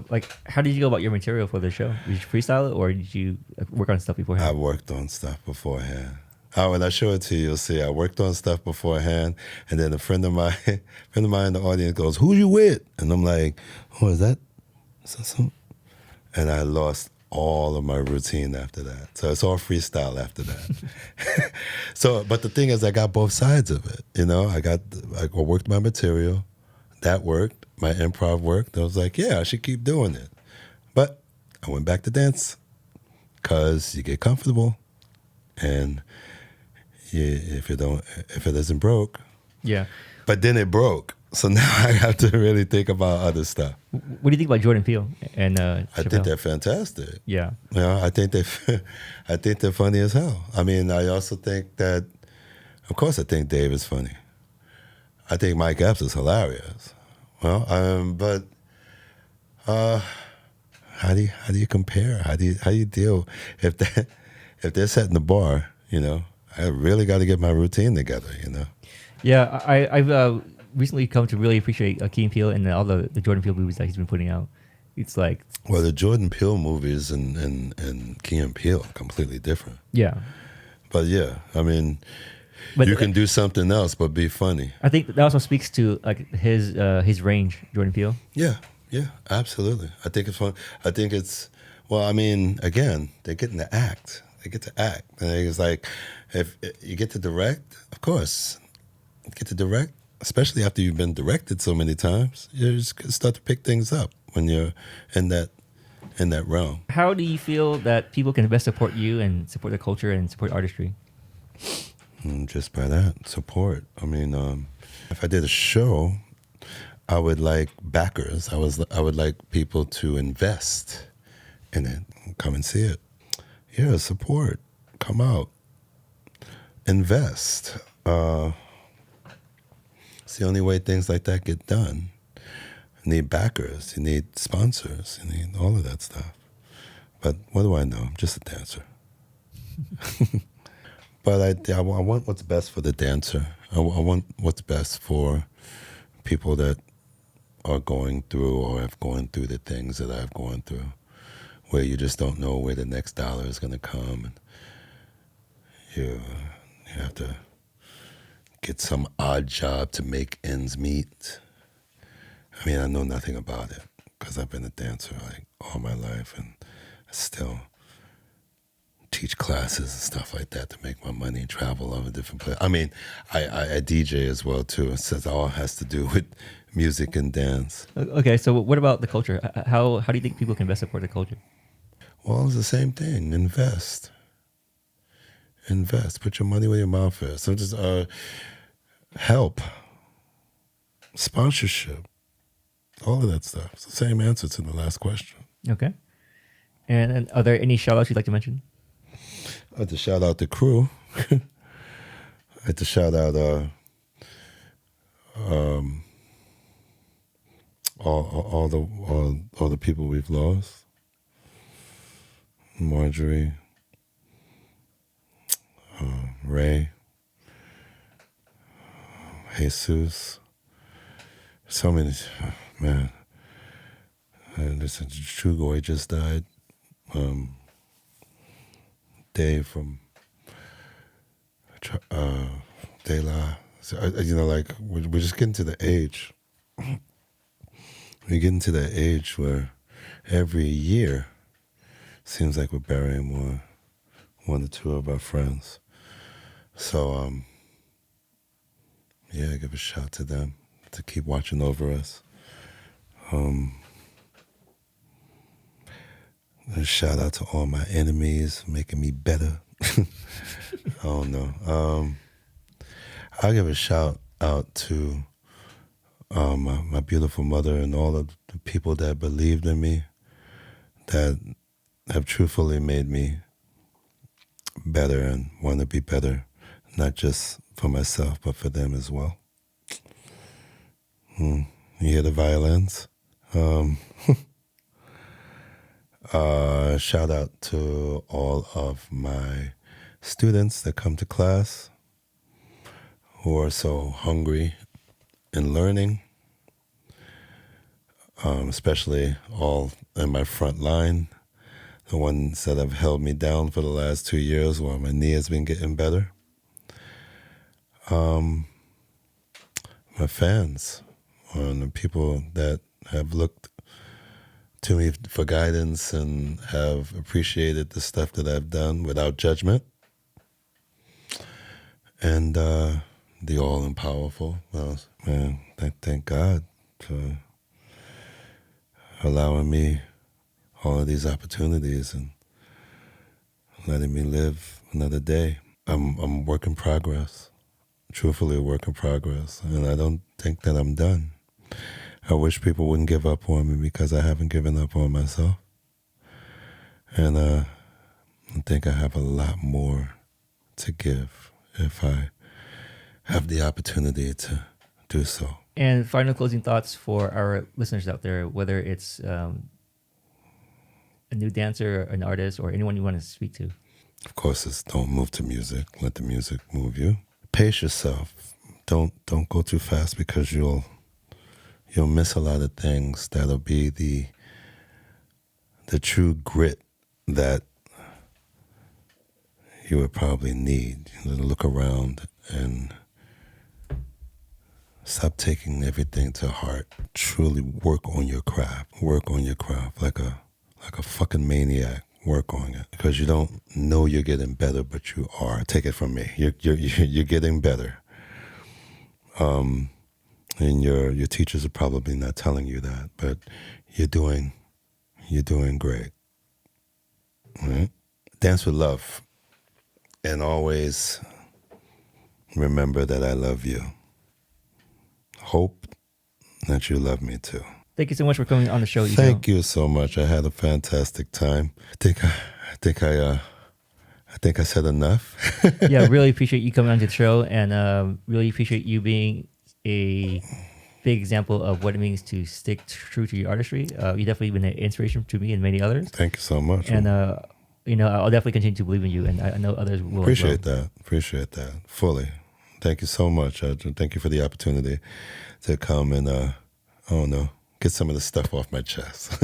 like? How did you go about your material for the show? Did you freestyle it, or did you work on stuff beforehand? I worked on stuff beforehand. When I show it to you, you'll see I worked on stuff beforehand, and then a friend of mine in the audience goes, "Who you with?" And I'm like, "Oh, is that something?" And I lost all of my routine after that. So it's all freestyle after that. So, but the thing is, I got both sides of it. You know, I worked my material. That worked. My improv worked. I was like, yeah, I should keep doing it. But I went back to dance because you get comfortable. And if it isn't broke. Yeah. But then it broke. So now I have to really think about other stuff. What do you think about Jordan Peele and I think they're fantastic. Yeah. You know, I think they're funny as hell. I mean, I also think that, of course, I think Dave is funny. I think Mike Epps is hilarious. Well, but how do you compare? How do you deal if they're setting the bar? You know, I really got to get my routine together. You know. Yeah, I've recently come to really appreciate Key and Peele and all the Jordan Peele movies that he's been putting out. It's like, well, the Jordan Peele movies and Key and Peele are completely different. Yeah. But yeah, I mean, you can do something else but be funny. I think that also speaks to like his range, Jordan Peele. Yeah, absolutely. I think it's fun. I think it's, well, I mean, again, they're getting to act. They get to act. And it's like, if you get to direct, of course, get to direct. Especially after you've been directed so many times, you just start to pick things up when you're in that realm. How do you feel that people can best support you and support the culture and support artistry? Just by that, support. I mean, if I did a show, I would like backers. I would like people to invest in it. Come and see it. Yeah, support. Come out. Invest. It's the only way things like that get done. You need backers, you need sponsors, you need all of that stuff. But what do I know? I'm just a dancer. But I want what's best for the dancer. I want what's best for people that are going through or have gone through the things that I've gone through, where you just don't know where the next dollar is going to come. And you have to get some odd job to make ends meet. I mean, I know nothing about it because I've been a dancer like all my life, and I still teach classes and stuff like that to make my money, travel over different places. I mean, I DJ as well too. It says all has to do with music and dance. Okay, so what about the culture? How do you think people can best support the culture? Well, it's the same thing. Invest. Put your money where your mouth is. So just help, sponsorship, all of that stuff. It's the same answer to the last question. Okay. And are there any shout outs you'd like to mention? I'd like to shout out the crew. I'd like to shout out all the people we've lost. Marjorie, Ray, Jesus, so many, man. Listen, Doughboy just died. Dave from Deelite. So, you know, like we're just getting to the age. We're getting to that age where every year seems like we're burying one or two of our friends. So, yeah, give a shout to them. to keep watching over us. A shout out to all my enemies, making me better. I don't know. I'll give a shout out to my beautiful mother and all of the people that believed in me, that have truthfully made me better and want to be better, not just for myself, but for them as well. You hear the violins? Shout out to all of my students that come to class who are so hungry in learning, especially all in my front line, the ones that have held me down for the last 2 years while my knee has been getting better. My fans, and the people that have looked to me for guidance and have appreciated the stuff that I've done without judgment. And the all-powerful, well, man, thank God for allowing me all of these opportunities and letting me live another day. I'm a work in progress, truthfully a work in progress, and I don't think that I'm done. I wish people wouldn't give up on me because I haven't given up on myself. And I think I have a lot more to give if I have the opportunity to do so. And final closing thoughts for our listeners out there, whether it's a new dancer, an artist, or anyone you want to speak to. Of course, it's don't move to music. Let the music move you. Pace yourself. Don't go too fast because you'll miss a lot of things that'll be the true grit that you would probably need. Look around and stop taking everything to heart. Truly work on your craft. Work on your craft like a fucking maniac. Work on it because you don't know you're getting better, but you are. Take it from me. You're getting better. And your teachers are probably not telling you that, but you're doing great. All right? Dance with love. And always remember that I love you. Hope that you love me too. Thank you so much for coming on the show, Ejoe. Thank you so much. I had a fantastic time. I think I said enough. Yeah, really appreciate you coming on to the show, and really appreciate you being a big example of what it means to stick true to your artistry. You definitely been an inspiration to me and many others. Thank you so much. And I'll definitely continue to believe in you, and I know others will. Appreciate that fully. Thank you so much. Thank you for the opportunity to come and I don't know, get some of the stuff off my chest.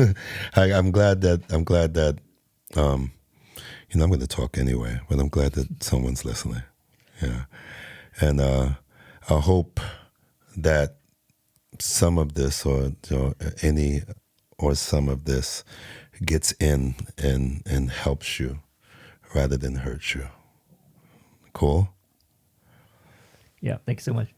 I'm glad that I'm going to talk anyway, but I'm glad that someone's listening. Yeah, and I hope that some of this, or any or some of this, gets in and helps you rather than hurts you. Cool? Yeah, thank you so much.